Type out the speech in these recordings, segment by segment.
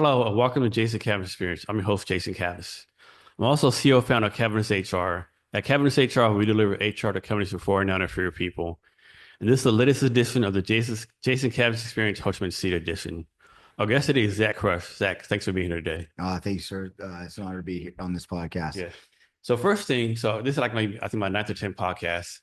Hello, and welcome to Jason Cavness Experience. I'm your host, Jason Cavness. I'm also CEO founder of Cavness HR. At Cavness HR, we deliver HR to companies for foreign and inferior people. And this is the latest edition of the Jason Cavness Experience Coachman Seat Edition. Our guest today is Zac Crush. Zac, thanks for being here today. Thank you, sir. It's an honor to be here on this podcast. Yeah. So first thing, so this is like maybe I think my ninth or 10th podcast.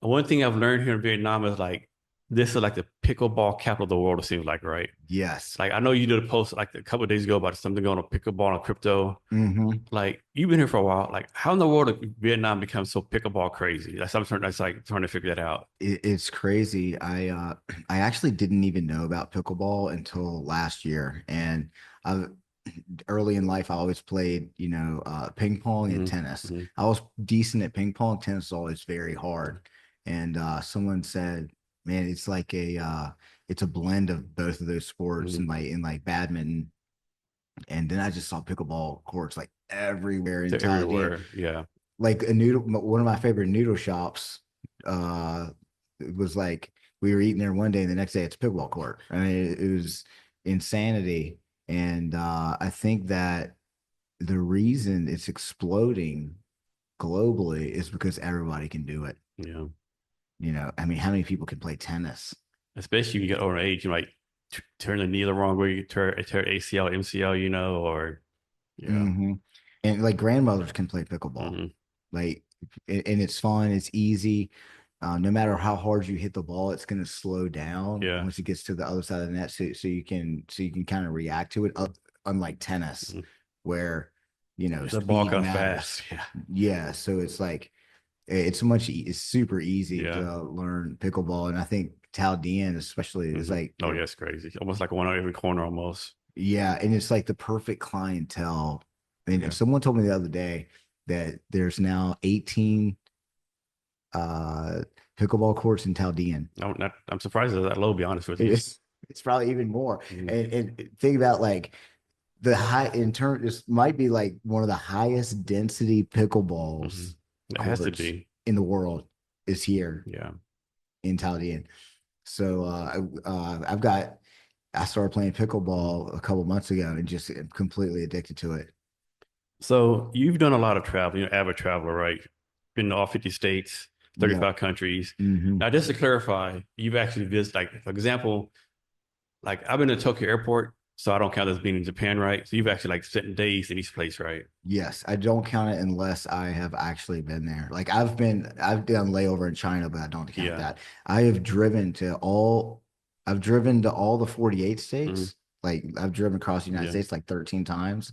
And one thing I've learned here in Vietnam is like this is like the pickleball capital of the world, it seems like, right? Yes. Like I know you did a post like a couple of days ago about something going on pickleball and crypto. hmm Like you've been here for a while. Like how in the world did Vietnam become so pickleball crazy? That's like trying to figure that out. It's crazy. I actually didn't even know about pickleball until last year, and I early in life I always played, ping pong and Hmm. tennis. Hmm. I was decent at ping pong. Tennis is always very hard, and someone said, "Man, it's a blend of both of those sports, Hmm. and like badminton." And then I just saw pickleball courts like everywhere in They're Thailand. everywhere. Yeah. Like one of my favorite noodle shops, it was like we were eating there one day and the next day it's a pickleball court. I mean, it was insanity. And I think that the reason it's exploding globally is because everybody can do it. Yeah. I mean, how many people can play tennis? Especially when you get older age, you might turn the knee the wrong way, you tear ACL, MCL, or yeah. hmm And like grandmothers can play pickleball. Hmm. Like, and it's fun, it's easy. No matter how hard you hit the ball, it's going to slow down Yeah. once it gets to the other side of the net, so you can kind of react to it. Unlike tennis, Hmm. where The ball speed comes matters. fast. Yeah. Yeah, so it's super easy Yeah. to learn pickleball, and I think Chaldean especially is Hmm. like Oh, yeah, it's crazy. Almost like one on every corner almost. yeah, and it's like the perfect clientele. And if Yeah. someone told me the other day that there's now 18 uh pickleball courts in Chaldean. I'm surprised it's that low, to be honest with you. It's probably even more. Hmm. And think about like the high in turn, this might be like one of the highest density Hmm. pickleballs It has to courts be. in the world is here Yeah. in Chaldean. So I started playing pickleball a couple months ago and just am completely addicted to it. So you've done a lot of travel. You're an avid traveler, right? Been to all 50 states, Yeah. 35 countries. hmm Now, just to clarify, you've actually visited, like, for example, like I've been to Tokyo Airport, so I don't count as being in Japan, right? So you've actually like spent days in each place, right? Yes, I don't count it unless I have actually been there. Like I've done layover in China, but I don't count Yeah. that. I've driven to all the 48 Hmm. states. Like I've driven across the United Yeah. States like 13 times,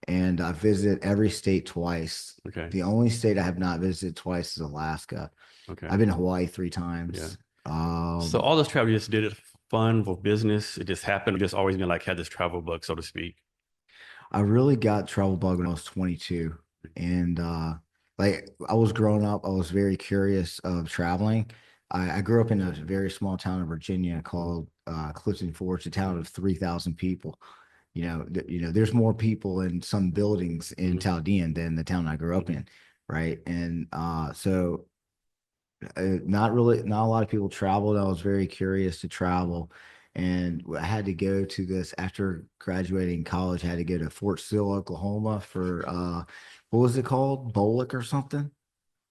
and I've visited every state twice. Okay. The only state I have not visited twice is Alaska. Okay. I've been to Hawaii three Yeah. times. So all this travel, you just did it for fun, for business. It just happened. You just always been like had this travel bug, so to speak. I really got travel bug when I was 22. And like I was growing up, I was very curious of traveling. I grew up in a very small town in Virginia called Clifton Forge, a town of 3,000 people. There's more people in some buildings in Mm-hmm. Chaldean than the town I grew up Hmm. in, right? And not a lot of people traveled. I was very curious to travel, and I had to go to this after graduating college. I had to go to Fort Sill, Oklahoma for what was it called, Bolick or something?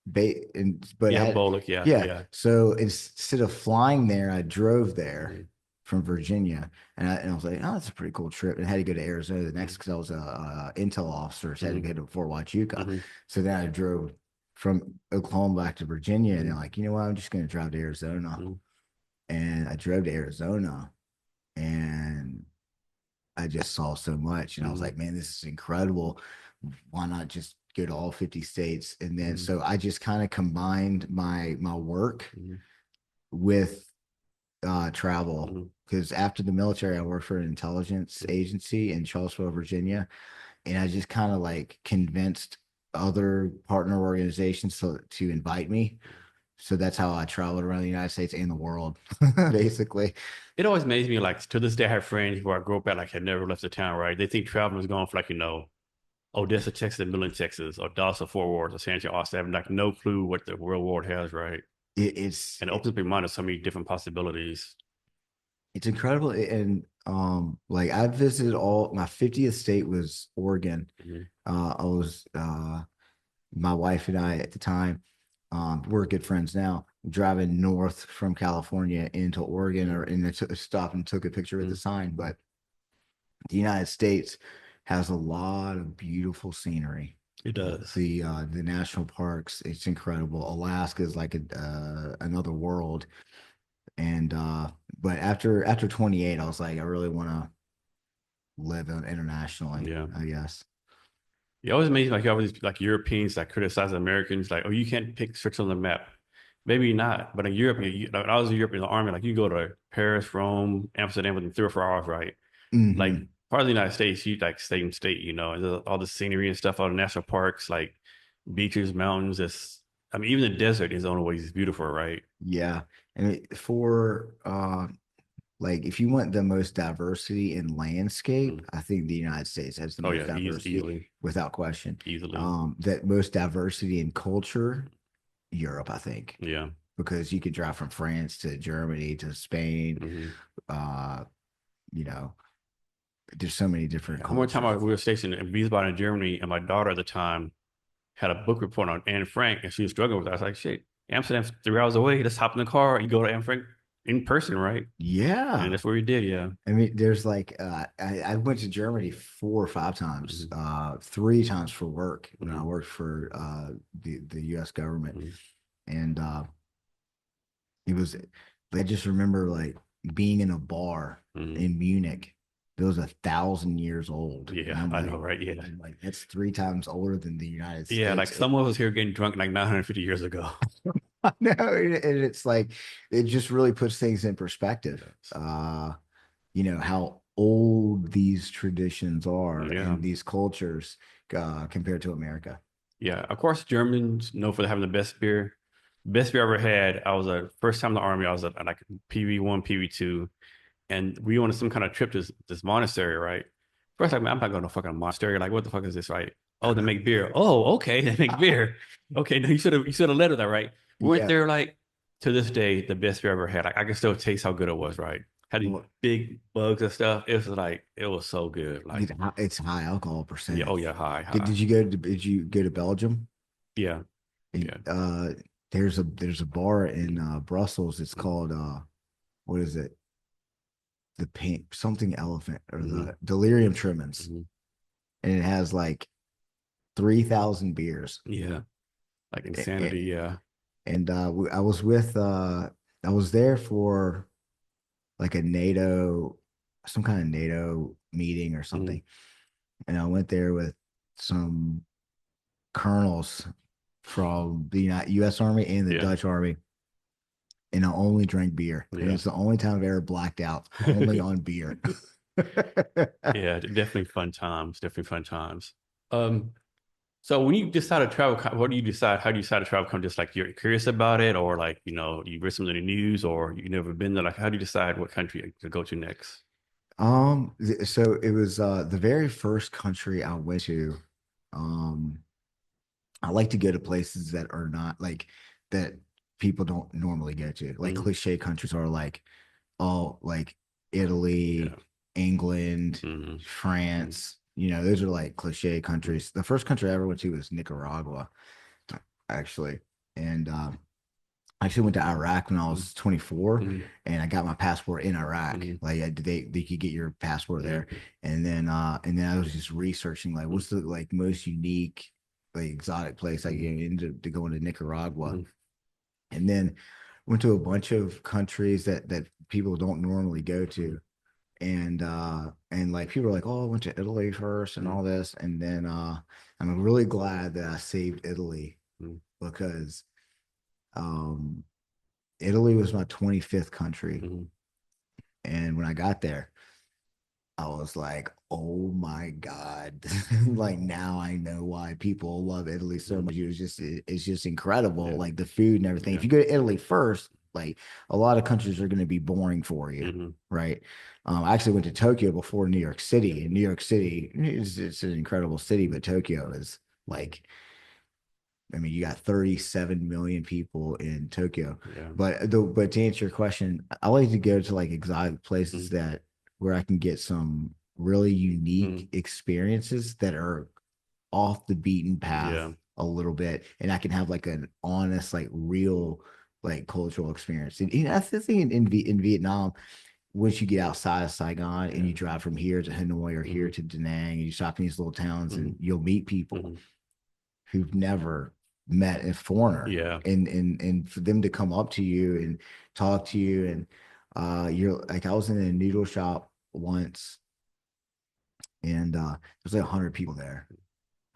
But I Yeah, had Bullock. Yeah, yeah. yeah. So instead of flying there, I drove there Hmm. from Virginia, and I was like, oh, that's a pretty cool trip. And I had to go to Arizona the next Hmm. because I was a intel officer, so I had Hmm. to go to Fort Huachuca. Hmm. So then I drove from Oklahoma back to Virginia, and Hmm. they're like, you know what? I'm just going to drive to Arizona, Hmm. and I drove to Arizona, and I just saw so much, and I was Hmm. like, man, this is incredible. Why not just go to all 50 states? And then Hmm. so I just kind of combined my work Hmm. with travel Hmm. because after the military, I worked for an intelligence agency in Charlottesville, Virginia, and I just kind of like convinced other partner organizations to invite me. So that's how I traveled around the United States and the world, basically. It always amazes me, like to this day, I have friends who I grew up at, like had never left the town, right? They think traveling is going for like, Odessa, Texas, and Midland, Texas, or Dallas, or Fort Worth, or San Antonio, Austin, having like no clue what the real world has, right? It, it's And it it, opens up your mind to so many different possibilities. It's incredible. And like I visited all my 50th state was Oregon. Mhm. I was my wife and I at the time, we're good friends now, driving north from California into Oregon or and it stopped and took a picture with the Mhm. sign. But the United States has a lot of beautiful scenery. It does. The national parks, it's incredible. Alaska is like another world. And but after 28, I was like, I really want to live internationally, Yeah. I guess. It always amazes me, like you have these like Europeans that criticize Americans, like, oh, you can't pick tricks on the map. Maybe not, but in Europe, like, when I was in Europe in the army, like you go to Paris, Rome, Amsterdam within 3 or 4 hours, right? Like Hmm. part of the United States, you like state and state, and all the scenery and stuff, all the national parks, like beaches, mountains. I mean, even the desert is on ways beautiful, right? Yeah. And for like if you want the most diversity in landscape, Mm. I think the United States has the Oh most yeah, diversity easily, without question. easily. That most diversity in culture, Europe, I think, Yeah. because you could drive from France to Germany to Spain. Hmm. Uh, you know, there's so many different One more time cultures. we were stationed in Wiesbaden in Germany, and my daughter at the time had a book report on Anne Frank, and she was struggling with it. I was like, shit, Amsterdam's 3 hours away. Let's hop in the car. You go to Anne Frank in person, right? And Yeah. that's what we did. Yeah. I mean, there's like I went to Germany 4 or 5 times, Hmm. 3 times for work when I Hmm. worked for the US government. Hmm. And it was I just remember like being in a bar Hmm. in Munich that was 1,000 years old. And Yeah, I know, right? Yeah. I'm like, that's 3 times older than the United Yeah, like States. some of us here getting drunk like 950 years ago. I know, and it's like it just really puts things in perspective. How old these traditions are Yeah. and these cultures compared to America. Yeah. Of course, Germans know for having the best beer. Best beer I ever had. I was a first time in the army. I was at like PV1, PV2, and we went on some kind of trip to this monastery, right? First, like, man, I'm not going to fucking monastery. Like, what the fuck is this, right? Oh, they make beer. Oh, okay, they make beer. Okay, no, you should have led with that, right? We went Yeah, there, like, to this day, the best beer I ever had. Like, I can still taste how good it was, right? Had these well, big bugs and stuff. It was like it was so good. Like, it's high alcohol yeah, oh percentage. yeah, high, Did, high. did you go to did you go to Belgium? Yeah, And, yeah. there's a bar in Brussels. It's called what is it? The pink something elephant or Hmm. the Delirium Tremens, Hmm. and it has like 3,000 beers. Yeah, like A- a- insanity. Yeah. And I was there for like a NATO, some kind of NATO meeting or Hmm. something. And I went there with some colonels from the US Army and the Yeah. Dutch Army. And I only drank beer. And Yeah. it's the only time I've ever blacked out, only on beer. Yeah, definitely fun times. Definitely fun times. Um, so when you decide to travel, what do you decide? How do you decide to travel? Come just like you're curious about it, or like you read something in the news, or you never been there. Like, how do you decide what country to go to next? So it was the very first country I went to. Um, I like to go to places that are not like that people don't normally go to. Like Mm. cliche countries are like Yeah. Italy, England, Hmm. Hmm. France. Those are like cliche countries. The first country I ever went to was Nicaragua, actually. And I actually went to Iraq when I was 24, Hmm. and I got my passport in Iraq. Hmm. Like they could get your passport there, and then I was just researching like what's the like most unique, like exotic place I Hmm. get into to go into Nicaragua, Hmm. and then went to a bunch of countries that people don't normally go Hmm. to, and like people are like, oh, I went to Italy first and Hmm. all this, and then I'm really glad that I saved Italy Hmm. because um Italy was my 25th country. Hmm. And when I got there, I was like, oh my God. Like now I know why people love Italy so Hmm. much. It's just incredible. Yeah. Like the food and everything. If Yeah. you go to Italy first, like a lot of countries are going to be boring for you. Hmm. Right. I actually went to Tokyo before New York City. And New York City it's an incredible city, but Tokyo is like I mean, you got 37 million people in Tokyo. Yeah. But to answer your question, I like to go to like exotic places Mm, that where I can get some really unique mm, experiences that are off the beaten path yeah. a little bit, and I can have like an honest, like real, like cultural experience. And that's the thing in Vietnam. Once you get outside of Saigon and you Yeah. drive from here to Hanoi or here Mm, to Da Nang, and you stop in these little towns, and mm, you'll meet people mm, who've never met a foreigner, yeah. and for them to come up to you and talk to you, and you're like, I was in a noodle shop once, and there's like 100 people there,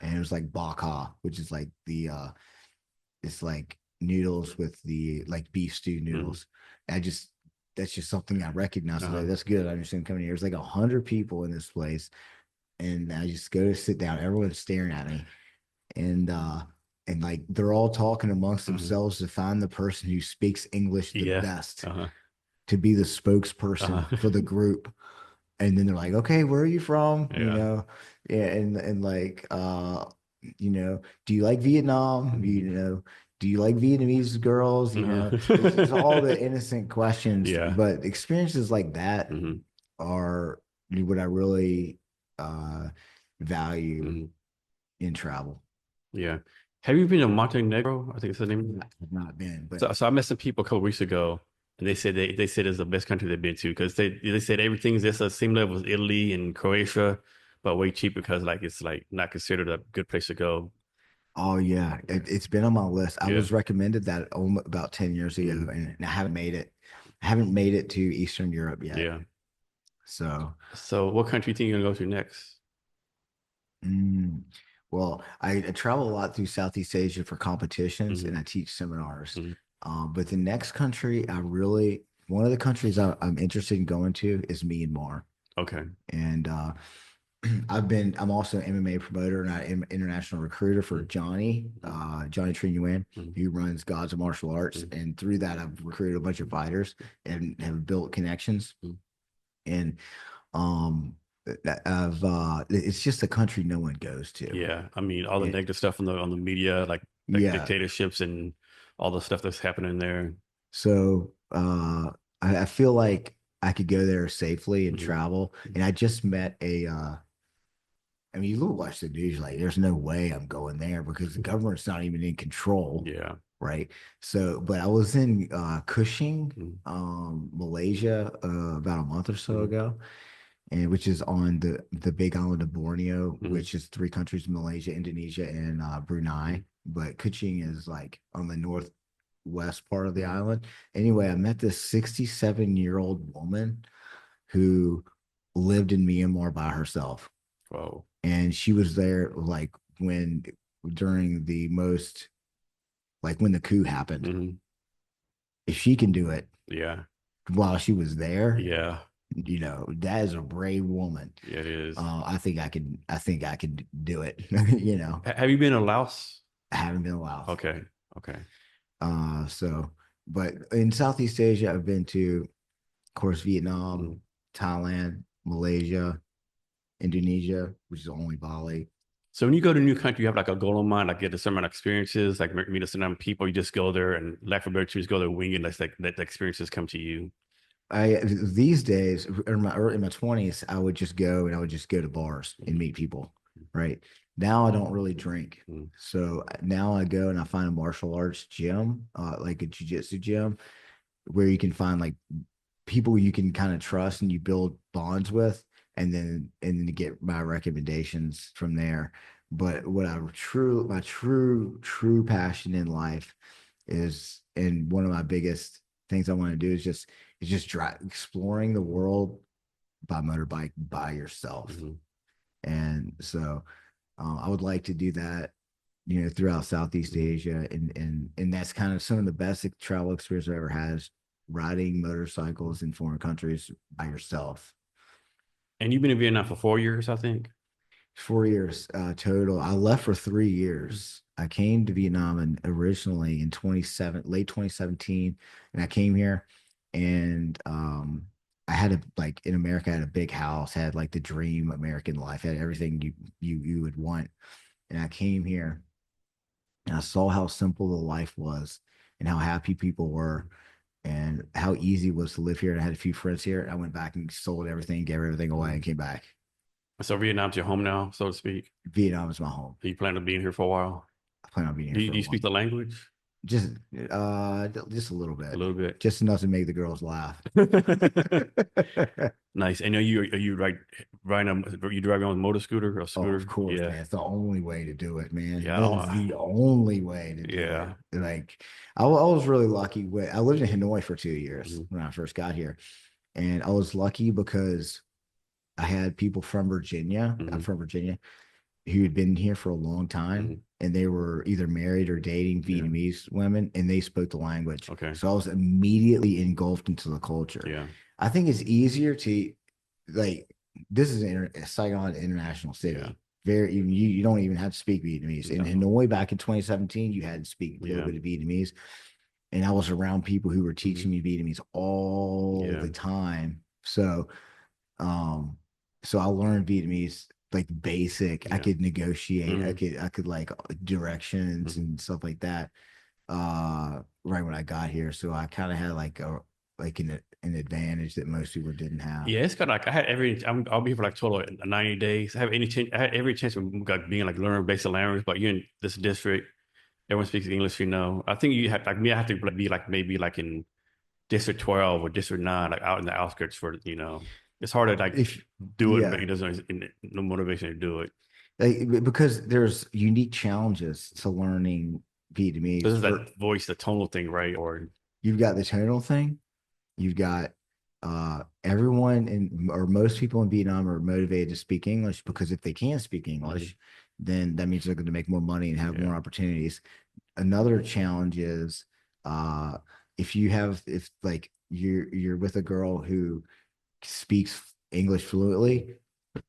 and it was like baka, which is like the it's like noodles with the like beef stew Mm, noodles. I just That's just something I recognize. I was uh-huh. like, that's good. I understand coming here. There's like 100 people in this place, and I just go to sit down. Everyone's staring at me, and like they're all talking amongst Mhm. themselves to find the person who speaks English the Yeah. best Uh-huh. to be the spokesperson Uh-huh. for the group. And then they're like, okay, where are you from? Yeah. Yeah, and like do you like Vietnam? Mhm. Do you like Vietnamese girls? It's all Uh-huh. the innocent questions, Yeah. but experiences like that Hmm. are what I really uh value Hmm. in travel. Yeah. Have you been to Montenegro? I think it's the name. I've not been, but So I met some people a couple weeks ago, and they said it's the best country they've been to because they said everything's just the same level as Italy and Croatia, but way cheaper because like it's like not considered a good place to go. oh yeah, it's been on my list. I Yeah. was recommended that about 10 years ago, Mm. and I haven't made it. I haven't made it to Eastern Europe yet. Yeah. So, So what country do you think you're gonna go to next? mm, well, I travel a lot through Southeast Asia for competitions, and Hmm. I teach seminars. Hmm. But the next country one of the countries I'm interested in going to is Myanmar. Okay. And I'm also an MMA promoter and I'm international recruiter for Mm-hmm. Johnny Tri Nguyen, who runs Gods of Martial Arts. Mm-hmm. And through that, I've recruited a bunch of fighters and have built connections. And um, it's just a country no one goes to. Yeah, I mean all the It, negative stuff on the media, like yeah. dictatorships and all the stuff that's happening there. So I feel like I could go there safely and Hmm. travel. And I just met I mean, you look watch the news, like there's no way I'm going there because the government's not even in control, Yeah. right? So, but I was in Cushing, Mm-hmm. Malaysia, about a month or so ago, and which is on the big island of Borneo, Hmm. which is three countries: Malaysia, Indonesia, and Brunei. But Kuching is like on the northwest part of the Hmm. island. Anyway, I met this 67-year-old woman who lived in Myanmar by herself, Whoa. and she was there like when during the most like when the coup happened. Hmm. If she can do it Yeah. while she was there, Yeah. that is a brave woman. Yeah, it is. I think I could. I think I could do it. Have you been to Laos? I haven't been allowed. Okay. Okay. So, but in Southeast Asia, I've been to, of course, Vietnam, Mhm. Thailand, Malaysia, Indonesia, which is only Bali. So when you go to a new country, you have like a goal in mind, like get a certain amount of experiences, like meet a certain amount of people. You just go there and lack of better terms, go there winging. Let's like let the experiences come to you. I these days in my 20s, I would just go and I would just go to bars and Mhm. meet people. Right now, I don't really drink, Mhm. so now I go and I find a martial arts gym, like a jujitsu gym, where you can find like people you can kind of trust and you build bonds with, and then to get my recommendations from there. But my true passion in life is, and one of my biggest things I want to do is just drive exploring the world by motorbike by yourself. Mhm. And so I would like to do that, throughout Southeast Mhm. Asia, and that's kind of some of the best travel experience I ever had is riding motorcycles in foreign countries by yourself. And you've been in Vietnam for 4 years, I think. 4 years total. I left for 3 years. I came to Vietnam and originally in late 2017, and I came here, and I had like in America, I had a big house, had like the dream American life, had everything you would want. And I came here and I saw how simple the life was and how happy people were and how easy it was to live here. And I had a few friends here. I went back and sold everything, gave everything away, and came back. So Vietnam's your home now, so to speak. Vietnam is my home. You plan on being here for a while? I plan on being here Do you, for do a you while. speak the language? Just just a little A bit. little bit. Just enough to make the girls laugh. Nice. And are you riding you driving on a motor scooter or a Oh, scooter? of course, Yeah. man. It's the only way to do it, man. Yeah. That is the only way to do it. Yeah. Like, I was really lucky. I lived in Hanoi for 2 years Mhm. when I first got here, and I was lucky because I had people from Virginia. I'm Mhm. from Virginia who had been here for a long Mhm. time, and they were either married or dating Yeah. Vietnamese women, and they spoke the language. Okay. So I was immediately engulfed into the culture. Yeah. I think it's easier to like this is Saigon international Yeah. city. Very you don't even have to speak Vietnamese. In No. Hanoi back in 2017, you had to speak a little Yeah. bit of Vietnamese. And I was around people who were Mhm. teaching me Vietnamese all Yeah. the time. Um, so I learned Vietnamese like basic. I Yeah. could negotiate. Mhm. I could like directions Mhm. and stuff like that. Right when I got here, so I kind of had like an advantage that most people didn't have. Yeah, it's kind of like I'll be here for like total of 90 days. I had every chance of like being like learning basic language, but you're in this district, everyone speaks English, I think you have like me, I have to be like maybe like in District 12 or District 9, like out in the outskirts it's hard to like If do it, but yeah, it doesn't no motivation to do it. because there's unique challenges to learning This Vietnamese. is For that voice, the tonal thing, right? Or you've got the tonal thing. You've got everyone in or most people in Vietnam are motivated to speak English because if they can't speak Mhm. English, then that means they're going to make more money and have Yeah. more opportunities. Another challenge is uh, if like you're with a girl who speaks English fluently,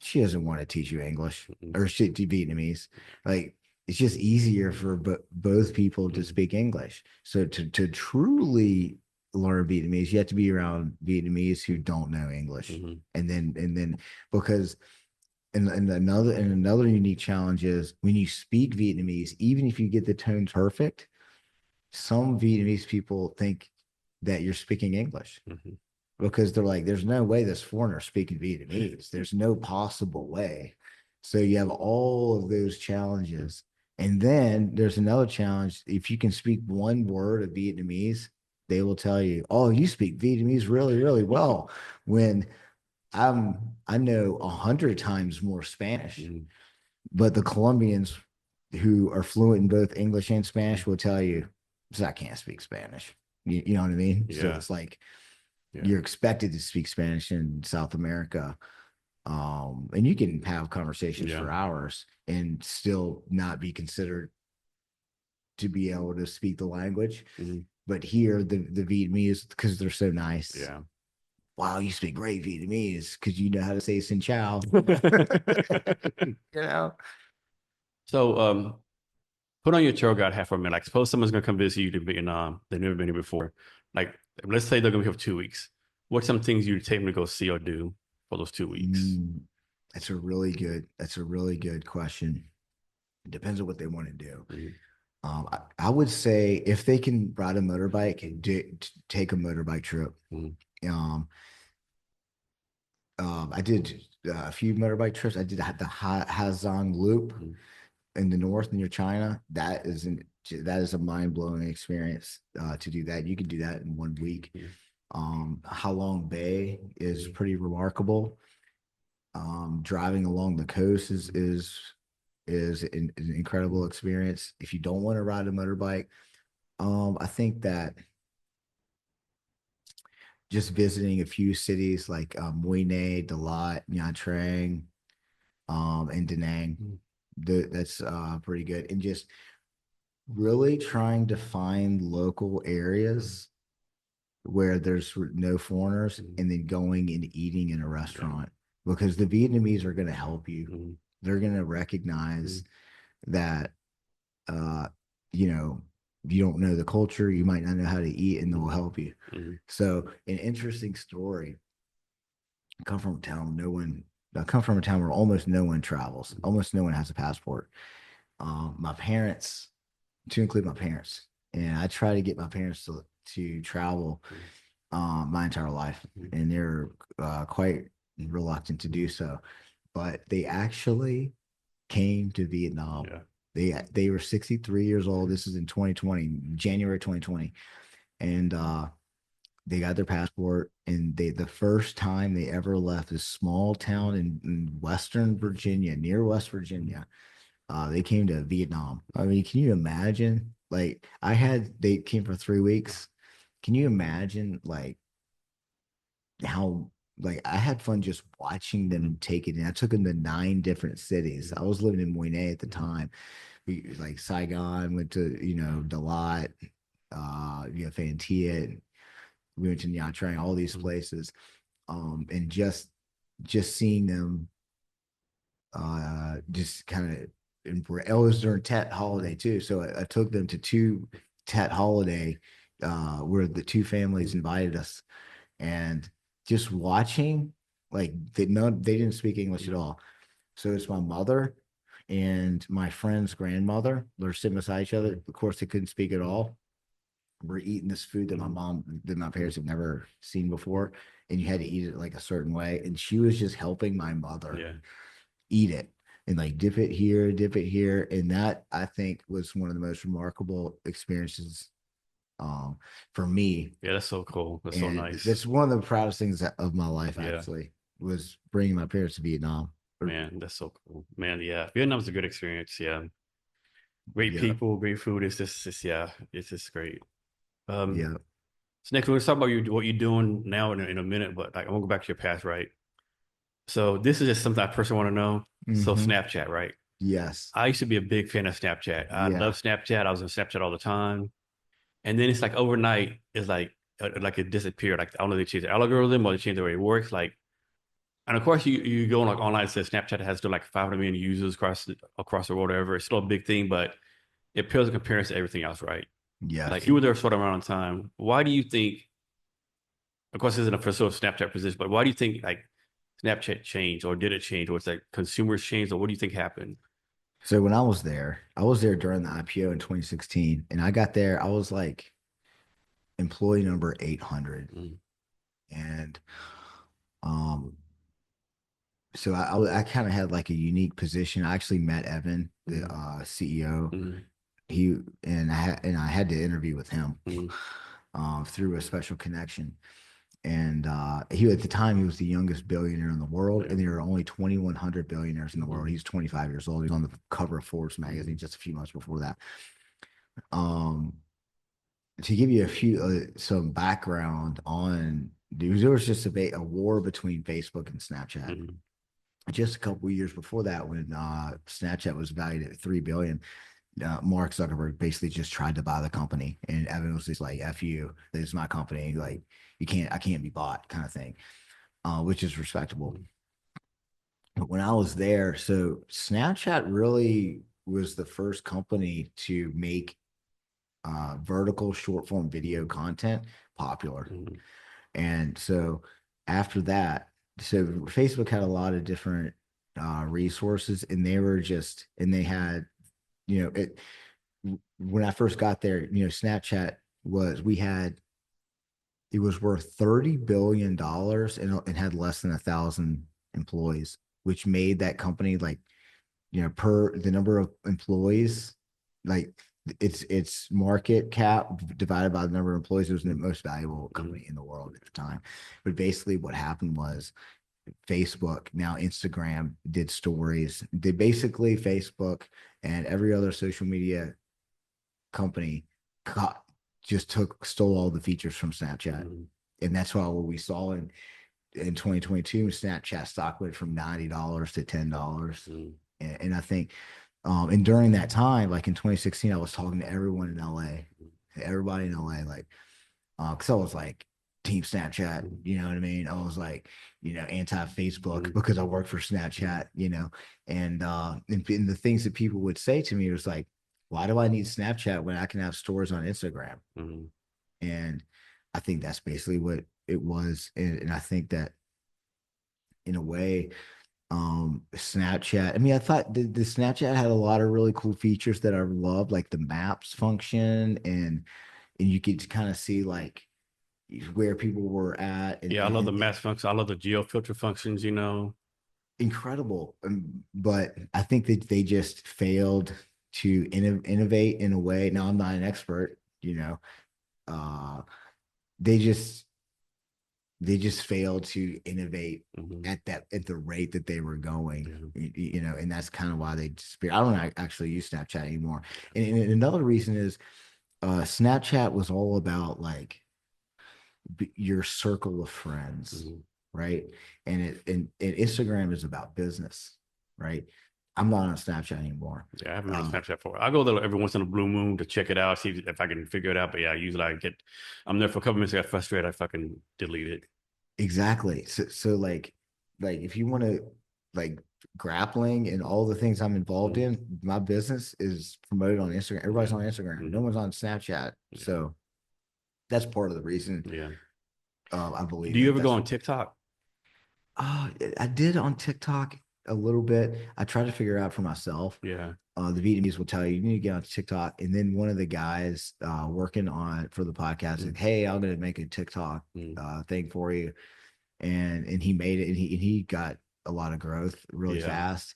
she doesn't want to teach you English Mhm. or shit to Vietnamese. Like it's just easier for both people to Mhm. speak English. So to truly learn Vietnamese, you have to be around Vietnamese who don't know English. Mhm. And then because and another unique challenge is when you speak Vietnamese, even if you get the tones perfect, some Vietnamese people think that you're speaking English Mhm. because they're like, there's no way this foreigner speaking Vietnamese. There's no possible way. So you have all of those challenges. And then there's another challenge. If you can speak one word of Vietnamese, they will tell you, oh, you speak Vietnamese really, really well. When I know 100 times more Spanish, Mhm. but the Colombians who are fluent in both English and Mhm. Spanish will tell you, so I can't speak Spanish. You know what I mean? So Yeah. it's like Yeah. you're expected to speak Spanish in South America. And you can have conversations Yeah. for hours and still not be considered to be able to speak the language. Mhm. But here, the Vietnamese, because they're so nice, Yeah. wow, you speak great Vietnamese because you know how to say Xin Chao. You know? So, put on your tour guide hat for a minute. Like, suppose someone's gonna come visit you to Vietnam. They've never been here before. Like, let's say they're gonna be here for 2 weeks. What's some things you take them to go see or do for those 2 weeks? Mm, that's a really good question. It depends on what they want to do. Mhm. I would say if they can ride a motorbike, take a motorbike trip. Mhm. Um, I did a few motorbike trips. I did the Hazang Loop Mhm. in the north near China. That is a mind blowing experience to do that. You can do that in 1 week. Mhm. Halong Bay is Mhm. pretty remarkable. Driving along the coast is an incredible experience. If you don't want to ride a motorbike, I think that just visiting a few cities like Mui Ne, Dalat, Nha Trang, and Da Nang, Mhm. that's pretty good. And just really trying to find local areas where there's no foreigners Mhm. and then going and eating in a Yeah. restaurant because the Vietnamese are going to help you. Mhm. They're going to recognize Mhm. that uh, you know, you don't know the culture, you might not know how to eat, and they'll Mhm. help you. Mhm. So, an interesting story. I come from a town no one. I come from a town where almost no one travels. Almost no one has a passport. My parents to include my parents. And I try to get my parents to travel my entire life, and they're quite reluctant to do so. But they actually came to Vietnam. Yeah. They were 63 years old. This is in 2020, January 2020, and they got their passport. And the first time they ever left this small town in Western Virginia, near West Virginia, they came to Vietnam. I mean, can you imagine? Like, they came for 3 weeks. Can you imagine, like, how, like, I had fun just watching them take it. And I took them to 9 different cities. I was living in Moine at the time. We like Saigon, went to, Dalat, Fan Thiet. We went to Nha Trang, all these places. And just seeing them just kind of, it was during Tet holiday too. So I took them to 2 Tet holiday where the 2 families invited us, and just watching, like, they didn't speak English at all. So it's my mother and my friend's grandmother. They're sitting beside each other. Of course, they couldn't speak at all. We're eating this food that my parents have never seen before, and you had to eat it like a certain way. And she was just helping my mother Yeah. eat it and like dip it here. And that, I think, was one of the most remarkable experiences for me. Yeah, that's so cool. That's so And nice. that's one of the proudest things of my life, Yeah. actually, was bringing my parents to Vietnam. Man, that's so cool. Man, yeah. Vietnam's a good experience. Yeah. Great Yeah, people, great food. Yeah, it's just great. Um, yeah. so next, we're gonna talk about what you're doing now in a minute, but like I want to go back to your past, right? So this is just something I personally want to know. So Hmm. Snapchat, right? Yes. I used to be a big fan of Snapchat. I Yeah. love Snapchat. I was on Snapchat all the time. And then it's like overnight, it's like it disappeared. Like I don't know, they changed the algorithm or they changed the way it works. Like, and of course you go on like online, it says Snapchat has to like 500 million users across the world, whatever. It's still a big thing, but it pales in comparison to everything else, right? Like Yes. you were there sort of around the time. Why do you think? Of course, this isn't a sort of Snapchat position, but why do you think like Snapchat changed, or did it change, or it's like consumers changed, or what do you think happened? So when I was there during the IPO in 2016, and I got there, I was like employee number 800. Mm, And um, so I kind of had like a unique position. I actually met Evan, the mm, CEO. mm, I had to interview with him mm, through a special connection. And he at the time he was the youngest billionaire in the world, yeah, and there are only 2,100 billionaires in the world. mm, He's 25 years old. He's on the cover of Forbes magazine mm, just a few months before that. Um, to give you some background on, there was just a war between Facebook and Snapchat. mm, Just a couple of years before that, when Snapchat was valued at 3 billion, Mark Zuckerberg basically just tried to buy the company, and Evan was just like, "F you, this is my company. Like, I can't be bought," kind of thing, which is respectable. mm, But when I was there, so Snapchat really was the first company to make vertical short form video content popular. mm, And so after that, so Facebook had a lot of different resources, and they had, it, when I first got there, Snapchat it was worth $30 billion and had less than 1,000 employees, which made that company, like, per the number of employees, like, its market cap divided by the number of employees, it was the most valuable mm, company in the world at the time. But basically what happened was Facebook, now Instagram, did stories. Did basically Facebook and every other social media company caught, just stole all the features from Snapchat. mm, And that's why what we saw in 2022, Snapchat stock went from $90 to $10. mm, And I think, and during that time, like in 2016, I was talking to everyone in LA, everybody in LA, like, because I was like Team Snapchat, mm, you know what I mean? I was like, anti Facebook mm, because I work for mm, Snapchat, and the things that people would say to me was like, why do I need Snapchat when I can have stores on Instagram? mm, And I think that's basically what it was. And I think that, in a way, Snapchat. I mean, I thought the Snapchat had a lot of really cool features that I loved, like the maps function, and you could kind of see like where people were at, Yeah, I love the mask function. I love the geo filter functions, you know. incredible. But I think that they just failed to innovate in a way. Now, I'm not an expert, you know. Uh, they just failed to innovate Hmm. at the rate that they were going, Yeah. you know, and that's kind of why they disappeared. I don't actually use Snapchat anymore. And another reason is Snapchat was all about like your circle of friends, Hmm. right? And Instagram is about business, right? I'm not on Snapchat anymore. Yeah, I haven't been on Uh, Snapchat for. I go there every once in a blue moon to check it out, see if I can figure it out. But yeah, usually I'm there for a couple minutes, I get frustrated, I fucking delete it. exactly. So like if you want to like grappling and all the things I'm involved Mhm. in, my business is promoted on Instagram. Everybody's Yeah. on Instagram. No Hmm. one's on Snapchat. Yeah. So that's part of the reason Yeah. I believe Do you that ever go that's on TikTok? I did on TikTok a little bit. I tried to figure out for myself. Yeah. The Vietnamese will tell you you need to get on TikTok. And then one of the guys working on for the podcast said, Mm. "Hey, I'm going to make a TikTok Mm. thing for you," and he made it, and he got a lot of growth really Yeah. fast.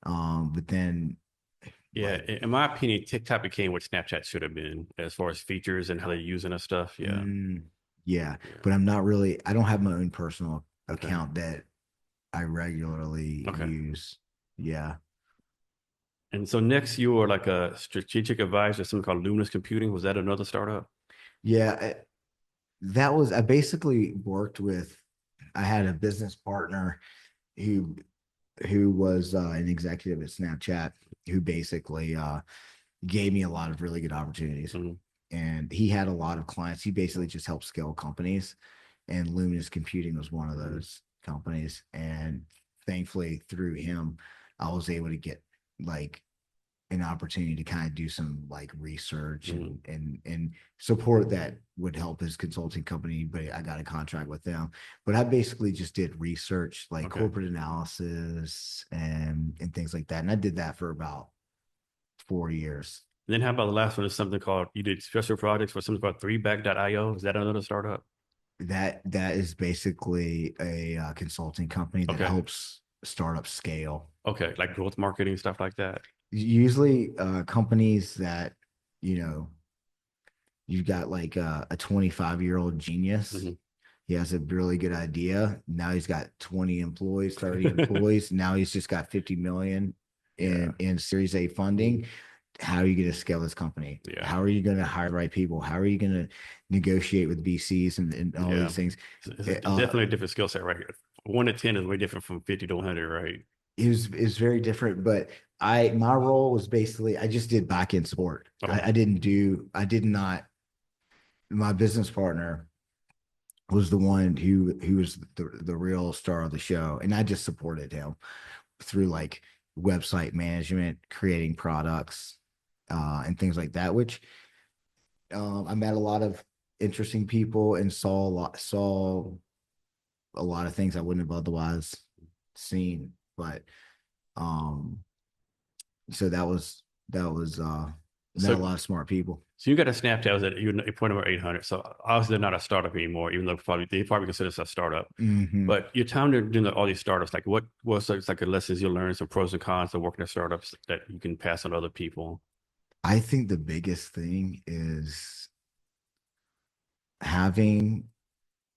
But then Yeah. like In my opinion, TikTok became what Snapchat should have been as far as features and how they're using the stuff. Yeah. mm, yeah, Yeah. but I'm not really. I don't have my own personal Okay. account that I regularly Okay. use. Yeah. And so next you were like a strategic advisor, something called Luminous Computing. Was that another startup? Yeah, that was I basically worked with. I had a business partner who was an executive at Snapchat who basically gave me a lot of really good opportunities. Mm-hmm. And he had a lot of clients. He basically just helped scale companies, and Luminous Computing was one of Mm-hmm. those companies. And thankfully, through him, I was able to get like an opportunity to kind of do some like research Mm-hmm. and support that would help his consulting company. But I got a contract with them. But I basically just did research, like Okay. corporate analysis and things like that. And I did that for about 4 years. And then how about the last one is something called you did special projects for something called 3back.io. Is that another startup? That is basically a consulting company that Okay. helps startups scale. Okay. Like growth marketing, stuff like that. Usually, companies that you know you've got like a 25-year-old genius. Hmm. He has a really good idea. Now he's got 20 employees, 30 employees. Now he's just got 50 million Yeah. in Series A funding. Mhm. How are you going to scale this company? Yeah. How are you going to hire the right people? How are you going to negotiate with VCs and all Yeah. these things? It's Uh, definitely a different skill set, right? 1 to 10 is way different from 50 to 100, right? it was very different, but my role was basically I just did back end support. Okay. I did not. My business partner was the one who was the real star of the show, and I just supported him through like website management, creating products, and things like that. Which I met a lot of interesting people and saw a lot of things I wouldn't have otherwise seen. But um, so that was met a So lot of smart people. So you got a Snapchat was at your point number 800. So obviously they're not a startup anymore, even though probably they probably consider us a startup. Hmm. But your time doing all these startups, like what was like the lessons you learned, some pros and cons of working at startups that you can pass on to other people? I think the biggest thing is having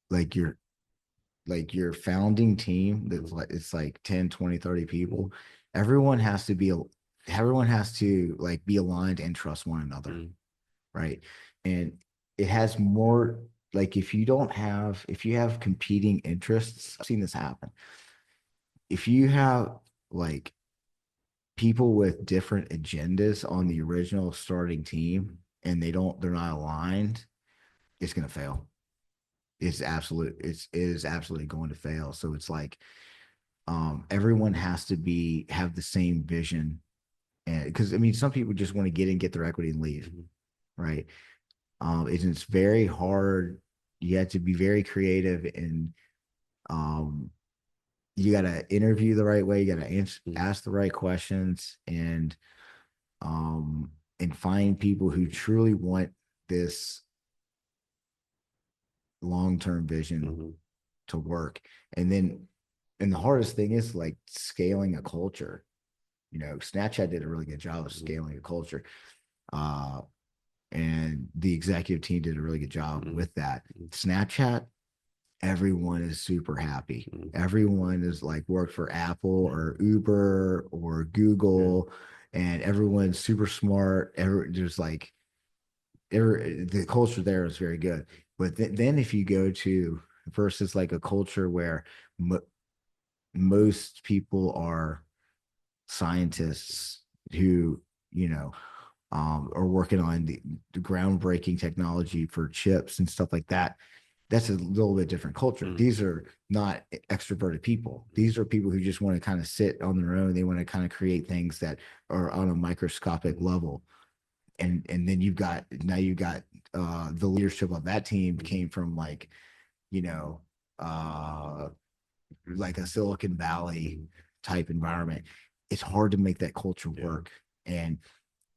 like your founding team that's Mhm. like it's like 10, 20, 30 Mhm. people. Everyone has to be everyone has to like be aligned and trust one another, Mhm. right? And it has more like if you have competing interests, I've seen this happen. If you have like people with different agendas on the original starting team and they're not aligned, it's gonna fail. It is absolutely going to fail. So it's like everyone has to have the same vision. And because I mean some people just want to get in, get their equity and leave, Mhm. right? It's very hard. You have to be very creative and um you got to interview the right way. You got to Mm-hmm. ask the right questions, um, and find people who truly want this long-term vision Mm-hmm. to work. And then, and the hardest thing is like scaling a culture. You know, Snapchat did a really good job of Mm-hmm. scaling a culture. Uh, and the executive team did a really good job Mm-hmm. with that. Snapchat, everyone is super happy. Everyone is like worked for Apple or Uber or Yeah. Google, and everyone's super smart. There's like the culture there is very good. But then if you go to versus like a culture where mo most people are scientists who, you know, are working on the groundbreaking technology for chips and stuff like that. That's a little bit different culture. Mm-hmm. These are not extroverted people. These are people who just want to kind of sit on their own. They want to kind of create things that are on a microscopic level. And then you've got the leadership of that team came from like, you know, uh like a Silicon Valley type environment. It's hard to make that culture Yeah. work. And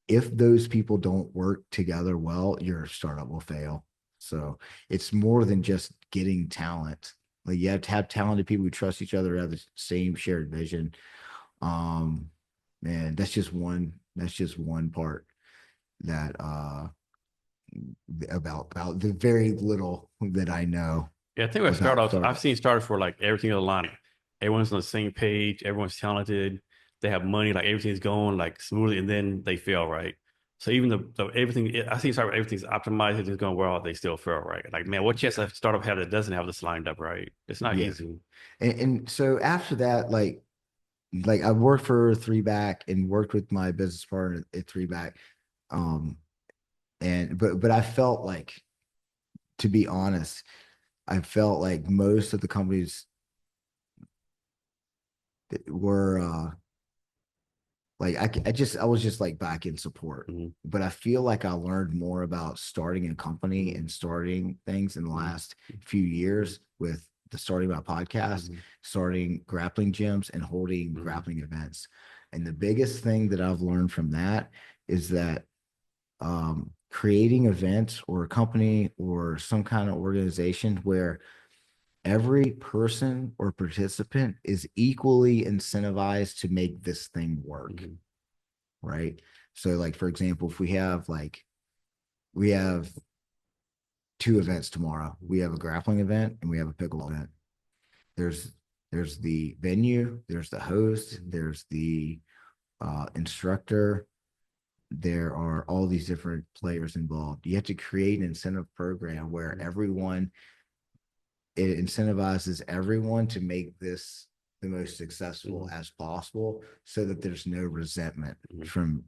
if those people don't work together well, your startup will fail. So it's more than just getting talent. Like you have to have talented people who trust each other, have the same shared vision. Um, and that's just one part that about the very little that I know Yeah, I think with about startups, I've startups. seen startups where like everything aligned. Everyone's on the same page, everyone's talented, they have money, like everything's going like smoothly, and then they fail, right? So even the everything I see startup everything's optimized, everything's going well, they still fail, right? Like, man, what chance a startup have that doesn't have this lined up, right? It's not Yeah. easy. And so after that, like I worked for Three Back and worked with my business partner at Three Back. Um, and but I felt like, to be honest, I felt like most of the companies that were like I was just like back in support. Hmm. But I feel like I learned more about starting a company and starting things in the Hmm. last few years with the starting my podcast, Hmm. starting grappling gyms and holding Hmm. grappling events. And the biggest thing that I've learned from that is that creating events or a company or some kind of organization where every person or participant is equally incentivized to make this thing work, Hmm. right? So, like for example, if we have two events tomorrow. We have a grappling event and we have a pickle event. There's there's the venue, there's the host, there's the instructor. There are all these different players involved. You have to create an incentive program where everyone it incentivizes everyone to make this the most successful Hmm. as possible so that there's no resentment Hmm. from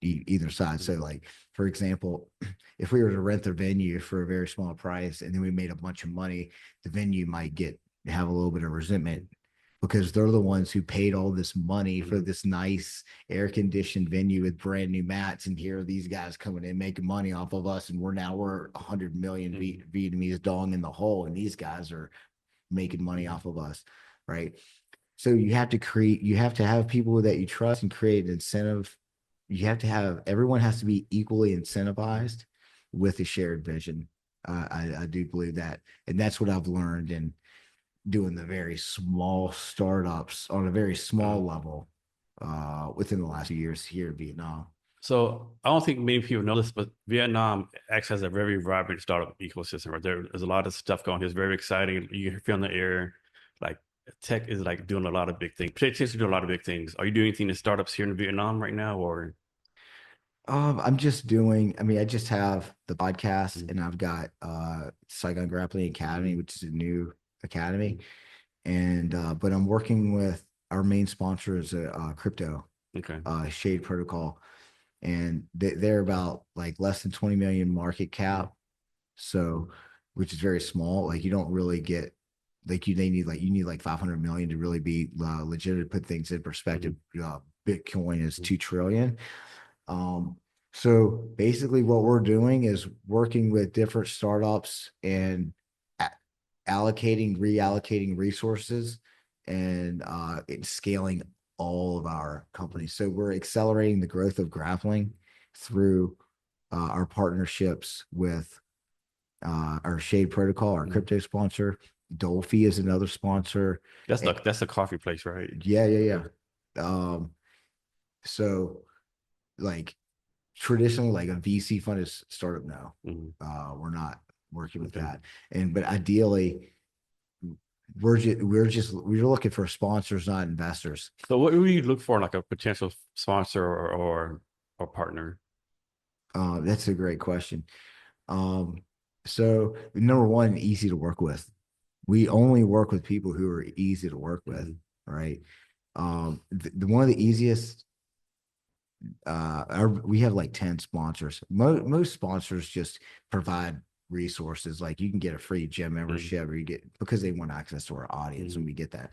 either side. So, like, for example, if we were to rent the venue for a very small price and then we made a bunch of money, the venue might have a little bit of resentment because they're the ones who paid all this money for Hmm. this nice air conditioned venue with brand new mats. And here are these guys coming in making money off of us. And we're 100 million Hmm. Vietnamese dong in the hole. And these guys are making money Hmm. off of us. Right. So you have to have people that you trust and create an incentive. You have to have everyone has to be equally incentivized with a shared vision. I do believe that, and that's what I've learned in doing the very small startups on a very Uh, small level within the last few years here in Vietnam. so I don't think many people know this, but Vietnam actually has a very vibrant startup ecosystem. Right there's a lot of stuff going. It's very exciting. You can feel in the air, like tech is like doing a lot of big things. Potentially doing a lot of big things. Are you doing anything in startups here in Vietnam right now, or? I'm just doing, I mean, I just have the podcast Mm-hmm. and I've got Saigon Grappling Academy, which is a new academy. Mm-hmm. And but I'm working with our main sponsor is a crypto Okay. Shade Protocol, and they're about like less than 20 million market cap, so which is very small. Like you don't really get like you need like 500 million to really be legit. To put things in perspective, Mm-hmm. Bitcoin is 2 trillion. Um, so basically, what we're doing is working with different startups and a- reallocating resources and it's scaling all of our companies. So we're accelerating the growth of grappling through our partnerships with our Shade Protocol, our crypto sponsor. Dolphy is another sponsor. That's the coffee place, right? Yeah. So like traditionally, like a VC fund is startup. No, we're not working with that. But ideally, we're looking for sponsors, not investors. So what do you look for in like a potential sponsor or partner? That's a great question. So number one, easy to work with. We only work with people who are easy to work with, right? One of the easiest we have like 10 sponsors. Most sponsors just provide resources, like you can get a free gym membership or you get, because they want access to our audience, and we get that.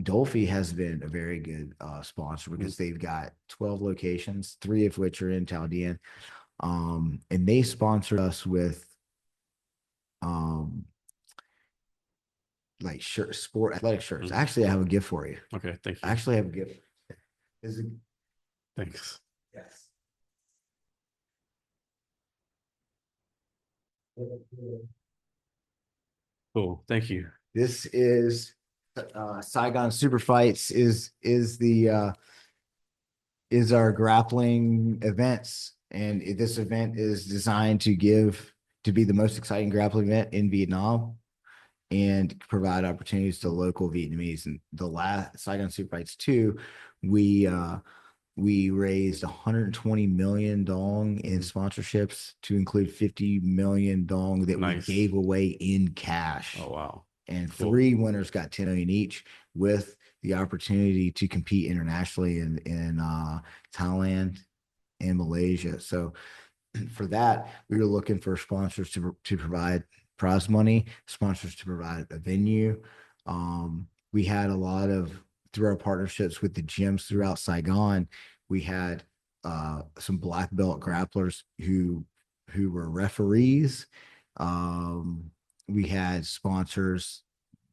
Dolphy has been a very good sponsor because they've got 12 locations, 3 of which are in Chaldean. And they sponsored us with like sport athletic shirts. Actually, I have a gift for you. Okay, thank you. I actually have a gift. Thanks. Yes. Cool. Thank you. This is Saigon Superfights is our grappling events, and this event is designed to be the most exciting grappling event in Vietnam and provide opportunities to local Vietnamese. And the last Saigon Superfights 2, we raised 120 million dong in sponsorships to include 50 million dong that we gave away in cash. Oh, wow. And 3 winners got 10 million each, with the opportunity to compete internationally in Thailand and Malaysia. So for that, we were looking for sponsors to provide prize money, sponsors to provide a venue. We had a lot of, through our partnerships with the gyms throughout Saigon, we had some black belt grapplers who were referees. We had sponsors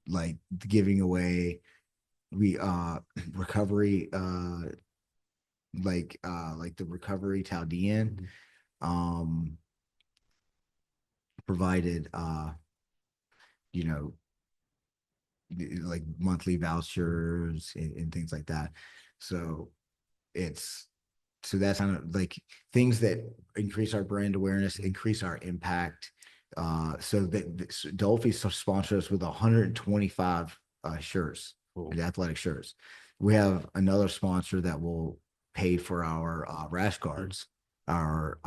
like giving away recovery like the recovery Chaldean provided you know, like monthly vouchers and things like that. So that's kind of like things that increase our brand awareness, increase our impact. So that Dolphy sponsored us with 125 shirts, athletic shirts. We have another sponsor that will pay for our rash guards, our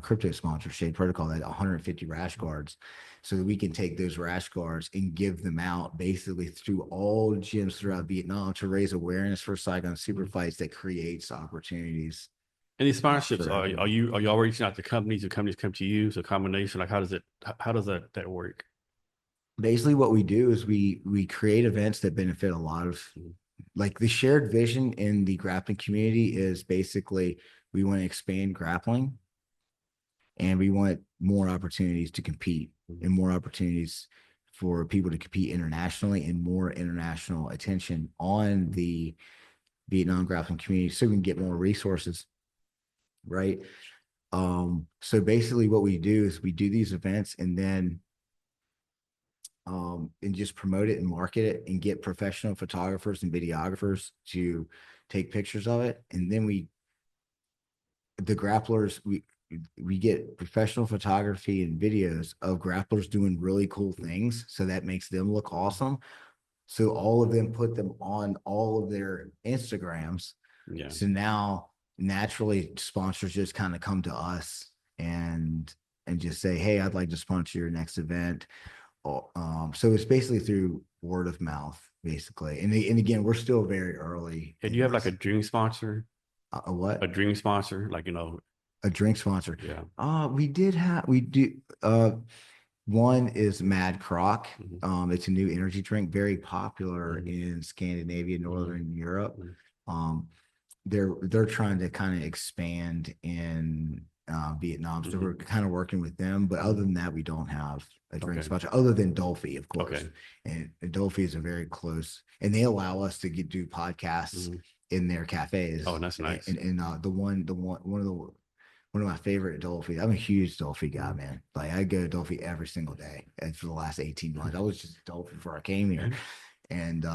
crypto sponsor, Shade Protocol, that 150 rash guards, so that we can take those rash guards and give them out basically through all gyms throughout Vietnam to raise awareness for Saigon Superfights that creates opportunities. Any sponsorships? Are you all reaching out to companies, or companies come to you? So a combination, like how does that work? Basically, what we do is we create events that benefit a lot of, like, the shared vision in the grappling community is basically we want to expand grappling, and we want more opportunities to compete and more opportunities for people to compete internationally and more international attention on the Vietnam grappling community, so we can get more resources. Right. So basically what we do is we do these events and then and just promote it and market it and get professional photographers and videographers to take pictures of it. And then the grapplers, we get professional photography and videos of grapplers doing really cool things. So that makes them look awesome. So all of them put them on all of their Instagrams. Yeah. So now naturally sponsors just kind of come to us and just say, hey, I'd like to sponsor your next event. So it's basically through word of mouth, basically. And again, we're still very early. And do you have like a dream sponsor? A what? A dream sponsor, like, a drink sponsor. Yeah. We do. One is Mad Croc. It's a new energy drink, very popular in Scandinavia, Northern Europe. They're trying to kind of expand in Vietnam. So we're kind of working with them. But other than that, we don't have a drink Okay. sponsor other than Dolphy, of course. Okay. And Dolphy is a very close, and they allow us to do podcasts in their cafes. Oh, that's nice. And one of my favorite Dolphy. I'm a huge Dolphy guy, man. Like I go to Dolphy every single day, and for the last 18 months, I was just a Dolphy before I came here, and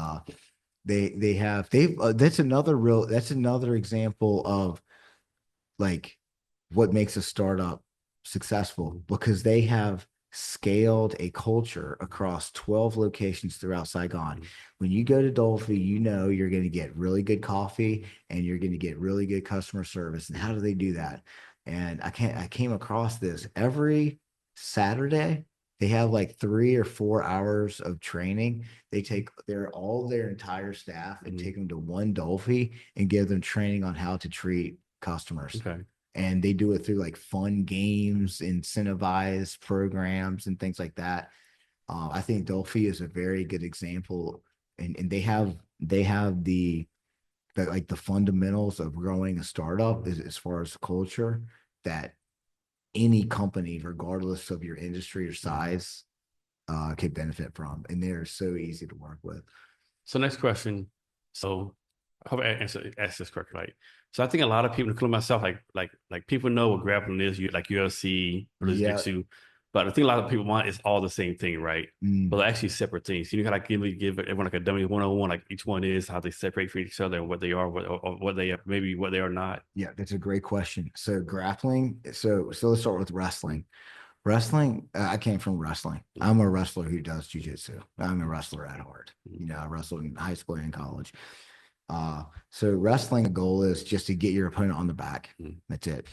that's another example of like what makes a startup successful, because they have scaled a culture across 12 locations throughout Saigon. When you go to Dolphy, you know you're going to get really good coffee and you're going to get really good customer service. And how do they do that? And I came across this every Saturday. They have like 3 or 4 hours of training. They take all their entire staff and take them to one Dolphy and give them training on how to treat customers. Okay. And they do it through like fun games, incentivized programs, and things like that. I think Dolphy is a very good example, and they have the like the fundamentals of growing a startup as far as culture that any company, regardless of your industry or size, could benefit from, and they're so easy to work with. So next question. So I hope I ask this correctly. Like, so I think a lot of people, including myself, like people know what grappling is, like UFC, jiu-jitsu, but I think a lot of people want it's all the same thing, right? But they're actually separate things. You know, like give everyone like a dummy 101, like each one is how they separate from each other and what they are, what they maybe what they are not. Yeah, that's a great question. So grappling. So let's start with wrestling. Wrestling, I came from wrestling. I'm a wrestler who does jujitsu. I'm a wrestler at heart. You know, I wrestled in high school and college. So wrestling, the goal is just to get your opponent on the back. That's it.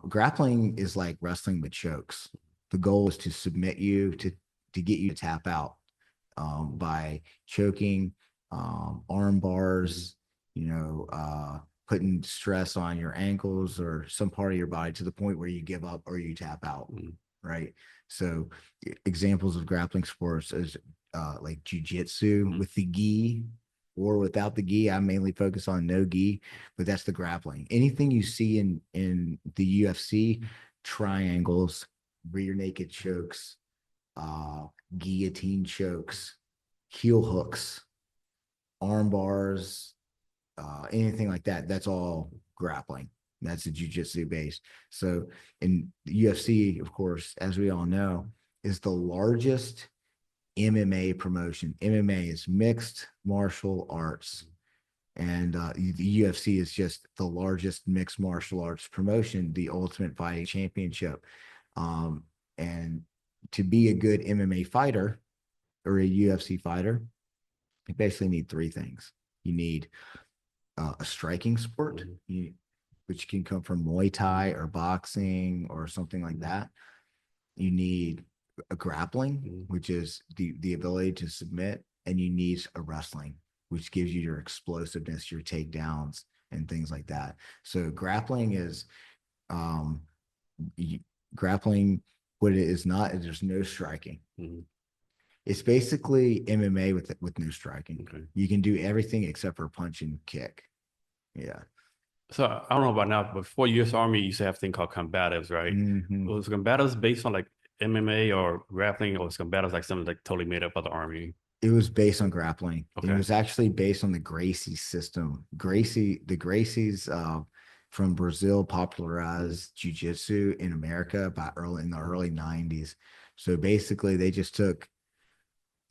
Grappling is like wrestling with chokes. The goal is to submit you to get you to tap out by choking, arm bars, putting stress on your ankles or some part of your body to the point where you give up or you tap out, right? So examples of grappling sports is like jujitsu with the gi or without the gi. I mainly focus on no gi, but that's the grappling. Anything you see in the UFC, triangles, rear naked chokes, guillotine chokes, heel hooks, arm bars, anything like that, that's all grappling. That's a jiu-jitsu base. So in the UFC, of course, as we all know, is the largest MMA promotion. MMA is mixed martial arts. And the UFC is just the largest mixed martial arts promotion, the Ultimate Fighting Championship. And to be a good MMA fighter or a UFC fighter, you basically need 3 things. You need a striking sport, which can come from Muay Thai or boxing or something like that. You need a grappling, which is the ability to submit, and you need a wrestling, which gives you your explosiveness, your takedowns, and things like that. So grappling is grappling. What it is not is there's no striking. It's basically MMA with no striking. Okay. You can do everything except for punch and kick. Yeah. So I don't know about now, but before U.S. Army, you used to have a thing called combatives, right? Was combatives based on like MMA or grappling, or was combatives like something like totally made up by the Army? It was based on grappling. Okay. It was actually based on the Gracie system. The Gracies from Brazil popularized jiu-jitsu in America in the early 90s. So basically they just took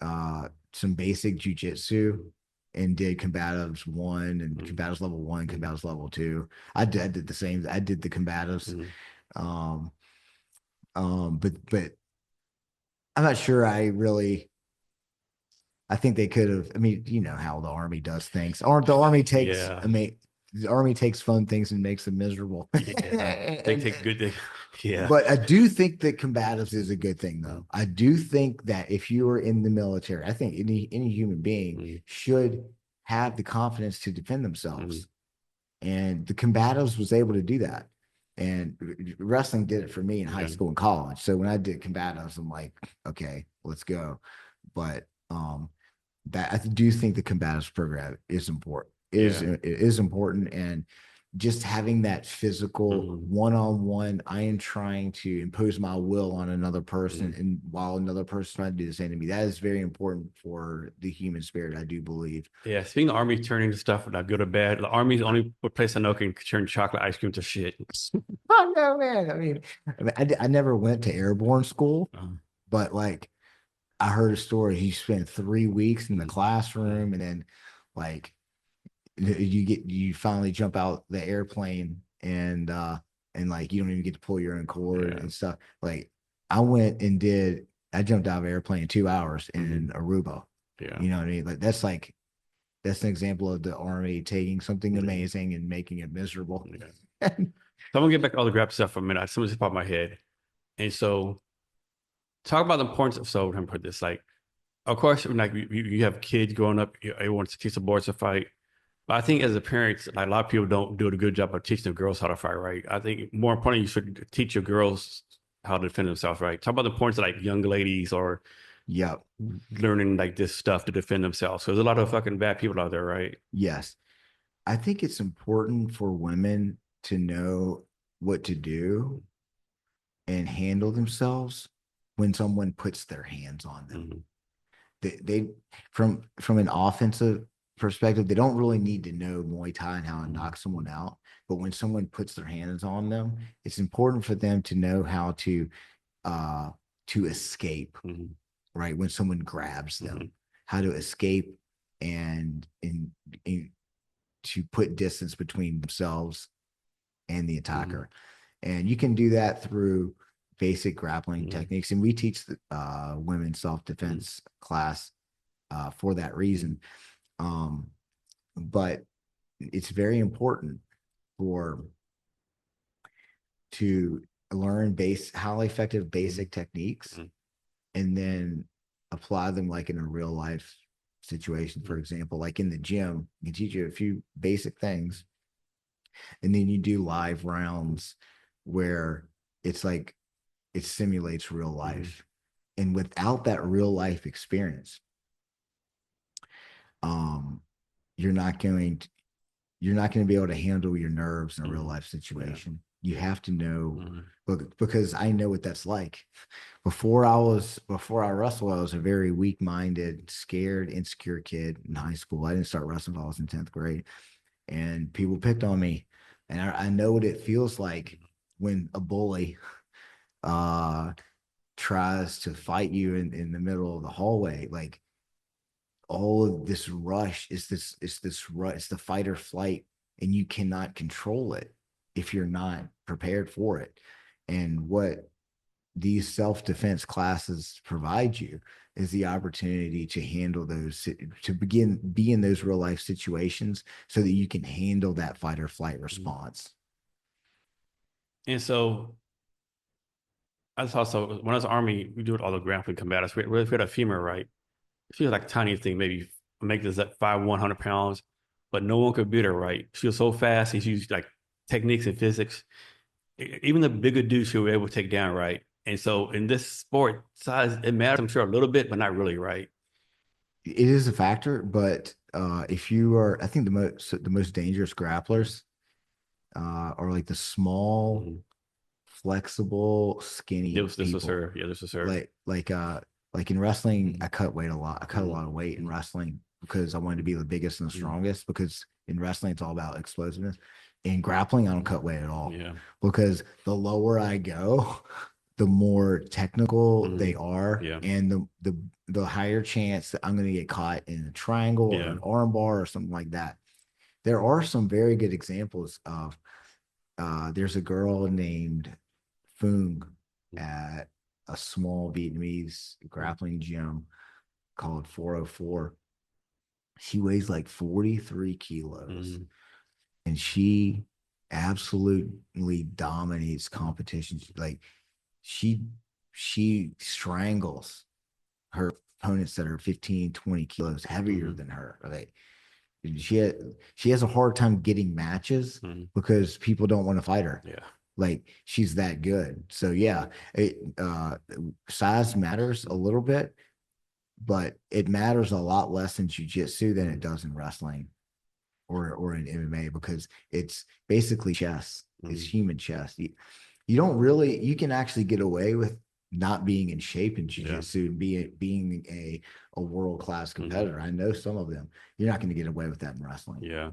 some basic jiu-jitsu and did combatives 1 and combatives level 1, combatives level 2. I did the same. I did the combatives. But I'm not sure I think they could have. I mean, you know how the Army does things. Or the Army takes. Yeah. I mean, the Army takes fun things and makes them miserable. Yeah. They take good things. Yeah. But I do think that combatives is a good thing, though. I do think that if you are in the military, I think any human being should have the confidence to defend themselves. And the combatives was able to do that. And wrestling did it for me in high school and college. So when I did combatives, I'm like, okay, let's go. But that I do think the combatives program is important. It is important, and just having that physical Mhm. one-on-one, I am trying to impose my will on another person, Mhm. and while another person trying to do the same to me, that is very important for the human spirit, I do believe. Yeah, speaking of Army turning to stuff that good or bad, the Army's the only place I know can turn chocolate ice cream to shit. Oh no, man. I never went to airborne school, Um, but like I heard a story. He spent 3 weeks in the mhm. classroom, Mhm. and then like you finally jump out the airplane, and like you don't even get to pull your own cord Yeah, and stuff. Like I jumped out of an airplane in 2 hours mhm. in Aruba. Yeah, You know what I mean? Like that's an example of the Army taking something yeah, amazing and making it miserable. yeah. So I'm gonna get back to all the grab stuff for a minute. Something just popped in my head, and so talk about the importance of. So let me put this like, of course, like you have kids growing up, everyone wants to teach the boys to fight. But I think as a parent, like a lot of people don't do a good job of teaching the girls how to fight, right? I think more importantly, you should teach your girls how to defend themselves, right? Talk about the importance of like young ladies or Yep. learning like this stuff to defend themselves. So there's a lot of fucking bad people out there, right? Yes. I think it's important for women to know what to do and handle themselves when someone puts their hands on them. Mhm. They from an offensive perspective, they don't really need to know Muay Thai and how to Mhm. knock someone out. But when someone puts their hands on them, it's important for them to know how uh to escape, Mhm. right? When someone grabs them, Mhm. how to escape and to put distance between themselves and the Mhm. attacker. And you can do that through basic grappling Mhm. techniques. And we teach the women's self Mhm. defense class for that Mhm. reason. Um, but it's very important for to learn how effective Mhm. basic techniques Mhm. and then apply them like in a real life situation. For example, like in the gym, you can teach you a few basic things, and then you do live rounds where it's like it simulates real Mhm. life. And without that real life experience, um, you're not going to you're not going to be able to handle your nerves in a real Mhm. life Yeah. situation. You have to know, Mhm. because I know what that's like. Before I wrestled, I was a very weak-minded, scared, insecure kid in high school. I didn't start wrestling until I was in 10th grade, and people picked on me. And I know what it feels like when a bully uh tries to fight you in the middle of the hallway. Like all of this rush is this rush, it's the fight or flight, and you cannot control it if you're not prepared for it. And what these self-defense classes provide you is the opportunity to handle those, to begin be in those real life situations so that you can handle that fight or flight Mhm. response. And so I just also when I was in the Army, we do all the grappling combatives. We had a femur, right? She was like a tiny thing, maybe make this at 100 pounds, but no one could beat her, right? She was so fast and she used like techniques and physics. Even the bigger dudes she was able to take down, right? And so in this sport, size it matters, I'm sure a little bit, but not really, right? It is a factor, but if you are, I think the most dangerous grapplers are like the small, Mhm. flexible, skinny This was people. her. Yeah, this was her. Like in wrestling, Mhm. I cut weight a lot. I cut a Mhm. lot of weight in wrestling because I wanted to be the biggest and the Mhm. strongest. Because in wrestling, it's all about explosiveness. In grappling, I don't cut weight at all Yeah. because the lower I go, the more technical they Mhm. are, Yeah. and the higher chance that I'm going to get caught in a triangle or Yeah. an arm bar or something like that. There are some very good examples of. There's a girl named Fung at a small Vietnamese grappling gym called 404. She weighs like 43 kilos, Mhm. and she absolutely dominates competitions. Like she she strangles her opponents that are 15, 20 kilos heavier Mhm. than her. Like she she has a hard time getting matches Mhm. because people don't want to fight her. Yeah. Like she's that good. So yeah, size matters a little bit, but it matters a lot less in jujitsu than it Mhm. does in wrestling. or in MMA, because it's basically chess. It's Mhm. human chess. You don't really, you can actually get away with not being in shape in Yeah. jiu-jitsu and being a world-class Mhm. competitor. I know some of them. You're not going to get away with that in wrestling. Yeah.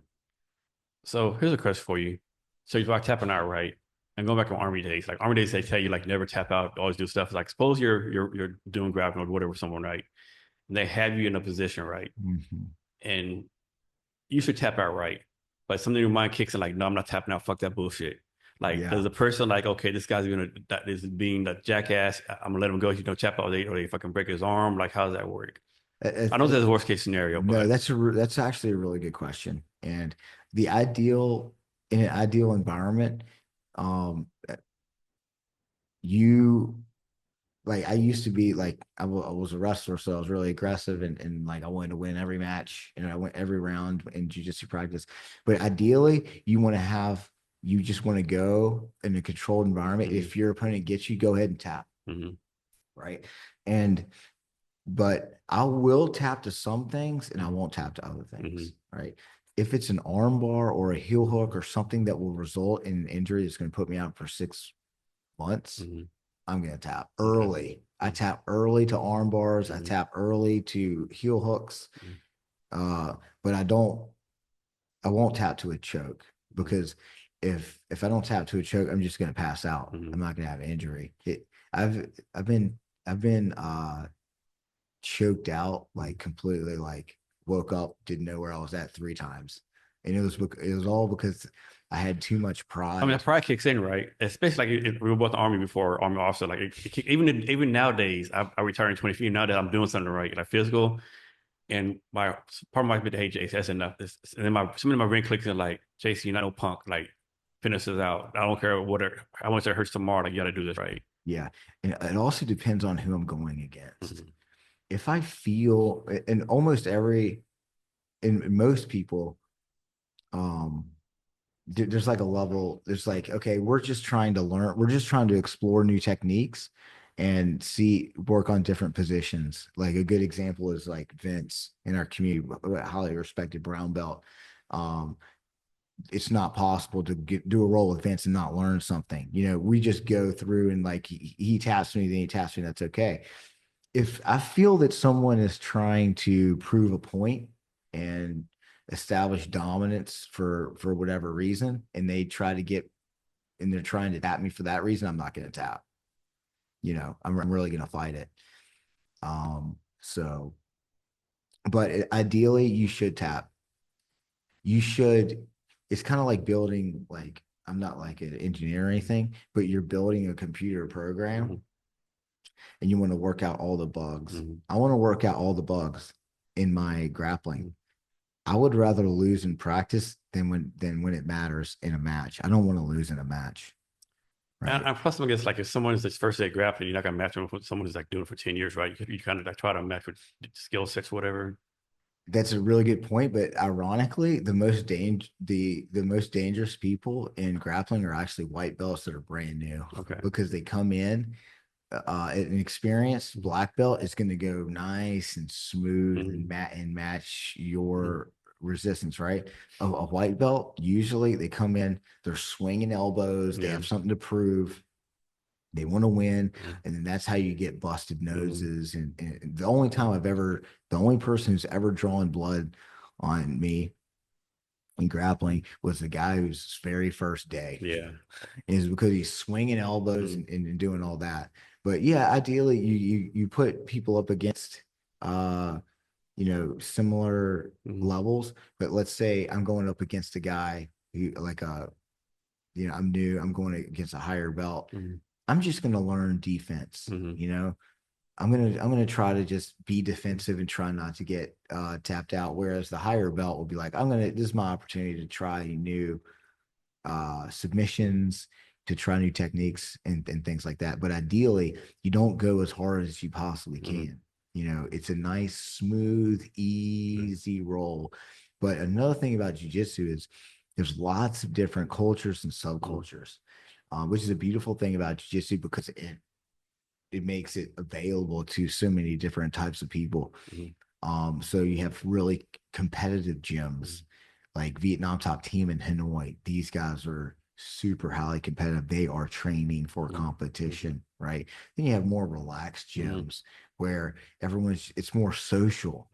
So here's a question for you. So you're like tapping out, right? And going back to Army days, like Army days, they tell you like never tap out, always do stuff. Like suppose you're doing grappling or whatever with someone, right? And they have you in a position, right? Mhm. And you should tap out, right? But something in your mind kicks in, like, no, I'm not tapping out. Fuck that bullshit. Like, Yeah. does the person like, okay, this guy's gonna that is being a jackass. I'm gonna let him go. You know, tap out, or they fucking break his arm. Like, how does that work? I know that's the worst case scenario, No, but that's actually a really good question. And the ideal in an ideal environment, um, you like I used to be like I was a wrestler, so I was really aggressive and like I wanted to win every match and I went every round in jiu-jitsu practice. But ideally, you just want to go in a controlled environment. mm-hmm, If your opponent gets you, go ahead and tap, mm-hmm, right? And but I will tap to some things and I won't tap to other mm-hmm, things, right? If it's an arm bar or a heel hook or something that will result in an injury that's going to put me out for 6 months, mm-hmm, I'm going to tap okay, early. I tap early to arm bars. I mm-hmm, tap early to heel hooks. mm-hmm, Uh, but I won't tap to a choke, because if I don't tap to a choke, I'm just going to pass out. mm-hmm. I'm not going to have an injury. I've, I've been, I've been, choked out, like completely, like woke up, didn't know where I was at 3 times. And it was all because I had too much I mean, that pride. pride kicks in, right? Especially like if we were both in the army before, army officer. Like even nowadays, I retired in 20 feet. Now that I'm doing something right, like physical, and my part of my bid, hey, Jason, that's enough. And then somebody in my ring clicks in like, Jason, you're not no punk. Like, finish this out. I don't care what I want to hurt tomorrow. Like, you got to do this right. Yeah. And it also depends on who I'm going against. Mm-hmm. If I feel, and almost every, in most people, um, there's like a level, there's like, okay, we're just trying to learn, we're just trying to explore new techniques and work on different positions. Like a good example is like Vince in our community, a highly respected brown belt. Um, it's not possible to do a roll with Vince and not learn something. We just go through and like he taps me, then he taps me. That's okay. If I feel that someone is trying to prove a point and establish dominance for whatever reason, and they're trying to tap me for that reason, I'm not going to tap. I'm really going to fight it. So, but ideally, you should tap. You should. It's kind of like building, like, I'm not like an engineer or anything, but you're building a computer program Mm-hmm. and you want to work out all the bugs. Mm-hmm. I want to work out all the bugs in my grappling. I would rather lose in practice than when it matters in a match. I don't want to lose in a match, right? And plus, I guess like if someone is this first day grappling, you're not gonna match them with someone who's like doing it for 10 years, right? You kind of like try to match with skill sets, whatever. That's a really good point, but ironically, the most dangerous people in grappling are actually white belts that are brand new, Okay. because they come in, an experienced black belt is going to go nice and smooth Mm-hmm. and match your resistance, right? A white belt, usually they come in, they're swinging elbows, they Yeah. have something to prove, they want to win, Mm-hmm. and then that's how you get busted Mm-hmm. noses. And the only person who's ever drawn blood on me in grappling was the guy whose very first day, Yeah. is because he's swinging elbows Mm-hmm. and doing all that. But yeah, ideally, you put people up against uh similar Mm-hmm. levels. But let's say I'm going up against a guy who, like, I'm new, I'm going against a higher belt. Mm-hmm. I'm just going to learn defense. Mm-hmm. I'm gonna try to just be defensive and try not to get tapped out. Whereas the higher belt will be like, this is my opportunity to try new submissions, to try new techniques and things like that. But ideally, you don't go as hard as you possibly Mm-hmm. can. It's a nice, smooth, easy roll. But another thing about jujitsu is there's lots of different cultures and Mm-hmm. subcultures, which is a beautiful thing about jujitsu, because it makes it available to so many different types of people. Mm-hmm. So you have really competitive gyms. like Vietnam top team in Hanoi, these guys are super highly competitive. They are training for competition, right? Then you have more relaxed gyms where it's more social.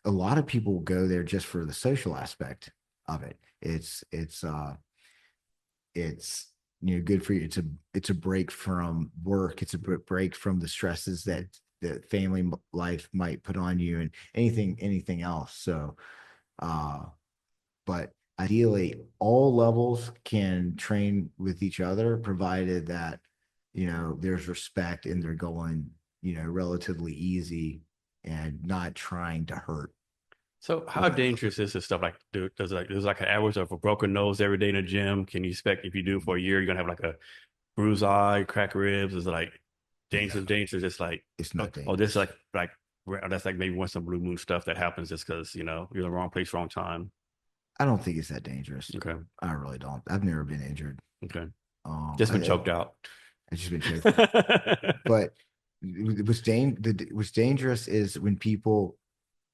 A lot of people go there just for the social aspect of it. It's good for you. It's a break from work. It's a break from the stresses that family life might put on you and anything else. So but ideally all levels can train with each other, provided that there's respect and they're going relatively easy and not trying to hurt. So how dangerous is this stuff? Like, there's like an average of a broken nose every day in the gym? Can you expect if you do it for a year, you're gonna have like a bruised eye, cracked ribs? Is it like dangerous? It's like, It's not oh, this is dangerous. like that's like maybe once in a blue moon stuff that happens just because you're in the wrong place, wrong time. I don't think it's that dangerous. Okay, I really don't. I've never been injured. okay, um just i, been I choked out. I've just been choked. But what's dangerous is when people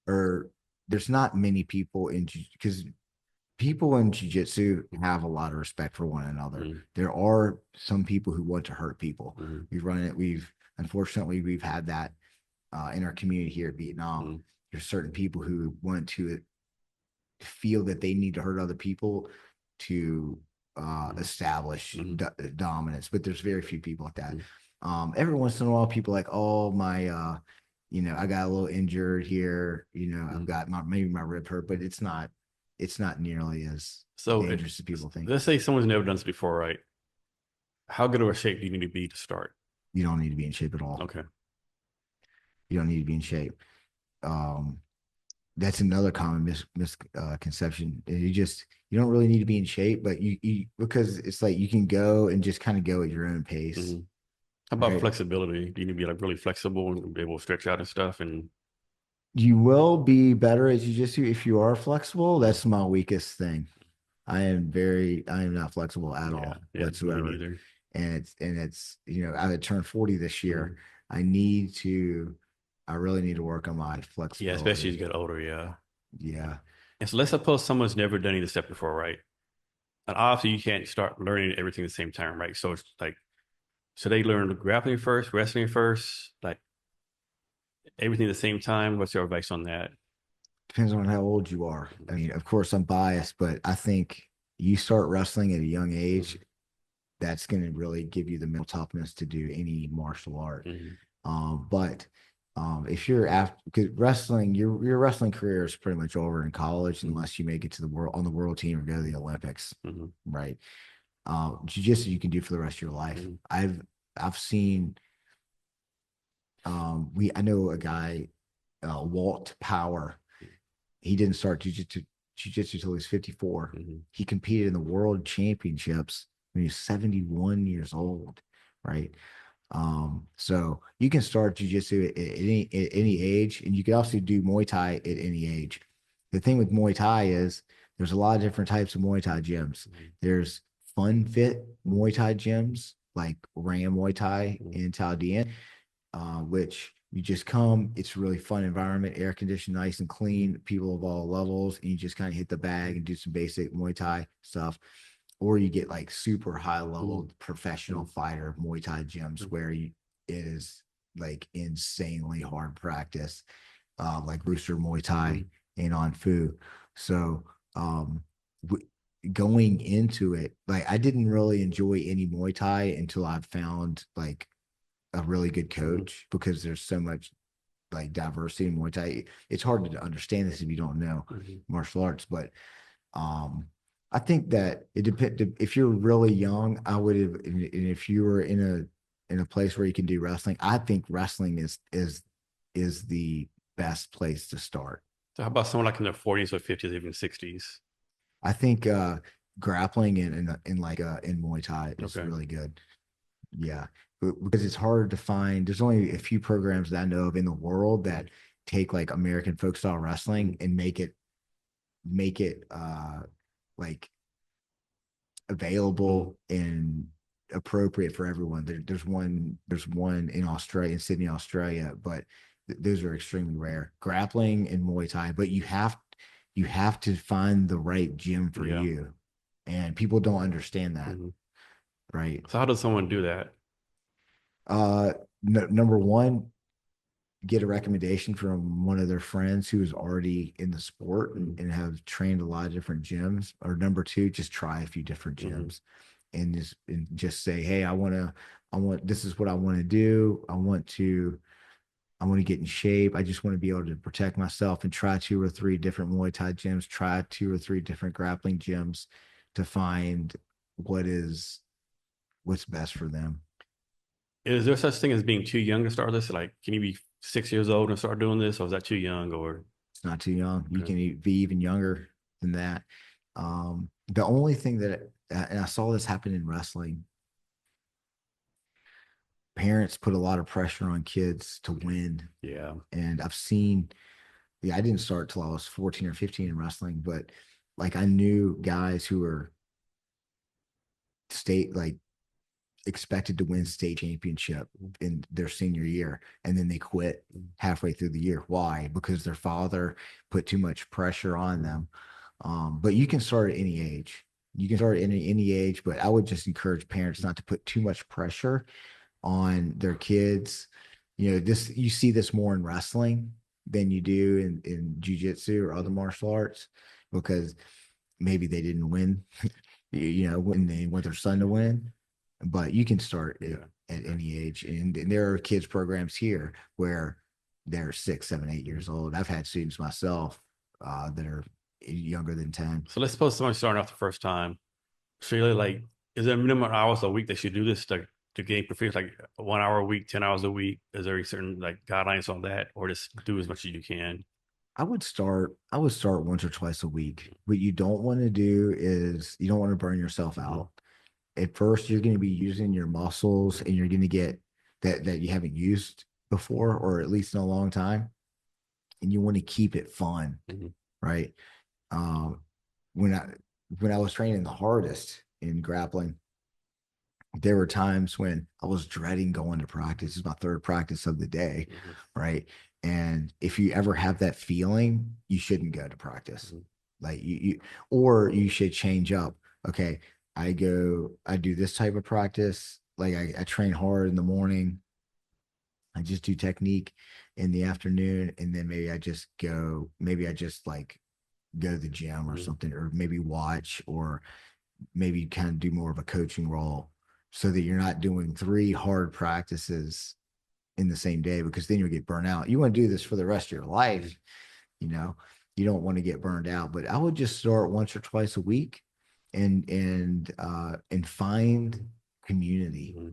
are there's not many people because people in jiu-jitsu have a lot of respect for one another. There are some people who want to hurt people. We've unfortunately we've had that in our community here in Vietnam. There's certain people who want to feel that they need to hurt other people to establish dominance, but there's very few people like that. Every once in a while, people like, oh, my, I got a little injured here. I've got maybe my rib hurt, but it's not nearly as So dangerous as people think. let's say someone's never done this before, right? How good of a shape do you need to be to start? You don't need to be in shape at all. Okay. You don't need to be in shape. That's another common misconception. You don't really need to be in shape, but you because it's like you can go and just kind of go at your own pace. How about Right? flexibility? Do you need to be like really flexible and be able to stretch out and stuff? And You will be better at jujitsu if you are flexible. That's my weakest thing. I am not flexible at all me whatsoever. neither. And it's I had turned 40 this year. I really need to work on my Yeah, flexibility. especially as you get older. Yeah. Yeah. And so let's suppose someone's never done any of this stuff before, right? And obviously you can't start learning everything at the same time, right? So it's like, so they learn grappling first, wrestling first, like everything at the same time. What's your advice on that? Depends on how old you are. I mean, of course, I'm biased, but I think you start wrestling at a young age, that's going to really give you the mental toughness to do any martial art. But if you're after, because wrestling, your wrestling career is pretty much over in college unless you make it to the world team or go to the Olympics, right? Jiu-jitsu you can do for the rest of your life. I've seen I know a guy, Walt Power. He didn't start jiu-jitsu till he was 54. He competed in the world championships when he was 71 years old, right? So you can start jiu-jitsu at any age, and you can also do Muay Thai at any age. The thing with Muay Thai is there's a lot of different types of Muay Thai gyms. There's fun fit Muay Thai gyms like Ram Muay Thai in Taoyuan, which you just come, it's a really fun environment, air conditioned, nice and clean, people of all levels, and you just kind of hit the bag and do some basic Muay Thai stuff. Or you get like super high level professional fighter Muay Thai gyms where it is like insanely hard practice, like Rooster Muay Thai and On Fu. So going into it, like I didn't really enjoy any Muay Thai until I found like a really good coach, because there's so much like diversity in Muay Thai. It's hard to understand this if you don't know martial arts, but I think that it depends. If you're really young, I would have, and if you were in a place where you can do wrestling, I think wrestling is the best place to start. So how about someone like in their 40s or 50s, even 60s? I think grappling in Muay Thai is really good. Yeah, because it's hard to find. There's only a few programs that I know of in the world that take like American folk style wrestling and make it like available and appropriate for everyone. There's one in Australia, in Sydney, Australia, but those are extremely rare. Grappling and Muay Thai, but you have to find the right gym for Yeah. you. And people don't understand that, Hmm. right? So how does someone do that? Uh, Number one, get a recommendation from one of their friends who is already in the sport Hmm. and have trained a lot of different gyms. Or number two, just try a few different Hmm. gyms and just say, hey, I want this is what I want to do. I want to get in shape. I just want to be able to protect myself and try two or three different Muay Thai gyms, try two or three different grappling gyms to find what is what's best for them. Is there such thing as being too young to start this? Like, can you be 6 years old and start doing this, or is that too young? Or It's not too young. You okay. can be even younger than that. The only thing that, and I saw this happen in wrestling, parents put a lot of pressure on kids to win. Yeah. And I've seen, yeah, I didn't start till I was 14 or 15 in wrestling, but like I knew guys who were like expected to win state championship in their senior year, and then they quit halfway through the year. Why? Because their father put too much pressure on them. But you can start at any age. You can start at any age, but I would just encourage parents not to put too much pressure on their kids. You know, this you see this more in wrestling than you do in jujitsu or other martial arts because maybe they didn't win, you know, when they want their son to win. But you can start Yeah. at any age. And there are kids programs here where they're 6, 7, 8 years old. I've had students myself that are younger than 10. So let's suppose somebody's starting off the first time. So you're like, is there a minimum hours a week they should do this to gain proficiency? Like 1 hour a week, 10 hours a week? Is there a certain like guidelines on that, or just do as much as you can? I would start once or twice a week. What you don't want to do is you don't want to burn yourself Hmm. out. At first, you're going to be using your muscles and you're going to get that you haven't used before, or at least in a long time. And you want to keep it fun, Hmm. right? Um, when I when I was training the hardest in grappling, there were times when I was dreading going to practice. It's my third practice of the day, Hmm. right? And if you ever have that feeling, you shouldn't go to practice. Hmm. Like or you should change up. Okay, I do this type of practice. Like I train hard in the morning. I just do technique in the afternoon, and then maybe I just like go to the gym or Hmm. something, or maybe watch, or maybe kind of do more of a coaching role so that you're not doing three hard practices in the same day because then you'll get burnt out. You want to do this for the rest of your life, you know. You don't want to get burned out, but I would just start once or twice a week and find community. Hmm.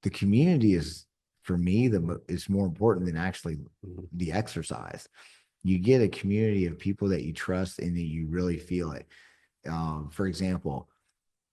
The community is for me is more important than actually Hmm. the exercise. You get a community of people that you trust and that you really feel it. For example,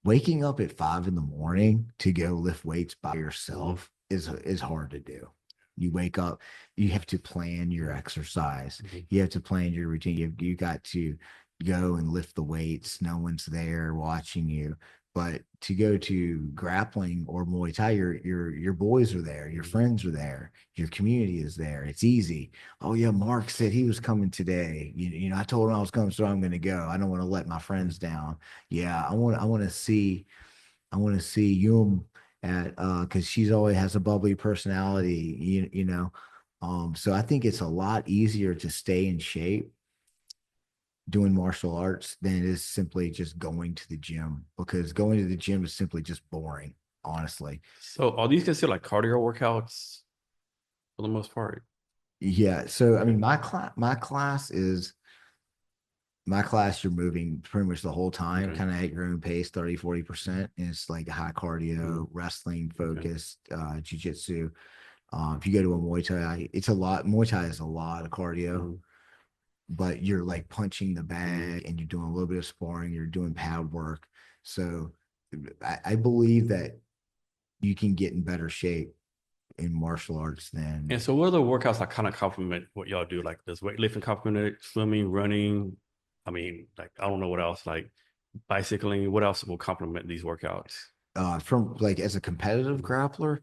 waking up at 5 in the morning to go lift weights by Hmm. yourself is hard to do. You wake up, you have to plan your exercise, Hmm. you have to plan your routine. You got to go and lift the weights. No one's there watching you. But to go to grappling or Muay Thai, your boys are there, your Hmm. friends are there, your community is there. It's easy. Oh yeah, Mark said he was coming today. You know, I told him I was coming, so I'm going to go. I don't want to let my friends down. Yeah, I want to see Yum at because she's always has a bubbly personality, you know. So I think it's a lot easier to stay in shape doing martial arts than it is simply just going to the gym because going to the gym is simply just boring, honestly. So are these considered like cardio workouts for the most part? Yeah. So I Okay. mean, my class, you're moving pretty much the whole time, Okay. kind of at your own pace, 30, 40%. And it's like high Hmm. cardio, wrestling Okay. focused, jujitsu. If you go to a Muay Thai, it's a lot. Muay Thai is a lot of cardio, Hmm. but you're like punching the Hmm. bag and you're doing a little bit of sparring, you're doing pad work. So I believe that you can get in better shape in martial arts than And so what are the workouts that kind of complement what y'all do? Like does weightlifting complement it, swimming, running? I mean, like I don't know what else, like bicycling, what else will complement these workouts? from like as a competitive grappler,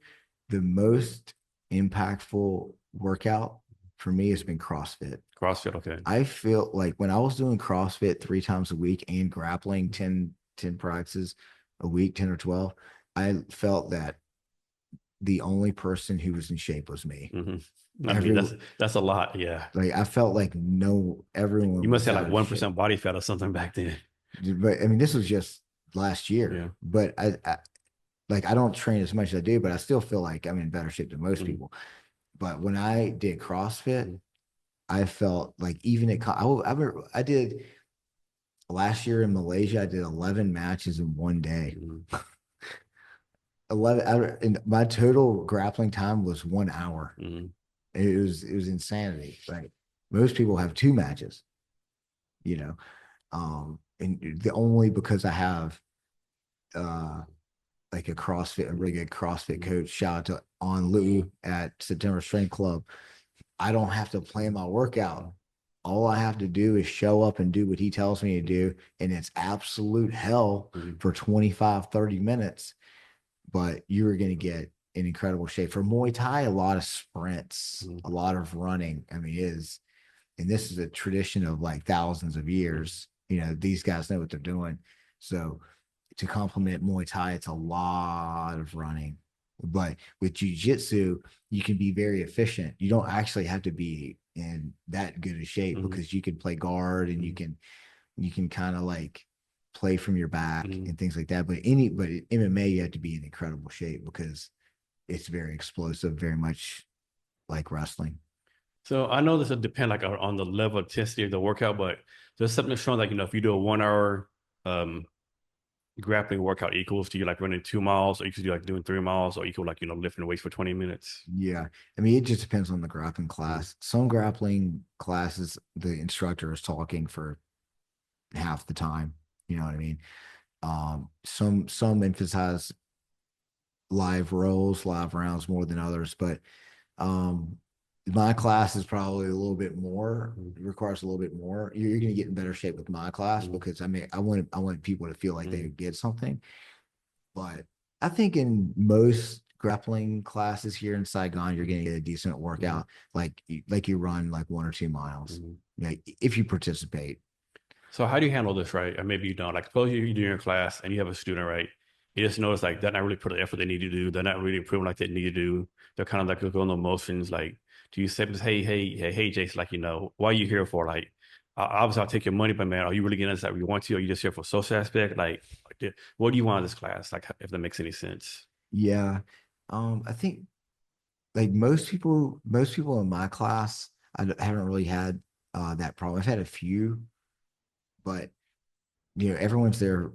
the most impactful workout for me, it's been CrossFit. CrossFit, okay. I feel like when I was doing CrossFit 3 times a week and grappling 10 practices a week, 10 or 12, I felt that the only person who was in shape was me. I mean, that's a lot. Yeah. Like I felt like no, everyone You must was have out like of shape. 1% body fat or something back then. But I mean, this was just last year. Yeah. But like I don't train as much as I do, but I still feel like I'm in better shape than most Mhm. people. But when I did CrossFit, Mhm. I felt like even I did last year in Malaysia, I did 11 matches in one day. Mhm. 11 and my total grappling time was 1 hour. Mhm. It was insanity. Like most people have 2 matches, you know. And the only because I have uh like a really good CrossFit coach. Shout out to On Lu at September Strength Club. I don't have to plan my workout. All I have to do is show up and do what he tells me to do. And it's absolute hell Mhm. for 25, 30 minutes. But you're going to get in incredible shape. For Muay Thai, a lot of sprints, Mhm. a lot of running. I mean, and this is a tradition of like thousands of years. These guys know what they're doing. So to complement Muay Thai, it's a lot of running. But with Jiu-Jitsu, you can be very efficient. You don't actually have to be in that good a shape Mhm. because you can play guard and you Mhm. can kind of like play from your back Mhm. and things like that. But MMA, you have to be in incredible shape because it's very explosive, very much like wrestling. So I know this will depend like on the level of intensity of the workout, but there's something showing like, if you do a 1 hour um grappling workout equals to you like running 2 miles, or you could do like doing 3 miles, or equal like, lifting weights for 20 minutes. Yeah. I mean, it just depends on the grappling Mhm. class. Some grappling classes, the instructor is talking for half the time. You know what I mean? Some emphasize live rolls, live rounds more than others, but um, my class is probably a little bit more. Mhm. It requires a little bit more. You're going to get in better shape with my class Mhm. because I want people to feel like they Mhm. get something. But I think in most grappling classes here in Saigon, you're going to get a decent Mhm. workout, like you run like 1 or 2 miles, Mhm. if you participate. So how do you handle this, right? Or maybe you don't. Like suppose you do your class and you have a student, right? You just notice like they're not really putting the effort they need to do. They're not really improving like they need to do. They're kind of like going on emotions. Like, do you say, hey, Jason, like, why are you here for? Like, obviously I'll take your money, but man, are you really getting us that you want to? Or are you just here for social aspect? Like, what do you want in this class? Like, if that makes any sense. Yeah. I think like most people in my class, haven't really had that problem. I've had a few, but everyone's there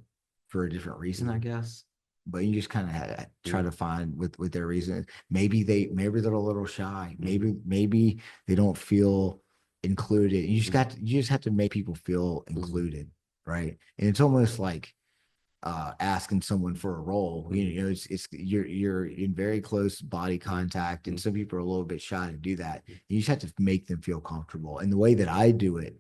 for a different reason, I Mhm. guess. But you just kind of try Mhm. to find with their reason. Maybe they're a little shy. Mhm. Maybe they don't feel included. Mhm. You just have to make people feel Mhm. included, right? And it's almost like asking someone for a role. Mhm. It's you're in very close body Mhm. contact, and Mhm. some people are a little bit shy to do that. You just have to make them feel comfortable. And the way that I do it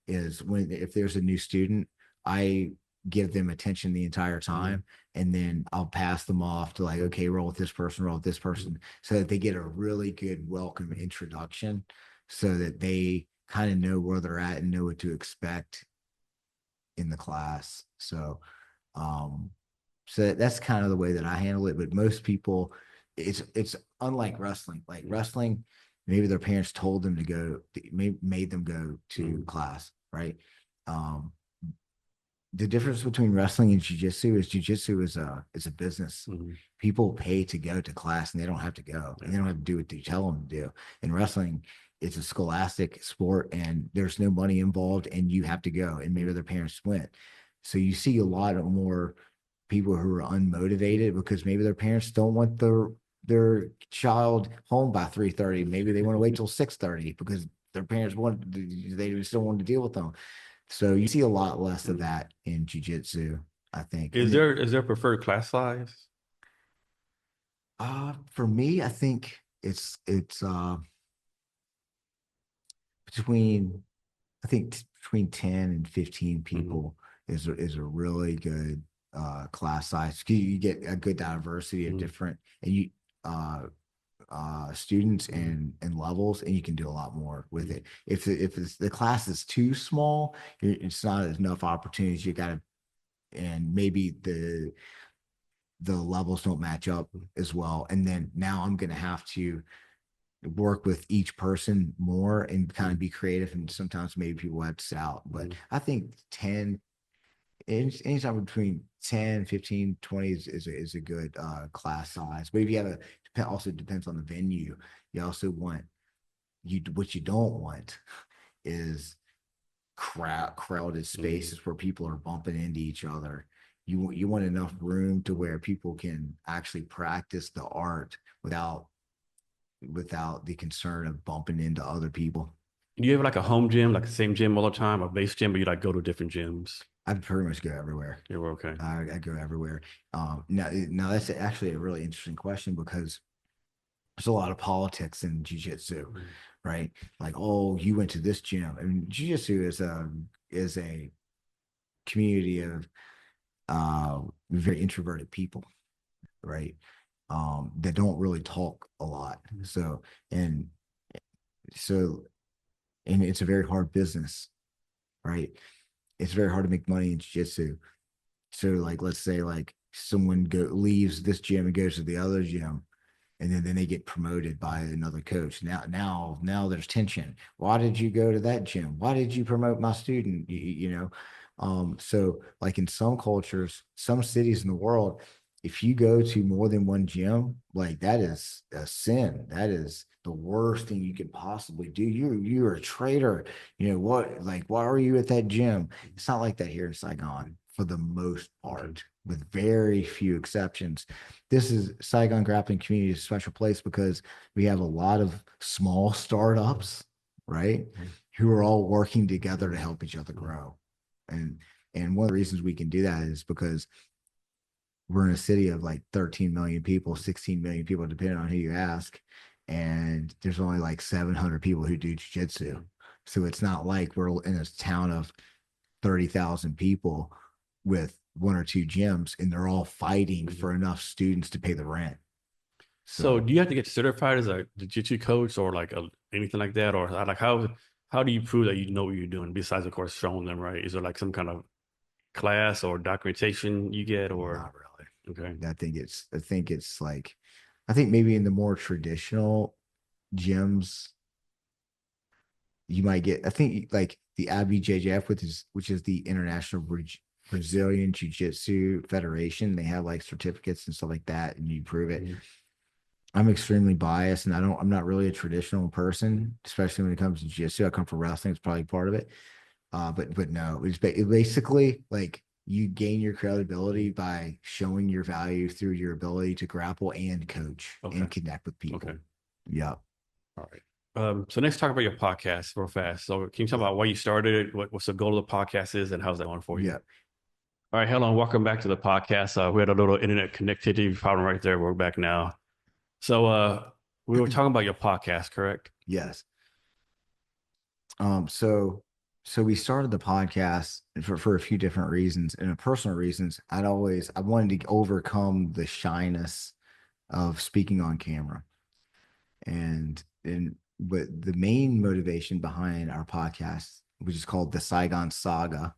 is if there's a new student, I give them attention the entire Mhm. time, and then I'll pass them off to like, okay, roll with this person, roll with this Mhm. person, so that they get a really good welcome introduction, so that they kind of know where they're at and know what to expect in the class. Um, so that's kind of the way that I handle it. But most people, it's unlike wrestling. Like wrestling, maybe their parents told them to go, made them go to Mhm. class, right? Um, the difference between wrestling and jujitsu is a business. Mhm. People pay to go to class and they don't have to go and Yeah. they don't have to do what you tell them to do. In wrestling, it's a scholastic sport and there's no money involved and you have to go and maybe their parents went. So you see a lot of more people who are unmotivated because maybe their parents don't want their child home by 3:30. Maybe they want to wait till 6:30 because their parents they still want to deal with them. So you see a lot less of Mhm. that in jujitsu, I think. Is And then there preferred class size? for me, I think it's between between 10 and 15 Mhm. people is a really good class size. You get a good diversity of Mhm. different and you uh students and levels, and you can do a lot more with it. If the class is too small, it's not enough opportunities. You got to, and maybe the levels don't match up as well. And then now I'm going to have to work with each person more and kind of be creative. And sometimes maybe people have to sit out. But I think 10, anytime between 10, 15, 20 is a good class size. But if you have also depends on the venue. You also want, what you don't want is crowded spaces where people are bumping into each other. You want enough room to where people can actually practice the art without the concern of bumping into other people. Do you have like a home gym, like the same gym all the time, a base gym, but you like go to different gyms? I pretty much go everywhere. Yeah, we're okay. I go everywhere. Now that's actually a really interesting question, because there's a lot of politics in jiu-jitsu, right? Like, oh, you went to this gym. I mean, jiu-jitsu is a community of very introverted people, right? That don't really talk a lot. So and so and it's a very hard business, right? It's very hard to make money in jiu-jitsu. So like, let's say like someone leaves this gym and goes to the other gym, and then they get promoted by another coach. Now there's tension. Why did you go to that gym? Why did you promote my student? So like in some cultures, some cities in the world, if you go to more than one gym, like that is a sin. That is the worst thing you could possibly do. You're a traitor. You know what? Like, why are you at that gym? It's not like that here in Saigon for the most part, with very few exceptions. This is Saigon Grappling Community is a special place because we have a lot of small startups, right? Who are all working together to help each other grow. And one of the reasons we can do that is because we're in a city of like 13 million people, 16 million people, depending on who you ask. And there's only like 700 people who do jiu-jitsu. So it's not like we're in a town of 30,000 people with one or two gyms, and they're all fighting for enough students to pay the rent. So do you have to get certified as a jiu-jitsu coach or like anything like that? Or like how do you prove that you know what you're doing besides, of course, showing them, right? Is there like some kind of class or documentation you get, or not really. okay? I think maybe in the more traditional gyms, you might get, I think like the IBJJF, which is the International Brazilian Jiu-Jitsu Federation. They have like certificates and stuff like that, and you prove it. I'm extremely biased, and I'm not really a traditional person, especially when it comes to jiu-jitsu. I come from wrestling; it's probably part of it. But no, it's basically like you gain your credibility by showing your value through your ability to grapple and coach and connect with people. Okay. Yeah. All right. So next, talk about your podcast real fast. So can you talk about why you started it, what's the goal of the podcast is, and how's that going for you? Yeah. All right, hello, and welcome back to the podcast. We had a little internet connectivity problem right there. We're back now. So we were talking about your podcast, correct? Yes. So we started the podcast for a few different reasons, and personal reasons. I wanted to overcome the shyness of speaking on camera. But the main motivation behind our podcast, which is called the Saigon Saga,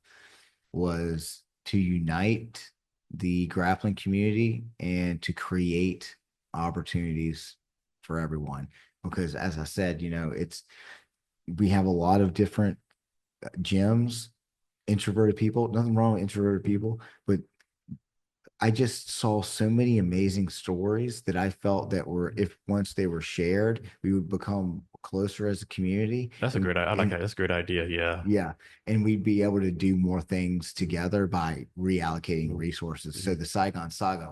was to unite the grappling community and to create opportunities for everyone. Because as I said, we have a lot of different gyms, introverted people, nothing wrong with introverted people, but I just saw so many amazing stories that I felt that if once they were shared, we would become closer as a community. That's a great, I like that. That's a great idea. Yeah. Yeah. And we'd be able to do more things together by reallocating resources. So the Saigon Saga,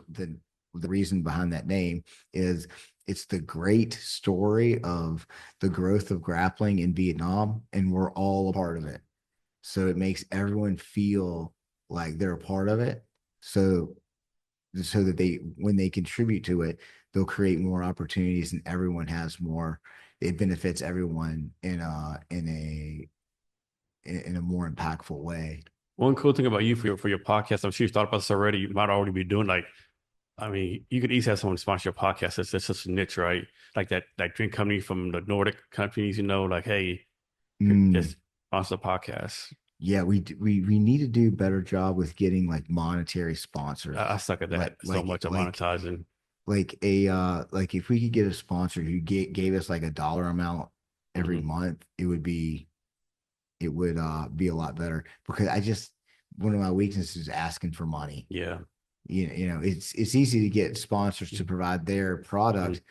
the reason behind that name is it's the great story of the growth of grappling in Vietnam, and we're all a part of it. So it makes everyone feel like they're a part of it. So that when they contribute to it, they'll create more opportunities, and everyone has more. It benefits everyone in a more impactful way. One cool thing about you for your podcast, I'm sure you thought about this already. You might already be doing like I mean, you could easily have someone sponsor your podcast. That's such a niche, right? Like that drink company from the Nordic companies, like, hey, Mm, just sponsor the podcast. yeah, we need to do a better job with getting like monetary sponsors. I suck at Like that so much of monetizing. like if we could get a sponsor who gave us like a dollar amount every Hmm. month, it would be a lot better because I just one of my weaknesses is asking for money. Yeah. It's easy to get sponsors to provide their Hmm. product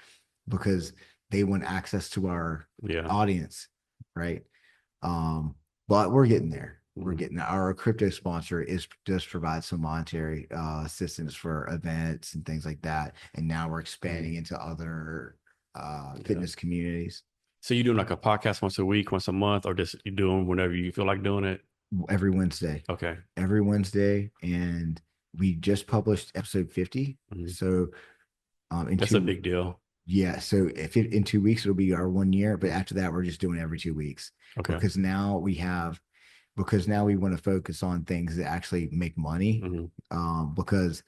because they want access to our Yeah. audience, right? Um, but we're getting there. We're Hmm. getting there. Our crypto sponsor is does provide some monetary assistance for events and things like that. And now we're Hmm. expanding into other Yeah. fitness communities So you doing like a podcast once a week, once a month, or just you doing whenever you feel like doing it? every Wednesday. Okay. Every Wednesday, and we just published episode 50. Hmm. So in That's a two big deal. yeah, so if in 2 weeks it'll be our 1 year, but after that we're just doing every 2 weeks Okay. because now we want to focus on things that actually make money. Hmm. Because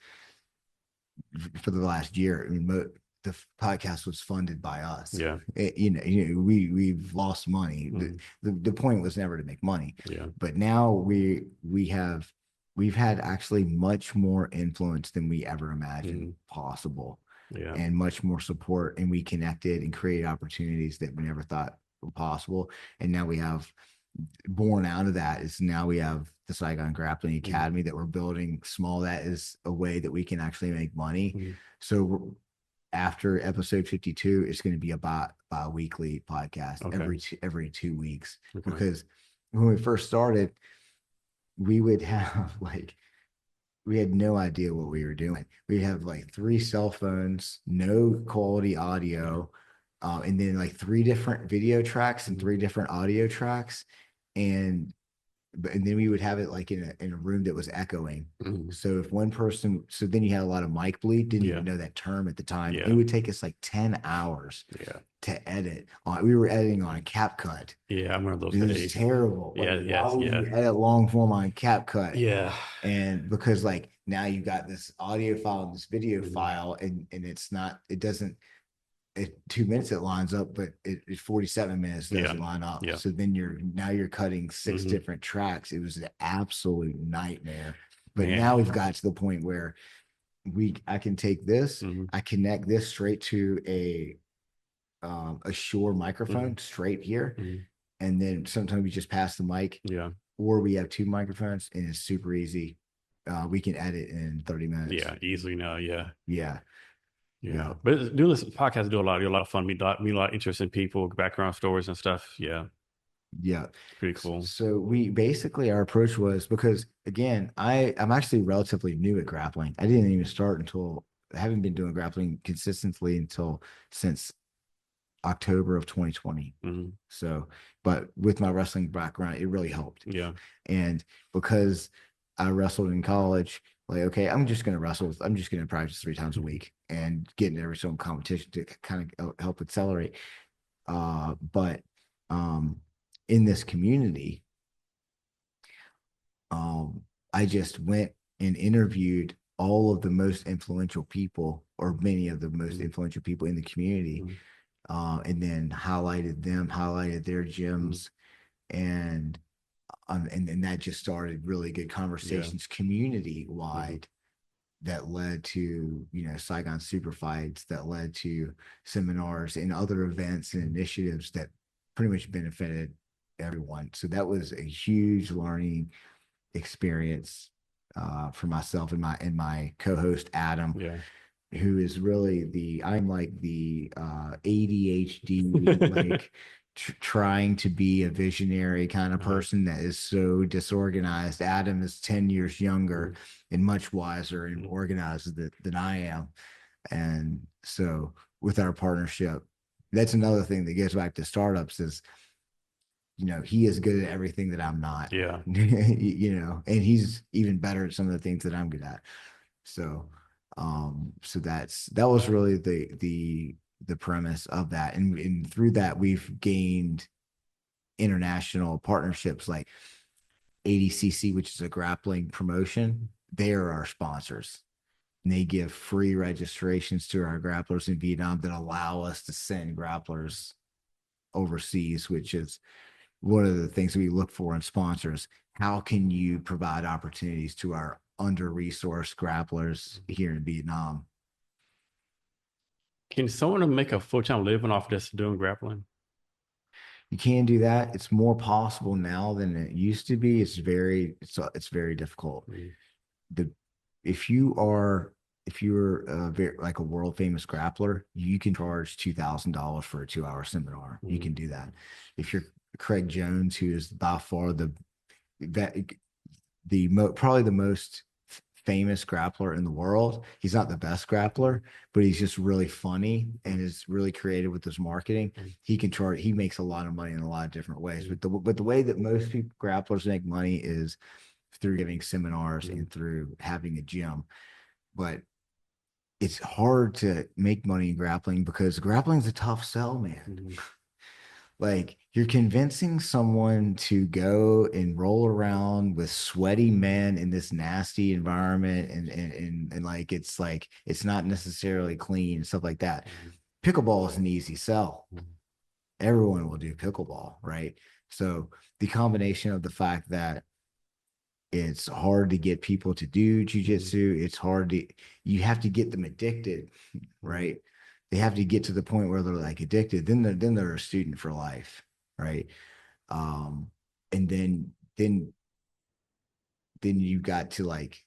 for the last year, I mean, the podcast was funded by us. Yeah. We've lost money. Hmm. The point was never to make money, Yeah. but now we've had actually much more influence than we ever imagined Hmm. possible, Yeah. and much more support, and we connected and created opportunities that we never thought were possible. And now we have born out of that is now we have the Saigon Grappling Hmm. Academy that we're building small. That is a way that we can actually make money. Hmm. So after episode 52, it's going to be about a weekly podcast Okay. every 2 weeks. Okay. Because when we first started, we would have like we had no idea what we were doing. We'd have like three cell phones, no quality Yeah. audio, and then like three different video tracks and Hmm. three different audio tracks. And and then we would have it like in a room that was echoing. Hmm. So if one person, so then you had a lot of mic bleed, didn't Yeah. even know that term at the time. It Yeah. would take us like 10 hours Yeah. to edit. We were editing on a CapCut. Yeah. I remember those It was days. terrible. Like, Yeah. why Yes. would Yeah. you edit long form on CapCut? Yeah. And because like now you got this audio file and this video Hmm. file, and it doesn't, 2 minutes it lines up, but 47 minutes Yeah. doesn't line up. Yeah. So then you're cutting six Hmm. different tracks. It was an absolute nightmare. But Man. now we've got to the point where I can take this, Hmm. I connect this straight to a Shure Hmm. microphone straight here, Hmm. and then sometimes we just pass the mic, Yeah. or we have two microphones, and it's super easy. We can edit in 30 minutes. Yeah. Easily now. Yeah. Yeah. Yeah. Yeah. But doing this podcast do a lot of fun. Meet a lot of interesting people, background stories and stuff. Yeah. Yeah. Pretty cool. So we basically our approach was because again, I'm actually relatively new at grappling. I didn't even start until I haven't been doing grappling consistently until since October of 2020. Hmm. So, but with my wrestling background, it really helped. Yeah. And because I wrestled in college, like, okay, I'm just going to wrestle. I'm just going to practice 3 times a week and get into every single competition to kind of help accelerate. But in this community, I just went and interviewed all of the most influential people, or many of the most Hmm. influential people in the community, Hmm. and then highlighted their Hmm. gyms, and and that just started really good Yeah. conversations community Hmm. wide that led to Saigon Superfights, that led to seminars and other events and initiatives that pretty much benefited everyone. So that was a huge learning experience for myself and my co-host Adam, Yeah. who is really I'm like the ADHD, like trying to be a visionary kind of Uh-huh. person that is so disorganized. Adam is 10 years younger Hmm. and much wiser and Hmm. organized than I am. And so with our partnership, that's another thing that gets back to startups is, he is good at everything that I'm not, Yeah. and he's even better at some of the things that I'm good at. So, so that was really the premise of that. And through that, we've gained international partnerships like ADCC, which is a grappling promotion. They are our sponsors. And they give free registrations to our grapplers in Vietnam that allow us to send grapplers overseas, which is one of the things we look for in sponsors. How can you provide opportunities to our under-resourced grapplers here in Vietnam? Can someone make a full-time living off just doing grappling? You can do that. It's more possible now than it used to be. It's very difficult. Mm, The if you are if you're very like a world famous grappler, you can charge $2,000 for a 2 hour seminar. You mm, can do that. If you're Craig Jones, who is by far that probably the most famous grappler in the world. He's not the best grappler, but he's just really funny and is really creative with his marketing. mm, He makes a lot of money in a lot of different ways. mm, But the way that most people grapplers make money is through giving seminars mm, and through having a gym. But it's hard to make money in grappling because grappling is a tough sell, man. mm, Like you're convincing someone to go and roll around with sweaty men in this nasty environment and like it's not necessarily clean and stuff like that. Pickleball is an easy sell. mm, Everyone will do pickleball, right? So the combination of the fact that it's hard to get people to do jujitsu, you have to get them addicted, right? They have to get to the point where they're like addicted. Then they're a student for life, right? And then you got to like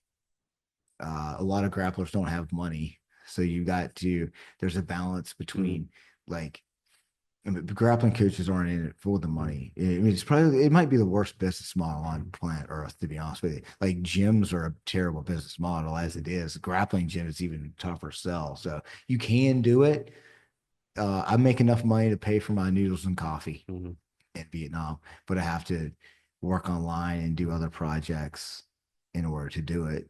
a lot of grapplers don't have money, so there's a balance mm, between like grappling coaches aren't in it for the money. I mean, it might be the worst business model on planet Earth, to be honest with you. Like gyms are a terrible business model as it is. Grappling gym is even tougher sell. So you can do it. I make enough money to pay for my noodles and coffee mm. in Vietnam, but I have to work online and do other projects in order to do it.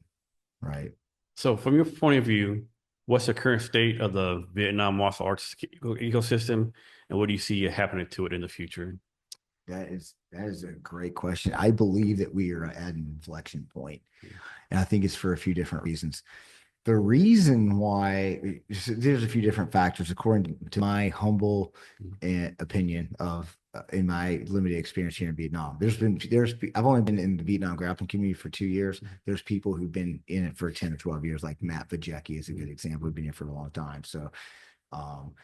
Right. So, from your point of view, what's the current state of the Vietnam martial arts ecosystem, and what do you see happening to it in the future? That is a great question. I believe that we are at an inflection point, and I think it's for a few different reasons. The reason why there's a few different factors, according to my humble opinion of in my limited experience here in Vietnam. I've only been in the Vietnam grappling community for 2 years. There's people who've been in it for 10 or 12 years, like Matt Vajecki is a good example. Who've been here for a long time. So, um,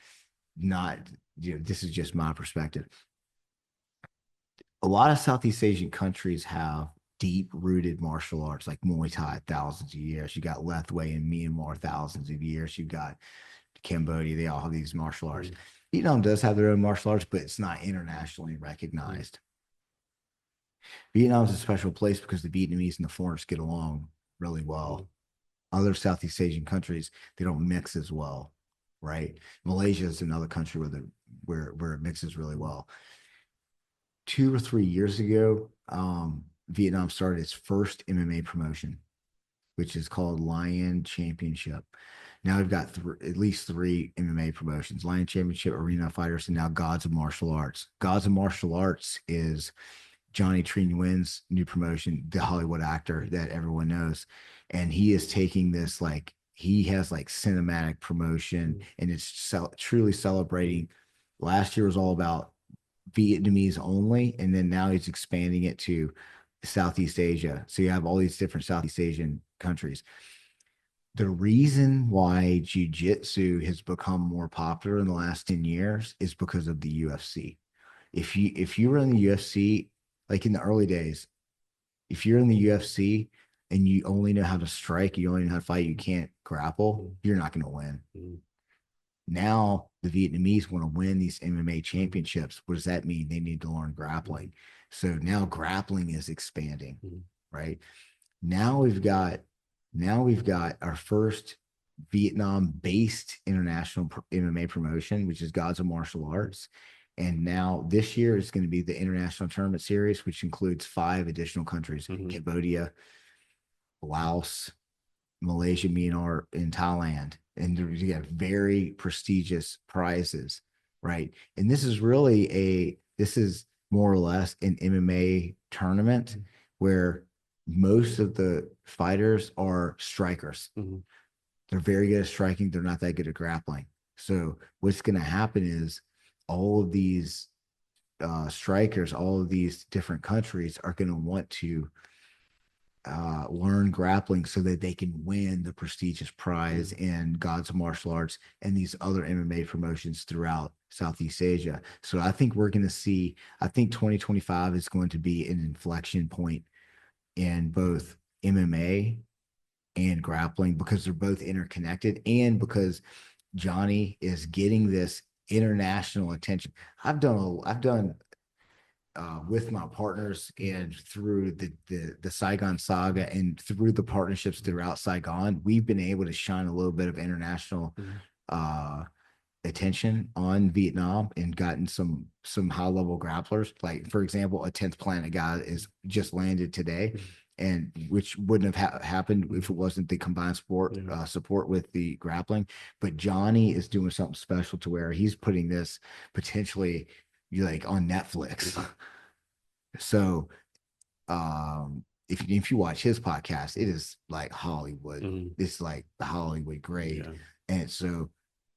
not this is just my perspective. A lot of Southeast Asian countries have deep rooted martial arts like Muay Thai, thousands of years. You got Lethwei in Myanmar, thousands of years. You got Cambodia, they all have these martial arts. Vietnam does have their own martial arts, but it's not internationally recognized. Vietnam is a special place because the Vietnamese and the foreigners get along really well. Other Southeast Asian countries, they don't mix as well, right? Malaysia is another country where it mixes really well. 2 or 3 years ago, Vietnam started its first MMA promotion, which is called Lion Championship. Now we've got at least three MMA promotions: Lion Championship, Arena Fighters, and now Gods of Martial Arts. Gods of Martial Arts is Johnny Tri Nguyen's new promotion, the Hollywood actor that everyone knows, and he is taking this like he has like cinematic promotion, and it's truly celebrating. Last year was all about Vietnamese only, and then now he's expanding it to Southeast Asia. So you have all these different Southeast Asian countries. The reason why jiu-jitsu has become more popular in the last 10 years is because of the UFC. If you were in the UFC, like in the early days, if you're in the UFC and you only know how to strike, you only know how to fight, you can't grapple, you're not going to win. Now the Vietnamese want to win these MMA championships. What does that mean? They need to learn grappling. So now grappling is expanding, right? Now we've got our first Vietnam-based international MMA promotion, which is Gods of Martial Arts. And now this year is going to be the International Tournament Series, which includes 5 additional countries: Cambodia, Laos, Malaysia, Myanmar, and Thailand. And you have very prestigious prizes, right? And this is more or less an MMA tournament where most of the fighters are strikers. They're very good at striking. They're not that good at grappling. So what's going to happen is all of these strikers, all of these different countries are going to want to learn grappling so that they can win the prestigious prize in God's martial arts and these other MMA promotions throughout Southeast Asia. So I think we're going to see, I think 2025 is going to be an inflection point in both MMA and grappling because they're both interconnected and because Johnny is getting this international attention. I've done with my partners and through the Saigon Saga and through the partnerships throughout Saigon, we've been able to shine a little bit of international attention on Vietnam and gotten some high level grapplers. Like for example, a 10th Planet guy is just landed today, and which wouldn't have happened if it wasn't the combined sport support with the grappling. But Johnny is doing something special to where he's putting this potentially like on Netflix. So if you watch his podcast, it is like Hollywood. It's like the Hollywood grade. And so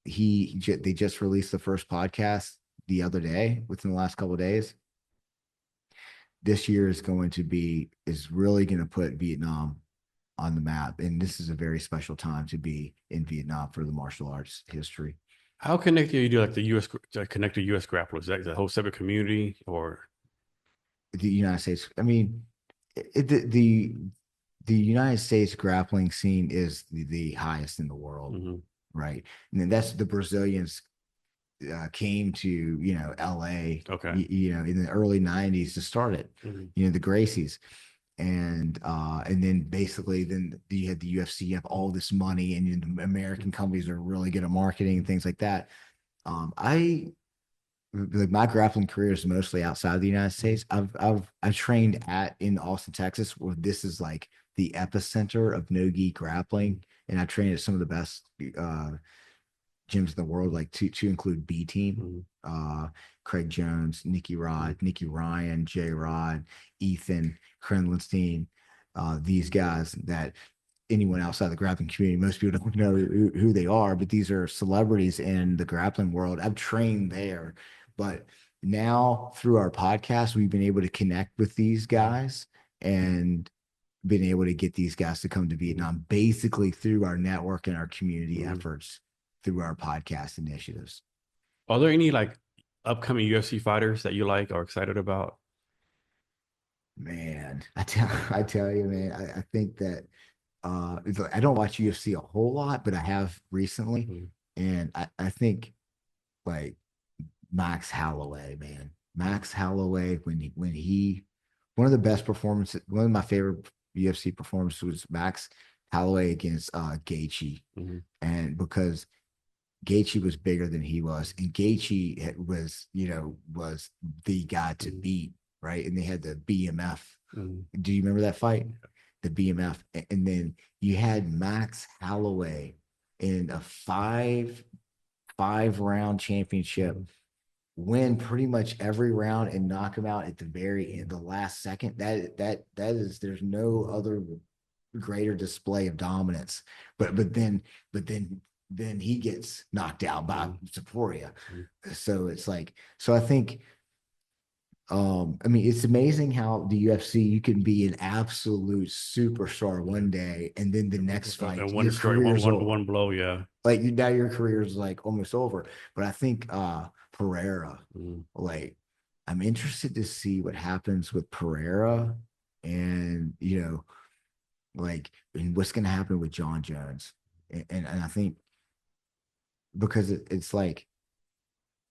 they just released the first podcast the other day within the last couple of days. This year is really going to put Vietnam on the map, and this is a very special time to be in Vietnam for the martial arts history. How connected are you to like the U.S. connected U.S. grapplers? Is that the whole separate community or the United States? I mean, the United States grappling scene is the highest in the world, right? And then that's the Brazilians came to LA, in the early '90s to start it, the Gracies, and then basically then you had the UFC, you have all this money, and the American companies are really good at marketing and things like that. Like my grappling career is mostly outside of the United States. I've trained in Austin, Texas, where this is like the epicenter of no-gi grappling, and I trained at some of the best gyms in the world, like to include B Team, Craig Jones, Nicky Ryan, J Rod, Ethan Krenlenstein, these guys that anyone outside the grappling community, most people don't know who they are, but these are celebrities in the grappling world. I've trained there, but now through our podcast, we've been able to connect with these guys and been able to get these guys to come to Vietnam basically through our network and our community efforts through our podcast initiatives. Are there any like upcoming UFC fighters that you like or excited about? Man, I tell you, man, I think that I don't watch UFC a whole lot, but I have recently, and I think like Max Holloway, man, Max Holloway when he one of the best performances, one of my favorite UFC performances was Max Holloway against Gaethje, and because Gaethje was bigger than he was, and Gaethje was the guy to beat, right? And they had the BMF. Do you remember that fight? The BMF, and then you had Max Holloway in a five round championship, win pretty much every round and knock him out at the very end, the last second. That is, there's no other greater display of dominance. But then he gets knocked out by Saporia. So it's like, so I think, I mean, it's amazing how the UFC, you can be an absolute superstar one day, and then the next fight, one blow, like now your career is like almost over. But I think Pereira, like I'm interested to see what happens with Pereira, and like and what's going to happen with John Jones, and I think because it's like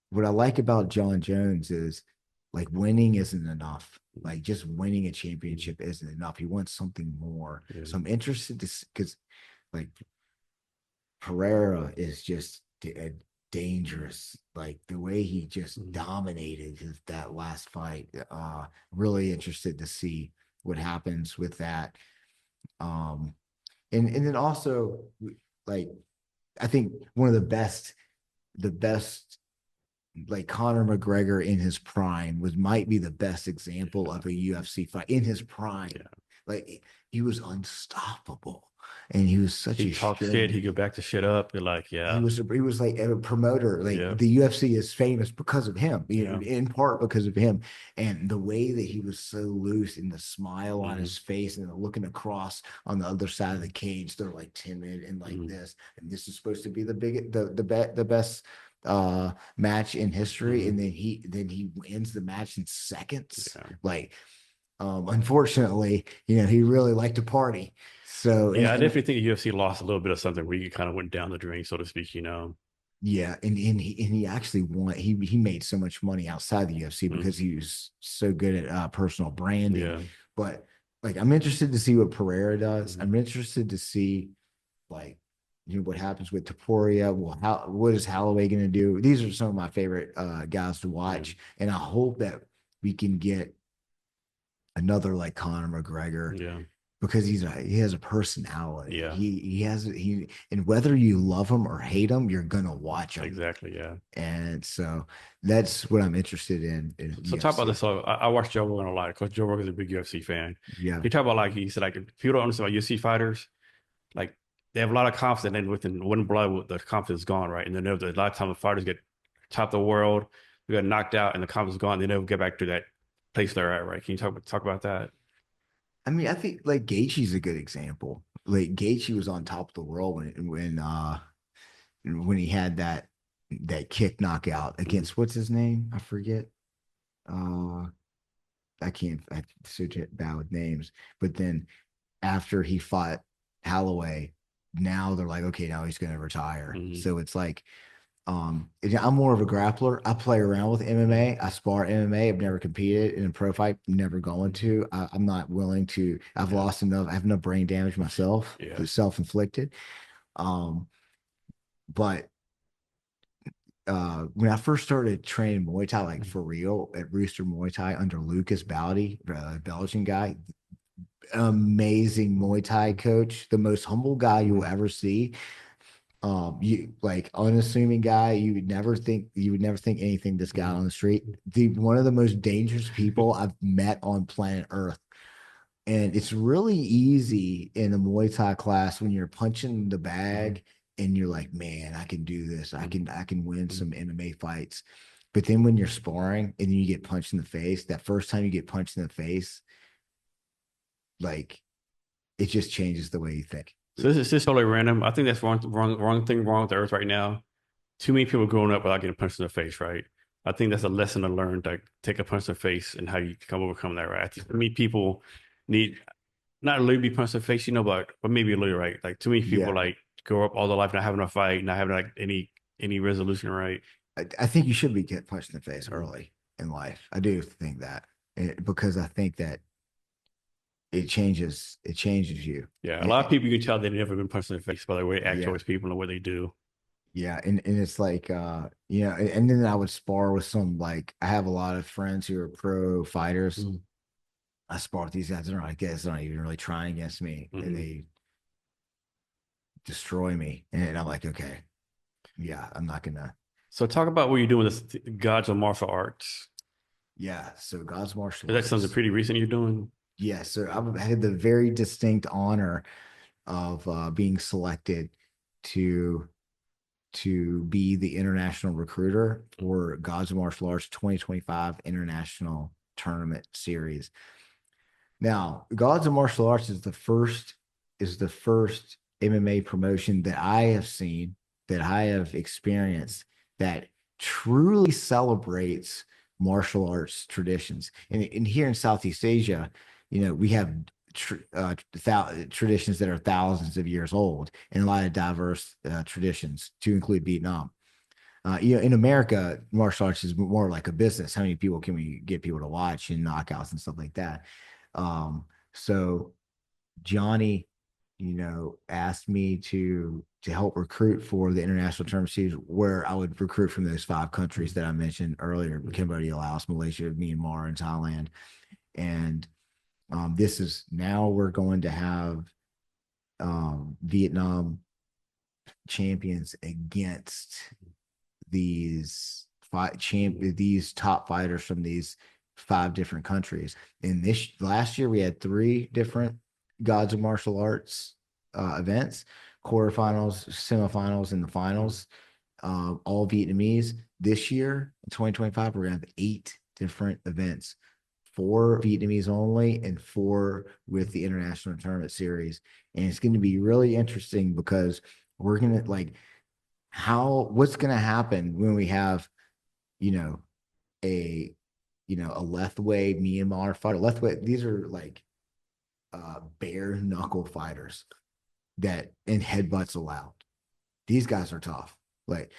what I like about John Jones is like winning isn't enough. Like just winning a championship isn't enough. He wants something more. So I'm interested to because like Pereira is just dangerous. Like the way he just dominated that last fight. Really interested to see what happens with that. And then also like I think one of the best like Conor McGregor in his prime might be the best example of a UFC fight in his prime. Like he was unstoppable. and he was such He a talks shit. strong. He go back to shit up. You're like, He yeah, was like a promoter. Like yeah, the UFC is famous because of him, yeah, in part because of him. And the way that he was so loose and the smile on mm-hmm, his face and looking across on the other side of the cage, they're like timid and like mm-hmm, this. And this is supposed to be the best match in history. mm-hmm, And then he wins the match in seconds. yeah. Like unfortunately, he really liked to party. So Yeah, I and definitely think the UFC lost a little bit of something where you kind of went down the drain, so to speak, you know. yeah, and he actually won. He made so much money outside the UFC Mm, because he was so good at personal branding. yeah. But like, I'm interested to see what Pereira does. Mm, I'm interested to see like what happens with Taporia. Well, what is Holloway going to do? These are some of my favorite guys to yeah, watch, and I hope that we can get another like Conor McGregor yeah, because he has a personality. yeah, And whether you love him or hate him, you're gonna watch him. exactly, yeah. And so that's what I'm interested in So talk about UFC. this. So I watch Joe Rogan a lot because Joe Rogan is a big UFC fan. Yeah. He talk about like he said like if people don't understand about UFC fighters, like they have a lot of confidence, and then within one blow, the confidence is gone, right? And then there's a lot of times the fighters get top of the world, they get knocked out, and the confidence is gone. They never get back to that place they're at, right? Can you talk about that? I mean, I think like Gaethje's a good example. Like Gaethje was on top of the world when he had that kick knockout Mhm. against what's his name? I forget. Uh I can't I so bad with names. But then after he fought Holloway, now they're like, okay, now he's gonna retire. Mhm. So it's like I'm more of a grappler. I play around with Mhm. MMA. I spar MMA. I've never competed in a pro fight, never going Mhm. to. I'm not willing to. Yeah, I have enough brain damage myself, yeah. self-inflicted. Um, but when I first started training Muay Thai, like Mhm. for real at Rooster Muay Thai under Lucas Bowdy, Belgian guy, amazing Muay Thai coach, the most humble guy you'll Mhm. ever see. You like unassuming guy. You would never think anything this guy Mhm. on the street. The one of the most dangerous people I've met on planet Earth. And it's really easy in a Muay Thai class when you're punching the Mhm. bag and you're like, man, I can do this. Mhm. I can win Mhm. some MMA fights. But then when you're sparring and then you get punched in the face, that first time you get punched in the face, like it just changes the way you think. So this is just totally random. I think that's wrong thing wrong with the earth right now. Too many people growing up without getting punched in the face, right? I think that's a lesson to learn, like take a punch in the face and how you come overcome that, right? I think too many people need not literally be punched in the face, you know, but maybe a little, right? Like too many people Yeah. like grow up all their life not having a fight, not having like any resolution, right? I think you should be get punched in the face Mhm. early in life. I do think that because I think that it changes you. Yeah, a lot of And, people you can tell they've never been punched in the face by the way they act yeah, towards people and the way they do. yeah, and it's like and then I would spar with some like I have a lot of friends who are pro fighters. Mm-hmm. I spar with these guys. I guess they're not even really trying against me, and Mm-hmm. they destroy me. And I'm like, okay, yeah, I'm not gonna. So talk about what you're doing with this Gods of Martial Arts. Yeah, so God's martial Is that something arts. pretty recent you're doing? Yeah, so I've had the very distinct honor of being selected to be the international recruiter for Gods of Martial Arts 2025 International Tournament Series. Now, Gods of Martial Arts is the first MMA promotion that I have seen, that I have experienced, that truly celebrates martial arts traditions. And here in Southeast Asia, we have traditions that are thousands of years old and a lot of diverse traditions, to include Vietnam. In America, martial arts is more like a business. How many people can we get people to watch and knockouts and stuff like that? Um, so Johnny, asked me to help recruit for the international tournament series, where I would recruit from those five countries that I mentioned earlier: Cambodia, Laos, Malaysia, Myanmar, and Thailand. And this is now we're going to have Vietnam champions against these top fighters from these five different countries. And this last year we had three different Gods of Martial Arts events, quarterfinals, semifinals, and the finals, all Vietnamese. This year in 2025, we're gonna have 8 different events, 4 Vietnamese only and 4 with the international tournament series. And it's going to be really interesting because we're going to like what's going to happen when we have, you know, a, a Lethwei Myanmar fighter. Lethwei, these are like bare knuckle fighters that and headbutts allowed. These guys are tough. Like,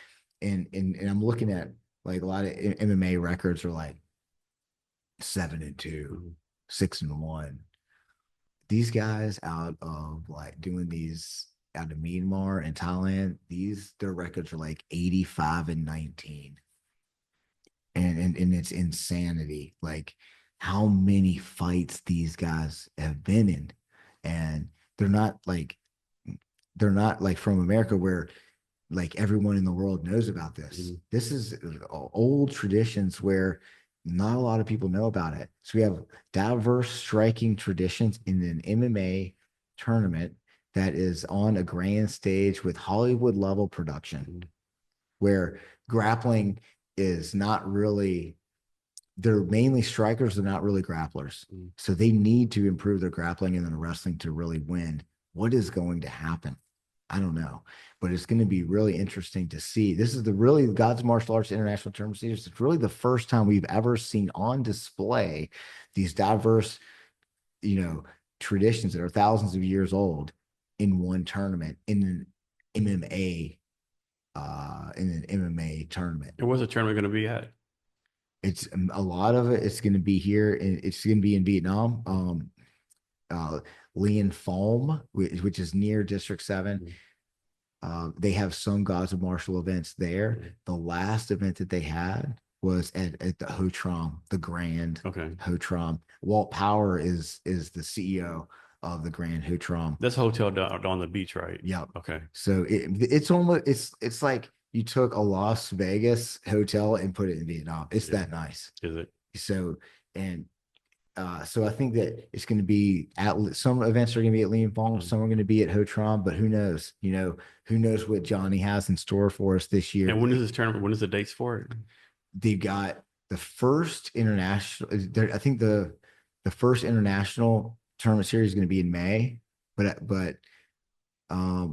and I'm looking at like a lot of MMA records are like 7-2, 6-1. These guys out of like doing these out of Myanmar and Thailand, their records are like 85-19. And it's insanity. Like how many fights these guys have been in. And they're not like from America where like everyone in the world knows about this. Mm-hmm. This is old traditions where not a lot of people know about it. So we have diverse striking traditions in an MMA tournament that is on a grand stage with Hollywood level production, Mm-hmm. where grappling is not really, they're mainly strikers, they're not really grapplers. Mm-hmm. So they need to improve their grappling and then wrestling to really win. What is going to happen? I don't know, but it's going to be really interesting to see. This is the really God's Martial Arts International Tournament Series. It's really the first time we've ever seen on display these diverse, traditions that are thousands of years old in one tournament in an MMA tournament. And where's the tournament going to be at? It's a lot of it. It's going to be here, and it's going to be in Vietnam. Lien Phalm, which is near District 7. They have some Gods of Martial events there. The last event that they had was at the Ho Tram, the Grand Ho Tram. Walt Power is the CEO of the Grand Ho Tram. That's a hotel down on the beach, right? Yep. Okay. So it's almost it's like you took a Las Vegas hotel and put it in Vietnam. It's that nice. Is it? So so I think that it's going to be some events are going to be at Lien Phalm, some are going to be at Ho Tram, but who knows? Who knows what Johnny has in store for us this year? And when is this tournament? When is the dates for it? They've got the first international. I think the first international tournament series is going to be in May, but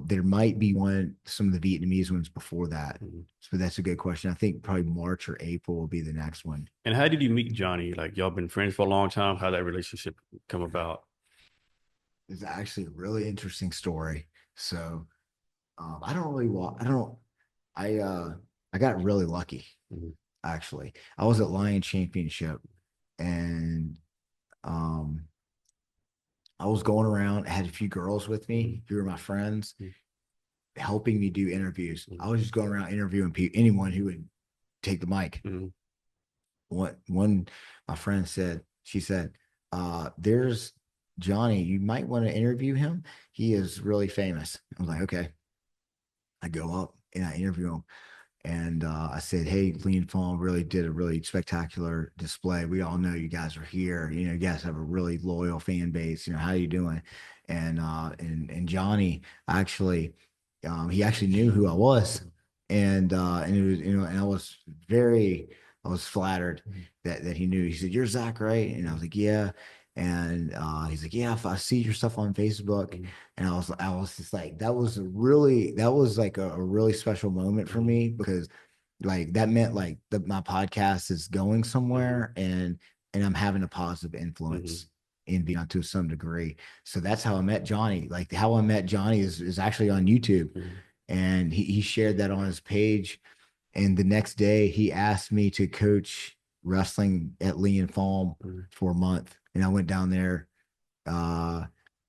there might be some of the Vietnamese ones before that. So that's a good question. I think probably March or April will be the next one. And how did you meet Johnny? Like y'all been friends for a long time. How that relationship come about? It's actually a really interesting story. So I got really lucky. Actually, I was at Lion Championship and I was going around. I had a few girls with me who were my friends, helping me do interviews. I was just going around interviewing anyone who would take the mic. One my friend said, there's Johnny, you might want to interview him. He is really famous. I was like, okay. I go up and I interview him. And I said, hey, Lien Phalm really did a really spectacular display. We all know you guys are here. You guys have a really loyal fan base. How are you doing? And Johnny actually, he actually knew who I was. And it was, and I was flattered that he knew. He said, you're Zac, right? And I was like, yeah. And he's like, yeah, if I see your stuff on Facebook. And I was just like, that was like a really special moment for me, because like that meant like my podcast is going somewhere and I'm having a positive influence in Vietnam to some degree. So that's how I met Johnny. Like how I met Johnny is actually on YouTube. And he shared that on his page. And the next day he asked me to coach wrestling at Lien Phalm for a month. And I went down there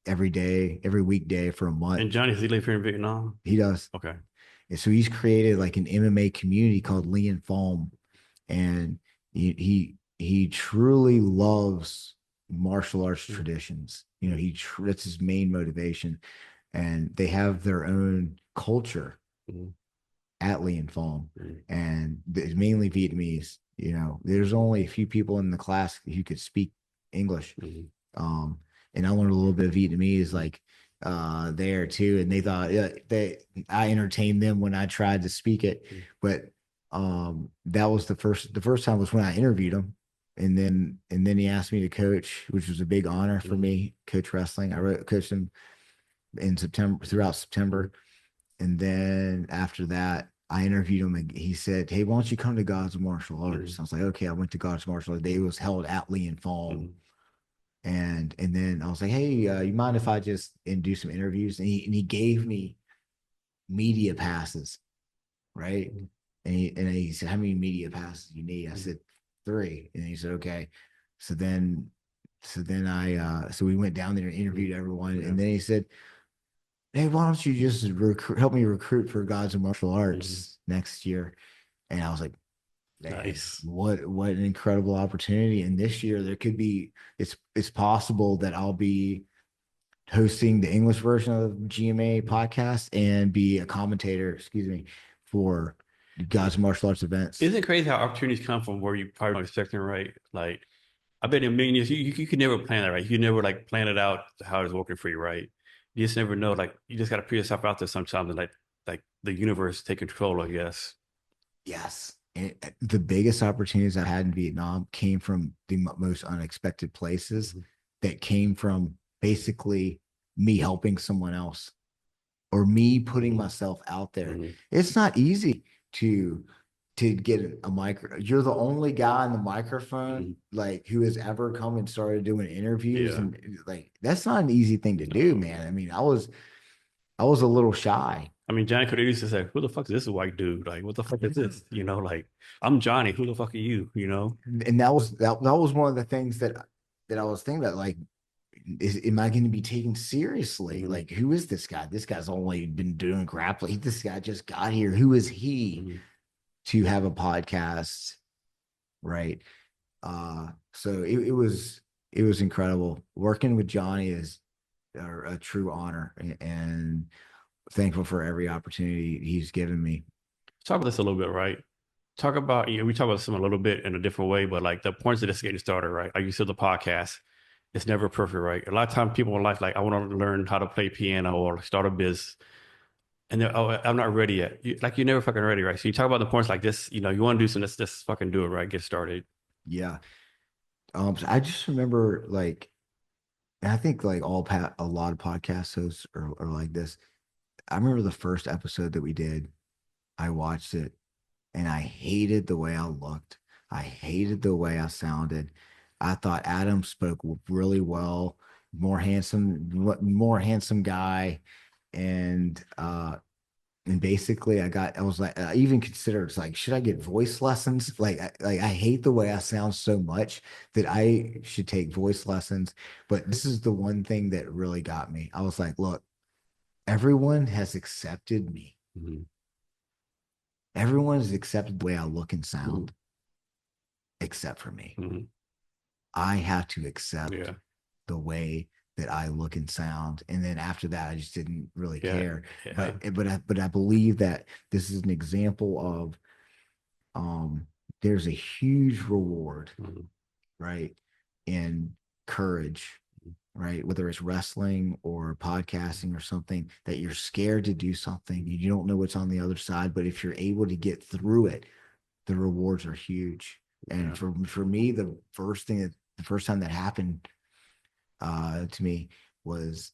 every weekday for a month. And Johnny, does he live here in Vietnam? He does. Okay. And so he's created like an MMA community called Lien Phalm. And he truly loves martial arts traditions. That's his main motivation. And they have their own culture at Lien Phalm. And it's mainly Vietnamese. There's only a few people in the class who could speak English. And I learned a little bit of Vietnamese, like, there too, and they thought I entertained them when I tried to speak it, but that was the first time was when I interviewed him, and then he asked me to coach, which was a big honor for me, coach wrestling. Coached him in September, throughout September, and then after that I interviewed him, and he said, "Hey, why don't you come to God's Martial Arts?" I was like, "Okay." I went to God's Martial Arts. It was held at Lee and Falls. And then I was like, "Hey, you mind if I just and do some interviews?" And he gave me media passes, right? And he said, "How many media passes you need?" I said, "3." And he said, "Okay." So then so we went down there and interviewed everyone, and then he said, "Hey, why don't you just help me recruit for Gods of Martial Arts next year?" And I was like, "Man, Nice. what an incredible opportunity!" And this year there could be it's possible that I'll be hosting the English version of GMA podcast and be a commentator, excuse me, for God's martial arts events. Isn't it crazy how opportunities come from where you probably don't expect them, right? Like, I bet in a million years, you could never plan that, right? You never like plan it out how it's working for you, right? You just never know. Like, you just got to put yourself out there sometimes and like the universe take control, I guess. Yes. And the biggest opportunities I had in Vietnam came from the most unexpected places, that came from basically me helping someone else or me putting myself out there. It's not easy to get a micro. You're the only guy on the microphone like who has ever come and started doing interviews, Yeah. and like that's not an easy thing to do, man. I mean, I was a little shy. I mean, Johnny could have used to say, "Who the fuck is this white dude? Like, what the fuck is this?" You know, like, I'm Johnny. Who the fuck are you? You know? And that was one of the things that I was thinking about, like, am I going to be taken seriously? Like, who is this guy? This guy's only been doing grappling. This guy just got here. Who is he to have a podcast? Right. So it was incredible. Working with Johnny is a true honor, and thankful for every opportunity he's given me. Talk about this a little bit, right? Talk about, we talk about this a little bit in a different way, but like the points of this getting started, right? Like you said, the podcast, it's never perfect, right? A lot of times people in life, like, I want to learn how to play piano or start a biz. And they're, "Oh, I'm not ready yet." You're never fucking ready, right? So you talk about the points like this, you want to do something, let's fucking do it, right? Get started. Yeah. So I just remember, like, and I think like a lot of podcast hosts are like this. I remember the first episode that we did. I watched it and I hated the way I looked. I hated the way I sounded. I thought Adam spoke really well, more handsome guy, and basically I was like, I even considered, it's like, should I get voice lessons? I hate the way I sound so much that I should take voice lessons. But this is the one thing that really got me. I was like, look, everyone has accepted me. Everyone has accepted the way I look and sound, except for me. I have to accept Yeah. the way that I look and sound. And then after that, I just didn't really care. Yeah. But I believe that this is an example of there's a huge reward, right? In courage, right? Whether it's wrestling or podcasting or something, that you're scared to do something, you don't know what's on the other side, but if you're able to get through it, the rewards are huge. And for me, the first time that happened to me was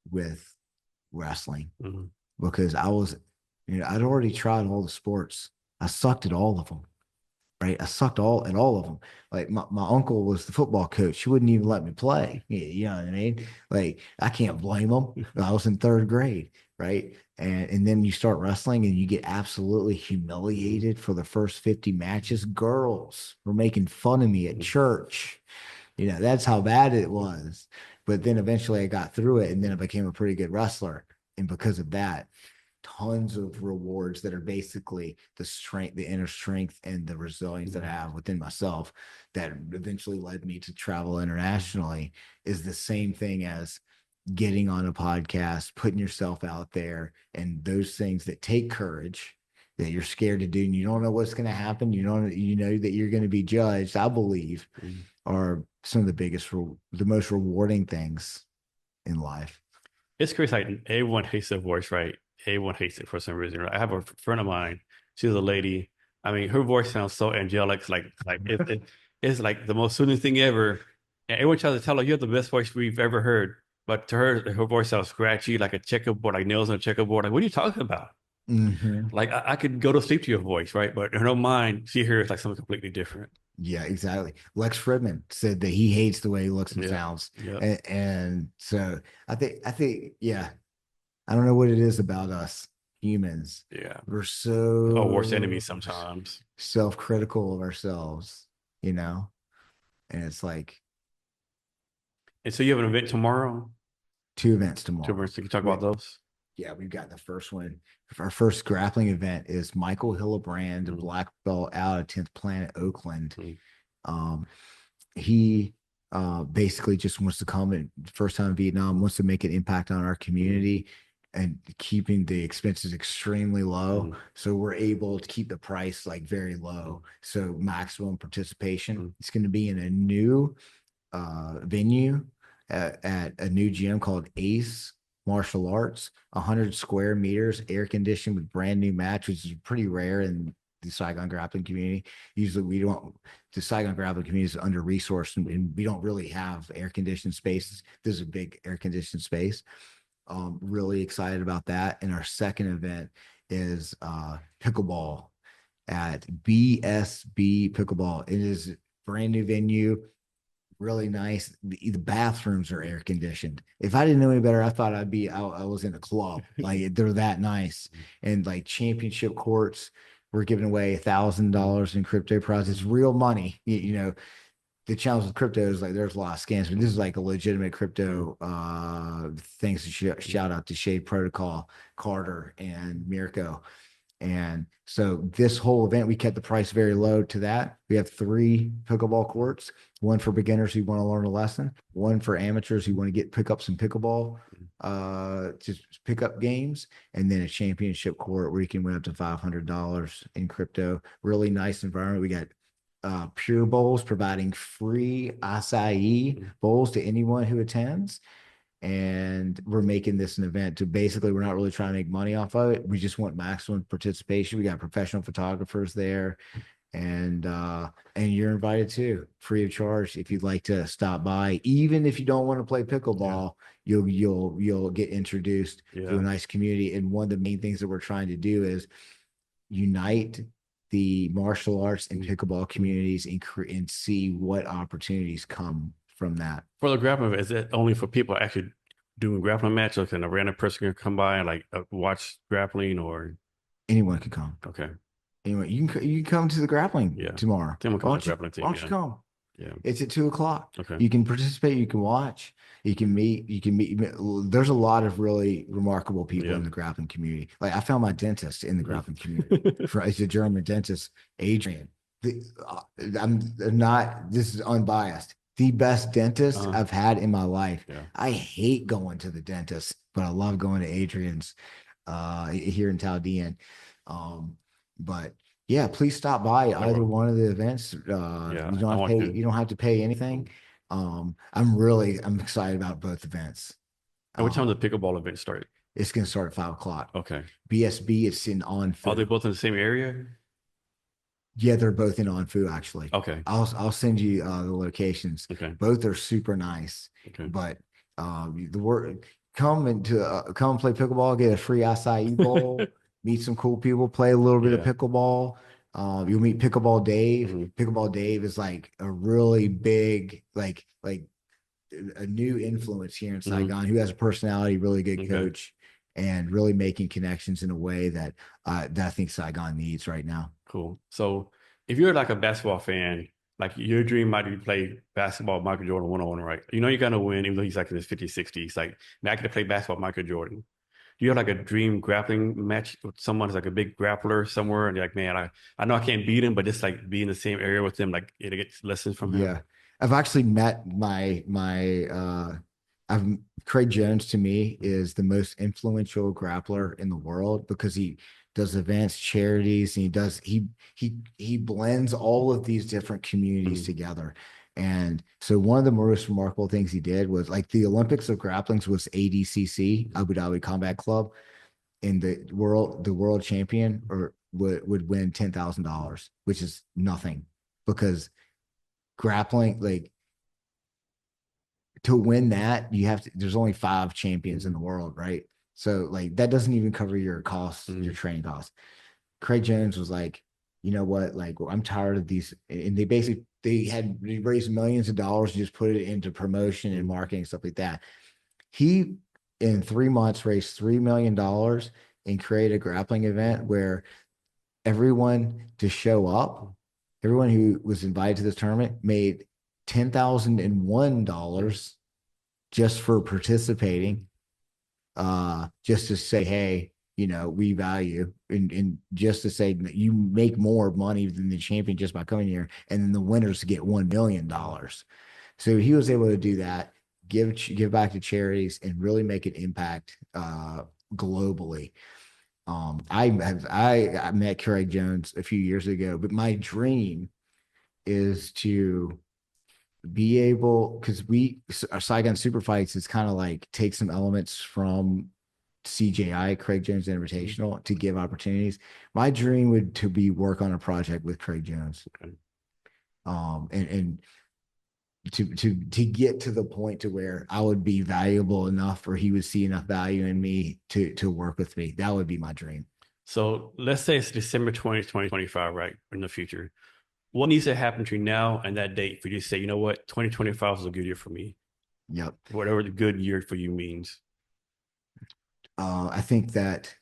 with wrestling, because I'd already tried all the sports. I sucked at all of them. Right. I sucked at all of them. Like my uncle was the football coach. He wouldn't even let me play. You know what I mean? Like, I can't blame him. I was in third grade. Right. And then you start wrestling and you get absolutely humiliated for the first 50 matches. Girls were making fun of me at church. That's how bad it was. But then eventually I got through it, and then I became a pretty good wrestler. And because of that, tons of rewards that are basically the strength, the inner strength, and the resilience that I have within myself that eventually led me to travel internationally, is the same thing as getting on a podcast, putting yourself out there, and those things that take courage, that you're scared to do, and you don't know what's going to happen. You know that you're going to be judged, I believe, are some of the most rewarding things in life. It's crazy. Like everyone hates their voice, right? Everyone hates it for some reason. Right? I have a friend of mine. She's a lady. I mean, her voice sounds so angelic. It's like the most soothing thing ever. And everyone tries to tell her you have the best voice we've ever heard. But to her, her voice sounds scratchy, like a checkerboard, like nails on a checkerboard. Like, what are you talking about? Hmm. Like, I could go to sleep to your voice, right? But in her mind, she hears like something completely different. Yeah, exactly. Lex Fridman said that he hates the way he looks and Yeah. sounds. Yeah. And so yeah, I don't know what it is about us humans. Yeah. We're Oh, worst so enemy sometimes. self-critical of ourselves, you know? And it's like And so you have an event tomorrow? two events Two tomorrow. events. Can you talk about We, those? yeah, we've got the first one. Our first grappling event is Michael Hillebrand, a Mm-hmm. black belt out of 10th Planet, Oakland. Mm-hmm. Um, he basically just wants to come and first time in Vietnam, wants to make an impact on our community and keeping the expenses extremely low. Mm-hmm. So we're able to keep the price like very low. So maximum participation. It's going to be in a new venue at a new gym called Ace Martial Arts, 100 square meters, air conditioned with brand new mats, which is pretty rare in the Saigon grappling community. Usually we don't, the Saigon grappling community is under resourced and we don't really have air conditioned spaces. This is a big air conditioned space. Really excited about that. And our second event is pickleball at BSB Pickleball. It is a brand new venue, really nice. The bathrooms are air conditioned. If I didn't know any better, I thought I was in a club. Like they're that nice. And like championship courts, we're giving away $1,000 in crypto prizes, real money. You know, the challenge with crypto is like there's a lot of scams, but this is like a legitimate crypto things to shout out to Shade Protocol, Carter, and Mirko. And so this whole event, we kept the price very low to that. We have 3 pickleball courts, one for beginners who want to learn a lesson, one for amateurs who want to pick up some pickleball, just pick up games, and then a championship court where you can win up to $500 in crypto. Really nice environment. We got Pure Bowls providing free acai bowls to anyone who attends, and we're making this an event to basically we're not really trying to make money off of it. We just want maximum participation. We got professional photographers there, and you're invited too, free of charge if you'd like to stop by. Even if you don't want to play pickleball, you'll get introduced to a Yeah. nice community. And one of the main things that we're trying to do is unite the martial arts and pickleball communities and see what opportunities come from that. For the grappling, is it only for people actually doing grappling matches, or can a random person can come by and like watch grappling or Anyone can come. okay. Anyway, you can come to the grappling Yeah. tomorrow. Then we'll Why come on don't the you grappling why team. don't you Yeah. come? Yeah. It's at 2 o'clock. Okay. You can participate, you can watch, you can meet. There's a lot of really remarkable people Yeah. in the grappling community. Like I found my dentist in the grappling community. It's a German dentist, Adrian. The, I'm not, this is unbiased. The best dentist Uh-huh. I've had in my life. Yeah. I hate going to the dentist, but I love going to Adrian's here in Taldean. Um, but yeah, please stop by I either will. one of the events. Yeah. You don't I have to want pay, to. you don't have to pay anything. I'm excited about both events. And what time Uh, does the pickleball event start? it's going to start at 5 o'clock. Okay. BSB, it's in on Are they food. both in the same area? Yeah, they're both in on food actually. Okay. I'll send you the locations. Okay. Both are super nice, Okay. but the word come and play pickleball, get a free acai bowl, meet some cool people, play a little bit of Yeah. pickleball. You'll meet Pickleball Dave. Mhm. Pickleball Dave is like a really big, like a new influence here in Mhm. Saigon who has a personality, really good Okay. coach, and really making connections in a way that I think Saigon needs right now. Cool. So if you're like a basketball fan, like your dream might be to play basketball with Michael Jordan one-on-one, right? You know you're gonna win, even though he's like in his 50s, 60s. Like, man, I get to play basketball with Michael Jordan. Do you have like a dream grappling match with someone who's like a big grappler somewhere? And you're like, man, I know I can't beat him, but just like be in the same area with him, like to get lessons from him. Yeah. I've actually met I've Craig Jones to me is the most influential grappler in the world because he does events, charities, and he blends all of these different communities Mhm. together. And so one of the most remarkable things he did was like the Olympics of grapplings was ADCC, Abu Dhabi Combat Club, and the world champion or would win $10,000, which is nothing because grappling, like to win that, you have to, there's only 5 champions in the world, right? So like that doesn't even cover your costs, your training costs. Craig Jones was like, you know what, like I'm tired of these. And they had raised millions of dollars and just put it into promotion and marketing, stuff like that. He in 3 months raised $3 million and created a grappling event where everyone to show up, everyone who was invited to this tournament made $10,001 just for participating, just to say, hey, you know, we value, and just to say that you make more money than the champion just by coming here, and then the winners get $1 million. So he was able to do that, give back to charities, and really make an impact globally. I met Craig Jones a few years ago, but my dream is to be able, because our Saigon Superfights is kind of like take some elements from CJI, Craig Jones Invitational, to give opportunities. My dream would to be work on a project with Craig Jones, and to get to the point to where I would be valuable enough, or he would see enough value in me to work with me. That would be my dream. So let's say it's December 20th, 2025, right? In the future. What needs to happen between now and that date for you to say, you know what, 2025 was a good year for me? Yep. Whatever the good year for you means. I think that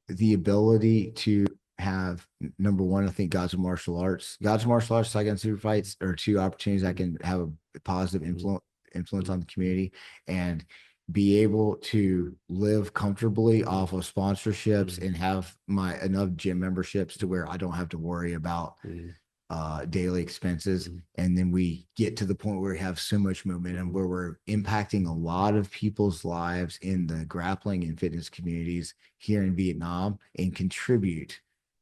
the ability to have, number one, I think Gods of Martial Arts, Saigon Super Fights are 2 opportunities that can have a positive influence on the community, and be able to live comfortably off of sponsorships and have my enough gym memberships to where I don't have to worry about daily expenses. And then we get to the point where we have so much momentum where we're impacting a lot of people's lives in the grappling and fitness communities here in Vietnam, and contribute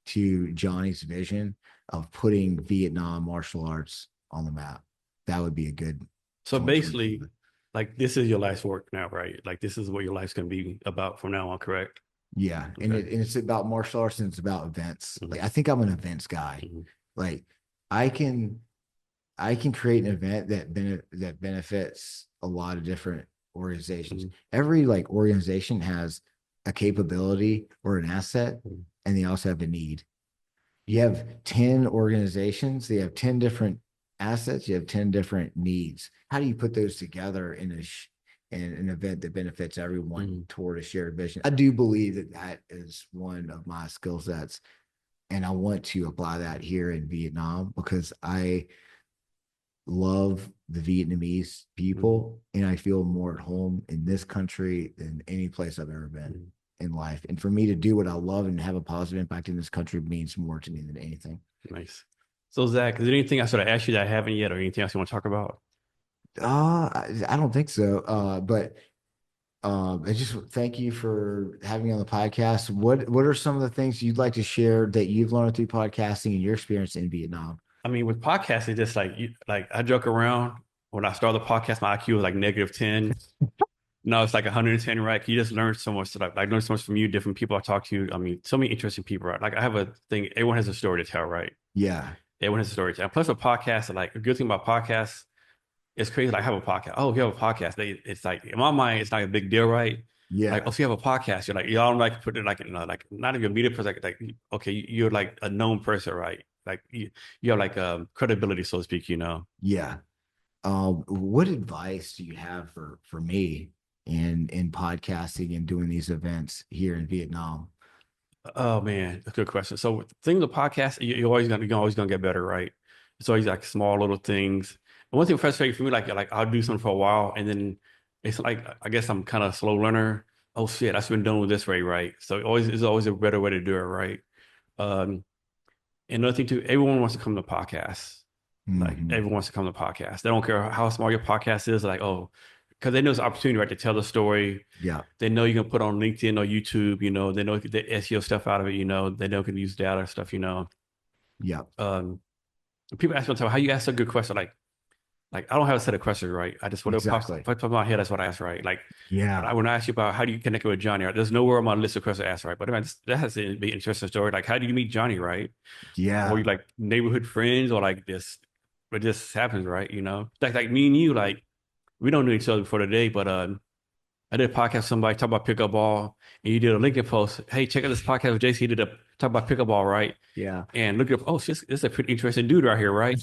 to Johnny's vision of putting Vietnam martial arts on the map. That would be a good. So basically, like this is your life's work now, right? Like this is what your life's going to be about from now on, correct? Yeah. Okay. And it's about martial arts, and it's about events. Like I think I'm an events guy. Like I can create an event that benefits a lot of different organizations. Every like organization has a capability or an asset, and they also have a need. You have 10 organizations, they have 10 different assets, you have 10 different needs. How do you put those together in an event that benefits everyone toward a shared vision? I do believe that is one of my skill sets, and I want to apply that here in Vietnam because I love the Vietnamese people, and I feel more at home in this country than any place I've ever been in life. And for me to do what I love and have a positive impact in this country means more to me than anything. Nice. So Zach, is there anything I should have asked you that I haven't yet, or anything else you want to talk about? I don't think so. But I just thank you for having me on the podcast. What are some of the things you'd like to share that you've learned through podcasting and your experience in Vietnam? I mean, with podcasting, just like I joke around. When I started the podcast, my IQ was like -10. No, it's like 110, right? You just learn so much, like learn so much from you, different people I talk to. I mean, so many interesting people, right? Like I have a thing, everyone has a story to tell, right? Yeah. Everyone has a story to tell. Plus a podcast, like a good thing about podcasts, it's crazy. Like I have a podcast. Oh, you have a podcast. It's like in my mind, it's not a big deal, right? Yeah. Like, oh, so you have a podcast. You're like, y'all like put it like, you know, like not even a media person, like okay, you're like a known person, right? Like you have like credibility, so to speak, you know. Yeah. What advice do you have for me in podcasting and doing these events here in Vietnam? Oh man, that's a good question. So the thing with the podcast, you're always gonna get better, right? It's always like small little things. And one thing frustrating for me, like I'll do something for a while, and then it's like I guess I'm kind of a slow learner. Oh shit, I should been doing it this way, right? So it's always a better way to do it, right? Um, and another thing too, everyone wants to come to podcasts. Like everyone wants to come to podcasts. They don't care how small your podcast is. Like, oh, because they know it's an opportunity, right, to tell the story. Yeah. They know you can put on LinkedIn or YouTube, you know, they know the SEO stuff out of it, you know, they know can use data stuff, you know. Yeah. People ask me all the time, how you ask a good question? Like, like I don't have a set of questions, right? I just whatever Exactly. pops in my head, that's what I ask, right? Like Yeah. when I ask you about how do you connect with Johnny, right? There's nowhere on my list of questions to ask, right? But I mean, that has to be an interesting story. Like, how do you meet Johnny, right? Were Yeah. you like neighborhood friends or like this? It just happens, right? You know, like me and you, like we don't know each other before today, but I did a podcast with somebody talk about pickup ball, and you did a LinkedIn post. Hey, check out this podcast with JC. He did a talk about pickup ball, right? Yeah. And look up, oh shit, this is a pretty interesting dude right here, right?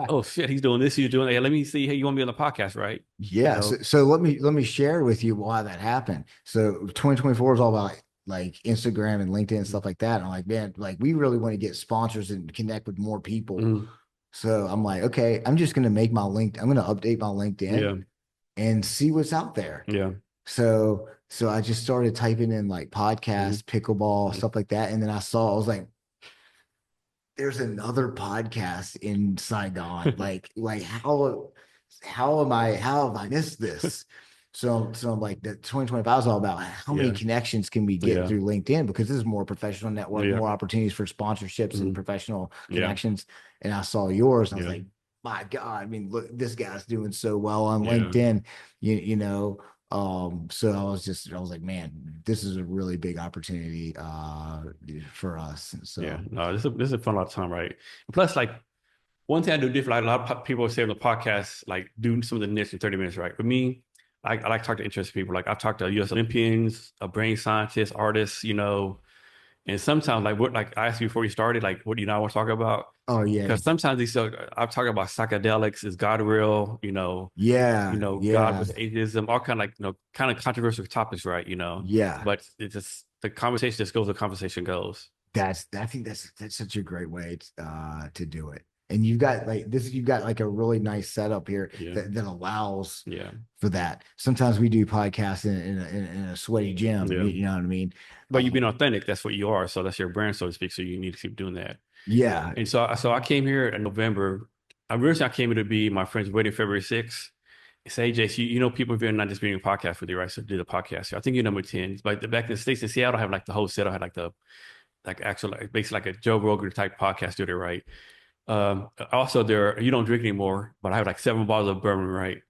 Oh shit, he's doing this, he's doing that. Let me see. Hey, you want to be on the podcast, right? You Yeah. know, So let me share with you why that happened. So 2024 is all about like Instagram and LinkedIn and stuff like that. And I'm like, man, like we really want to get sponsors and connect with more people. mm, So I'm like, okay, I'm just gonna make my link. I'm gonna update my LinkedIn yeah, and see what's out there. yeah, So I just started typing in like mm, podcasts, pickleball, mm, stuff like that. And then I was like, there's another podcast in Saigon. Like how have I missed this? So I'm like the 2025 is all about how many yeah, connections can we get yeah, through LinkedIn because this is more professional network, yeah, more opportunities for sponsorships and mm, professional yeah, connections. And I saw yours and I was yeah, like, my God, I mean, look, this guy's doing so well on yeah, LinkedIn, you know. So I was like, man, this is a really big opportunity for us. yeah. So No, this is a fun lot of time, right? Plus, like one thing I do different, like a lot of people say on the podcast, like do some of the niche in 30 minutes, right? For me, I like to talk to interested people. Like I've talked to US Olympians, brain scientists, artists, you know, and sometimes like what like I asked you before you started, like what do you not want to talk about? oh yeah, Because sometimes these I'm talking about psychedelics, is God real, yeah, God yeah, with atheism, all kind of like kind of controversial topics, right? You know, yeah. but it's just the conversation just goes, the conversation goes. That's I think that's such a great way to do it. And you've got like a really nice setup here Yeah, that allows yeah, for that. Sometimes we do podcasts in a sweaty gym. yeah. You know what I mean? But you've been authentic. That's what you are. So that's your brand, so to speak. So you need to keep doing that. Yeah, And so I came here in November. Originally, I came here to be my friend's wedding February 6th. Say, hey, Jace, you know people here not just being a podcast with you, right? So did a podcast here. I think you're number 10. But back in the States in Seattle, I have like the whole set. I had like the like actual like basically like a Joe Rogan type podcast studio, right? Also there you don't drink anymore, but I have like 7 bottles of bourbon, right?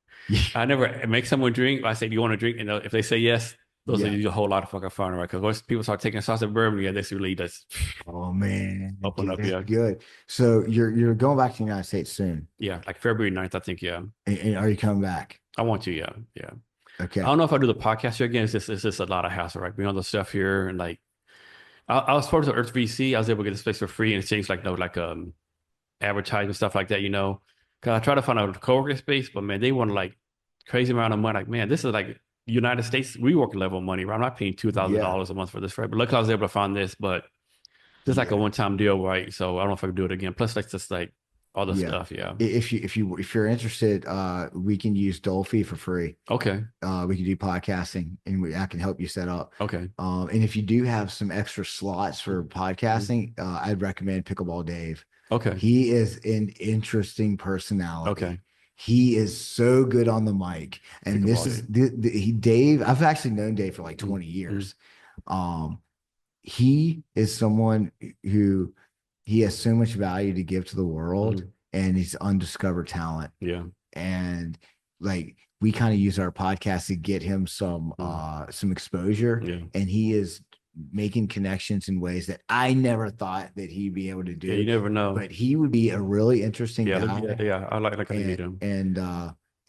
I never make someone drink. I say, do you want to drink? And if they say yes, those are yeah. usually a whole lot of fucking fun, right? Because once people start taking shots of bourbon, yeah, this really does Oh man, open dude, up. that's Yeah. good. So you're going back to the United States soon. Yeah. Like February 9th, I think. Yeah. And are you coming back? I want to. Yeah. Yeah. I Okay. don't know if I do the podcast here again. It's just a lot of hassle, right? Being on the stuff here. And like, I was part of the Earth VC. I was able to get the space for free and exchange like, no, like, advertising stuff like that, Cause I try to find a co-working space, but man, they want like crazy amount of money. Like, man, this is like United States reworking level money, right? I'm not paying Yeah. $2,000 a month for this, right? But luckily I was able to find this, but just like a Yeah. one-time deal, right? So I don't know if I can do it again. Plus, like just like all the Yeah. stuff. Yeah. If you're interested, we can use Dolphy for free. Okay. We can do podcasting and I can help you set up. Okay. And if you do have some extra slots for Mhm. podcasting, I'd recommend Pickleball Dave. Okay. He is an interesting personality. Okay. He is so good on the mic. Think And this about is it. Dave. I've actually known Dave for like Mhm. 20 Mhm. years. Um, he is someone who he has so much value to give to the world Mhm. and he's undiscovered talent Yeah. and like we kind of use our podcast to get him Mhm. some exposure Yeah. and he is making connections in ways that I never thought that he'd be able to Yeah. You do, never know. but he would be a really interesting Yeah. guy. Yeah. I like how to and meet him. and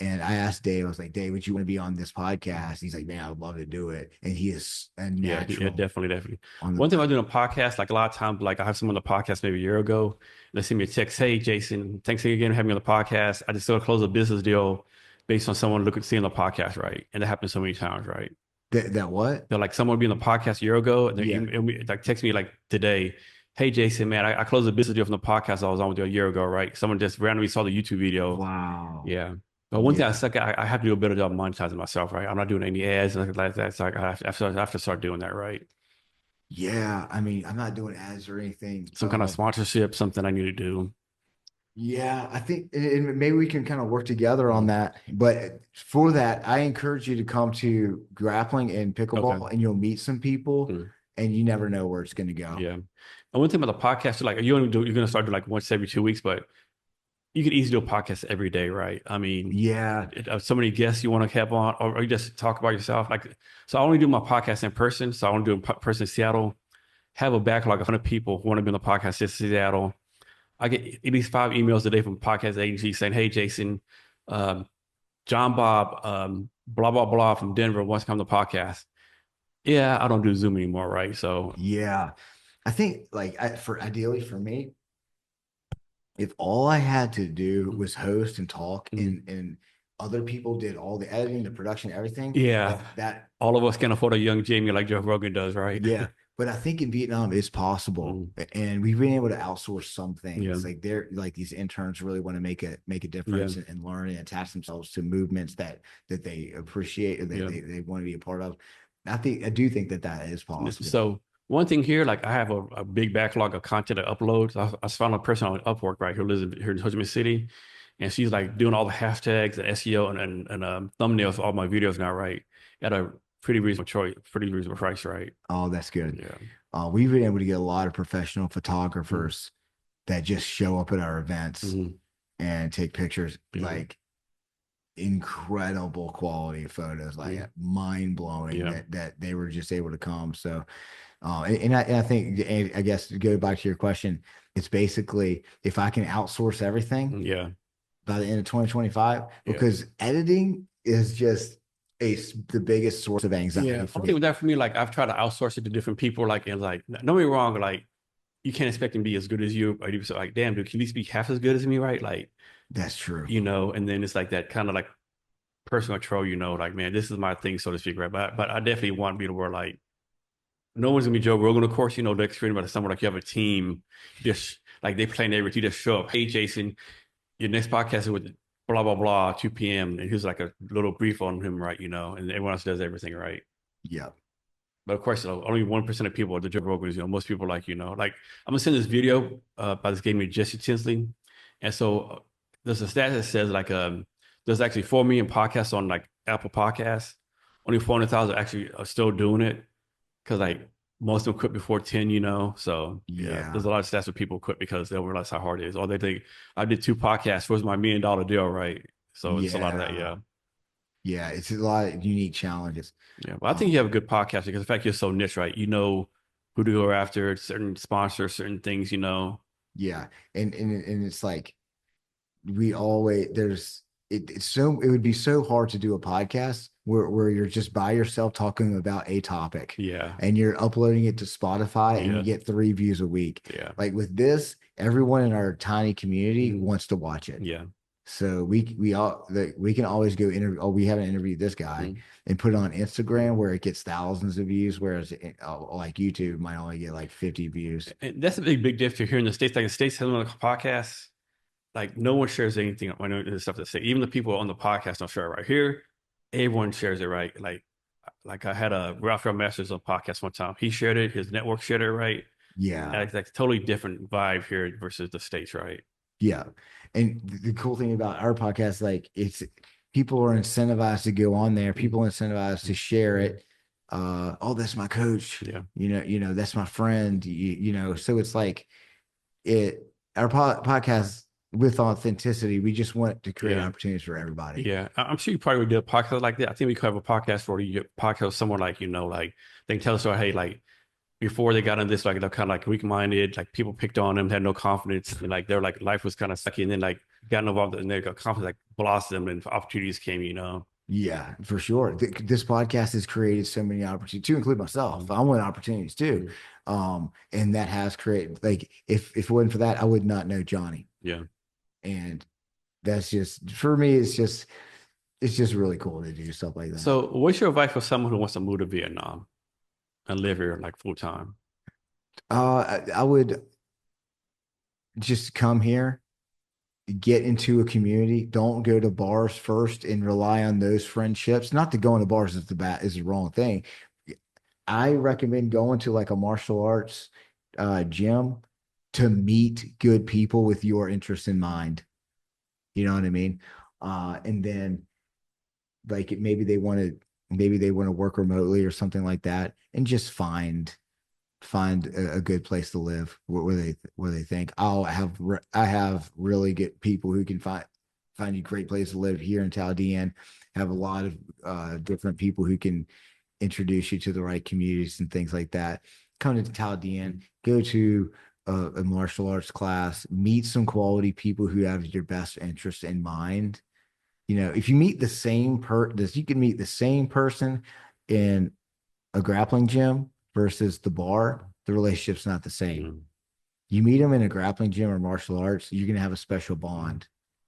and I asked Dave, I was like, Dave, would you want to be on this podcast? He's like, man, I would love to do it. And he is a Yeah, yeah, natural definitely, definitely. on the One thing I do on a podcast, like a lot of times, like I have someone on the podcast maybe a year ago, they send me a text, hey Jason, thanks again for having me on the podcast. I just still close a business deal based on someone looking seeing the podcast, right? And that happens so many times, right? that what? They're like someone be on the podcast a year ago and Yeah. like text me like today, hey Jason, man, I closed a business deal from the podcast I was on with you a year ago, right? Someone just randomly saw the YouTube video. Wow. Yeah. But one thing I Yeah. suck at, I have to do a better job monetizing myself, right? I'm not doing any ads and like that. So I have to start doing that, right? Yeah. I mean, I'm not doing ads or anything. Some kind of sponsorship, something I need to do. Yeah, I think and maybe we can kind of work together on Mhm. that. But for that, I encourage you to come to grappling and Okay. pickleball, and you'll meet some people, Mm. and you never know where it's going to go. Yeah. And one thing about the podcast, like you're gonna start doing like once every 2 weeks, but you could easily do a podcast every day, right? I mean, Yeah. so many guests you want to have on, or you just talk about yourself. Like, so I only do my podcast in person. So I want to do a person in Seattle. Have a backlog of 100 people who want to be on the podcast in Seattle. I get at least 5 emails a day from podcast agencies saying, "Hey, Jason, um, John Bob, blah blah blah from Denver wants to come to the podcast." Yeah, I don't do Zoom anymore, right? So Yeah. I think like for ideally for me, if all I had to do mm, was host and talk mm, and other people did all the editing, the production, everything, yeah, that all of us can afford a young Jamie like Joe Rogan does, right? yeah. But I think in Vietnam it's possible. Mm, And we've been able to outsource some yeah, things. Like they're like these interns really want to make a yeah, difference and learn and attach themselves to movements that they appreciate or yeah. they want to be a part of. I do think that is possible. So one thing here, like I have a big backlog of content to upload. I found a person on Upwork, right, who lives here in Ho Chi Minh City, and she's like doing all the hashtags and SEO and thumbnails for all my videos now, right? At a pretty reasonable price, right? Oh, that's good. Yeah. We've been able to get a lot of professional Mm-hmm. photographers that just show up at our events Mm-hmm. and take pictures, Yeah. like incredible quality photos, like Yeah. mind blowing Yeah. that they were just able to come. So, and I think, and I guess to go back to your question, it's basically if I can outsource everything Yeah. by the end of 2025, Yeah. because editing is just the biggest source of Yeah. anxiety for Only thing me. with that for me, like I've tried to outsource it to different people, like and like don't get me wrong, like you can't expect them to be as good as you, or you so like, damn, dude, can you at least be half as good as me, right? Like, That's true. and then it's like that kind of like personal control, like, man, this is my thing, so to speak, right? But I definitely want to be the word like no one's gonna be Joe Rogan, of course, the experience about someone like you have a team, just like they plan everything, you just show up. Hey Jason, your next podcast is with blah blah blah 2 p.m. and here's like a little brief on him, right? And everyone else does everything, right? Yeah. But of course, only 1% of people are the Joe Rogans. Most people like, like I'm gonna send this video by this guy named Jesse Tinsley. And so there's a stat that says like there's actually 4 million podcasts on like Apple Podcasts. Only 400,000 actually are still doing it because like most of them quit before 10. So yeah, there's Yeah. a lot of stats where people quit because they'll realize how hard it is. Or they think I did 2 podcasts, where's my $1 million deal, right? So it's a lot of that, Yeah. yeah. Yeah. It's a lot of unique challenges. Yeah, but I think you Um, have a good podcast because the fact you're so niche, right? You know who to go after, certain sponsors, certain things. yeah. And it's like we always it would be so hard to do a podcast where you're just by yourself talking about a topic Yeah, and you're uploading it to Spotify and you yeah, get 3 views a week. yeah, Like with this, everyone in our tiny community mhm, wants to watch it. yeah, So we can always go interview. Oh, we haven't interviewed this guy mhm. and put it on Instagram where it gets thousands of views, whereas like YouTube might only get like 50 views. And that's a big difference here in the States. Like the States having a podcast, like no one shares anything on the stuff they say. Even the people on the podcast don't share it right here. Everyone shares it, right? Like I had a Rafael Masters on podcast one time. He shared it, his network shared it, right? And Yeah, it's like totally different vibe here versus the States, right? yeah. And the cool thing about our podcast, like it's people are incentivized to go on there. Mhm. People are incentivized to share it. Oh, that's my coach. Yeah. That's my friend. So it's like it our podcast with authenticity. We just want to create Yeah. opportunities for everybody. Yeah, I'm sure you probably would do a podcast like that. I think we could have a podcast where you podcast with someone like, like they can tell us, hey, like before they got in this, like they're kind of like weak-minded, like people picked on them, had no confidence, and like they're like life was kind of sucky, and then like got involved and they got confidence, like blossomed, and opportunities came. Yeah, for sure. This podcast has created so many opportunities to include myself. Mhm. I want opportunities too. Mhm. And that has created like if it wasn't for that, I would not know Johnny. Yeah. And that's just for me, it's just really cool to do stuff like that. So, what's your advice for someone who wants to move to Vietnam and live here like full time? I would just come here, get into a community. Don't go to bars first and rely on those friendships. Not to go into bars is the wrong thing. I recommend going to like a martial arts gym to meet good people with your interest in mind. You know what I mean? And then like maybe they want to work remotely or something like that, and just find a good place to live where they think, oh, I have really good people who can find you a great place to live here in Chaldean. Have a lot of different people who can introduce you to the right communities and things like that. Come to Chaldean, go to a martial arts class, meet some quality people who have your best interest in mind. You know, if you meet the same you can meet the same person in a grappling gym versus the bar, the relationship's not the same. Mm. You meet them in a grappling gym or martial arts, you're gonna have a special bond.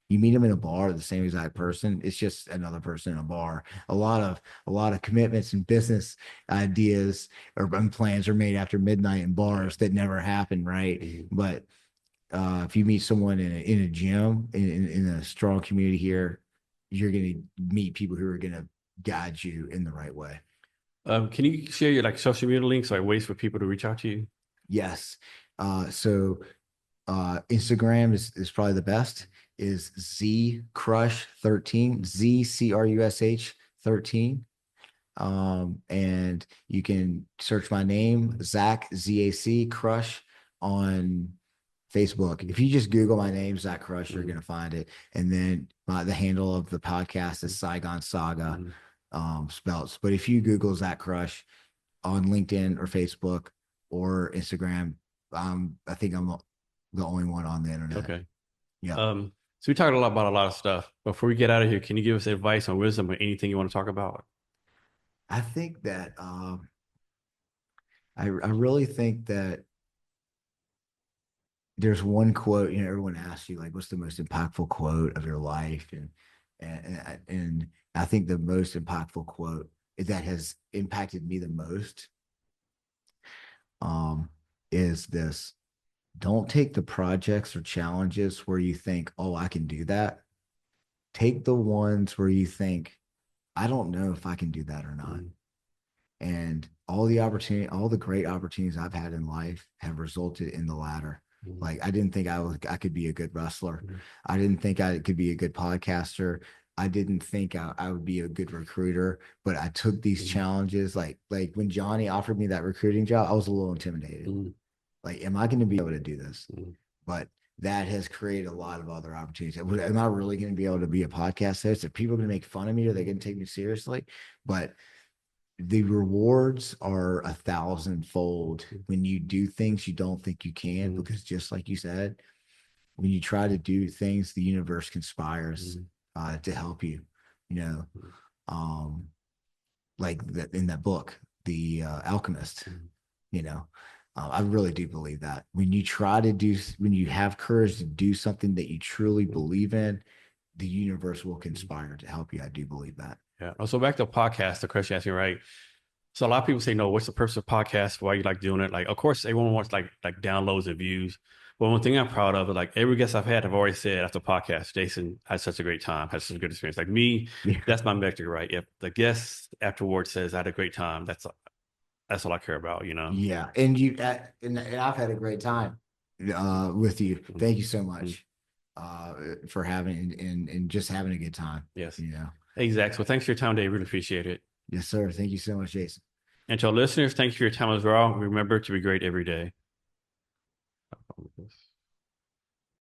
You meet them in a bar, the same exact person. It's just another person in a bar. A lot of commitments and business ideas or plans are made after midnight in bars that never happen, right? Mm. But if you meet someone in a gym in a strong community here, you're gonna meet people who are gonna guide you in the right way. Can you share your like social media links or ways for people to reach out to you? Yes. So Instagram is probably the best. Is Z Crush 13, ZCRUSH 13. And you can search my name, Zac ZAC Crush on Facebook. If you just Google my name, Zac Crush, you're gonna find it. And then the handle of the podcast is Saigon Saga, Mm. spells. But if you Google Zac Crush on LinkedIn or Facebook or Instagram, I think I'm the only one on the internet. Okay. Yeah. So we talked a lot about a lot of stuff. Before we get out of here, can you give us advice on wisdom or anything you want to talk about? I think that I really think that there's one quote, you know, everyone asks you like, what's the most impactful quote of your life? And I think the most impactful quote that has impacted me the most um, is this: don't take the projects or challenges where you think, oh, I can do that. Take the ones where you think, I don't know if I can do that or not. Mm. And all the great opportunities I've had in life have resulted in the latter. Mm. Like I didn't think I could be a good wrestler. Mm. I didn't think I could be a good podcaster. I didn't think I would be a good recruiter, but I took these Mm. challenges. Like when Johnny offered me that recruiting job, I was a little intimidated. Mm. Like, am I going to be able to do this? Mm. But that has created a lot of other opportunities. Am I really going to be able to be a podcast host? Are people going to make fun of me? Are they going to take me seriously? But the rewards are 1,000-fold when you do things you don't think you can, Mm. because just like you said, when you try to do things, the universe conspires Mm. to help you. You know, Mm. um, like that in that book, The Alchemist. Mm. You know, I really do believe that when you have courage to do something that you truly believe in, the universe will conspire to help you. I do believe that. Yeah. So back to podcast, the question you asked me, right? So a lot of people say, no, what's the purpose of podcast? Why you like doing it? Like, of course, everyone wants like downloads and views. But one thing I'm proud of is like every guest I've had, I've always said after podcast, Jason had such a great time, had such a good experience. Like me, Yeah. that's my metric, right? If the guest afterwards says I had a great time, that's all I care about, you know? Yeah, and I've had a great time with you. Thank you so Mm-hmm. much for having and just having a good time. Yes. You know. Exactly. Well, thanks for your time today. Really appreciate it. Yes, sir. Thank you so much, Jason. And to our listeners, thank you for your time as well. Remember to be great every day.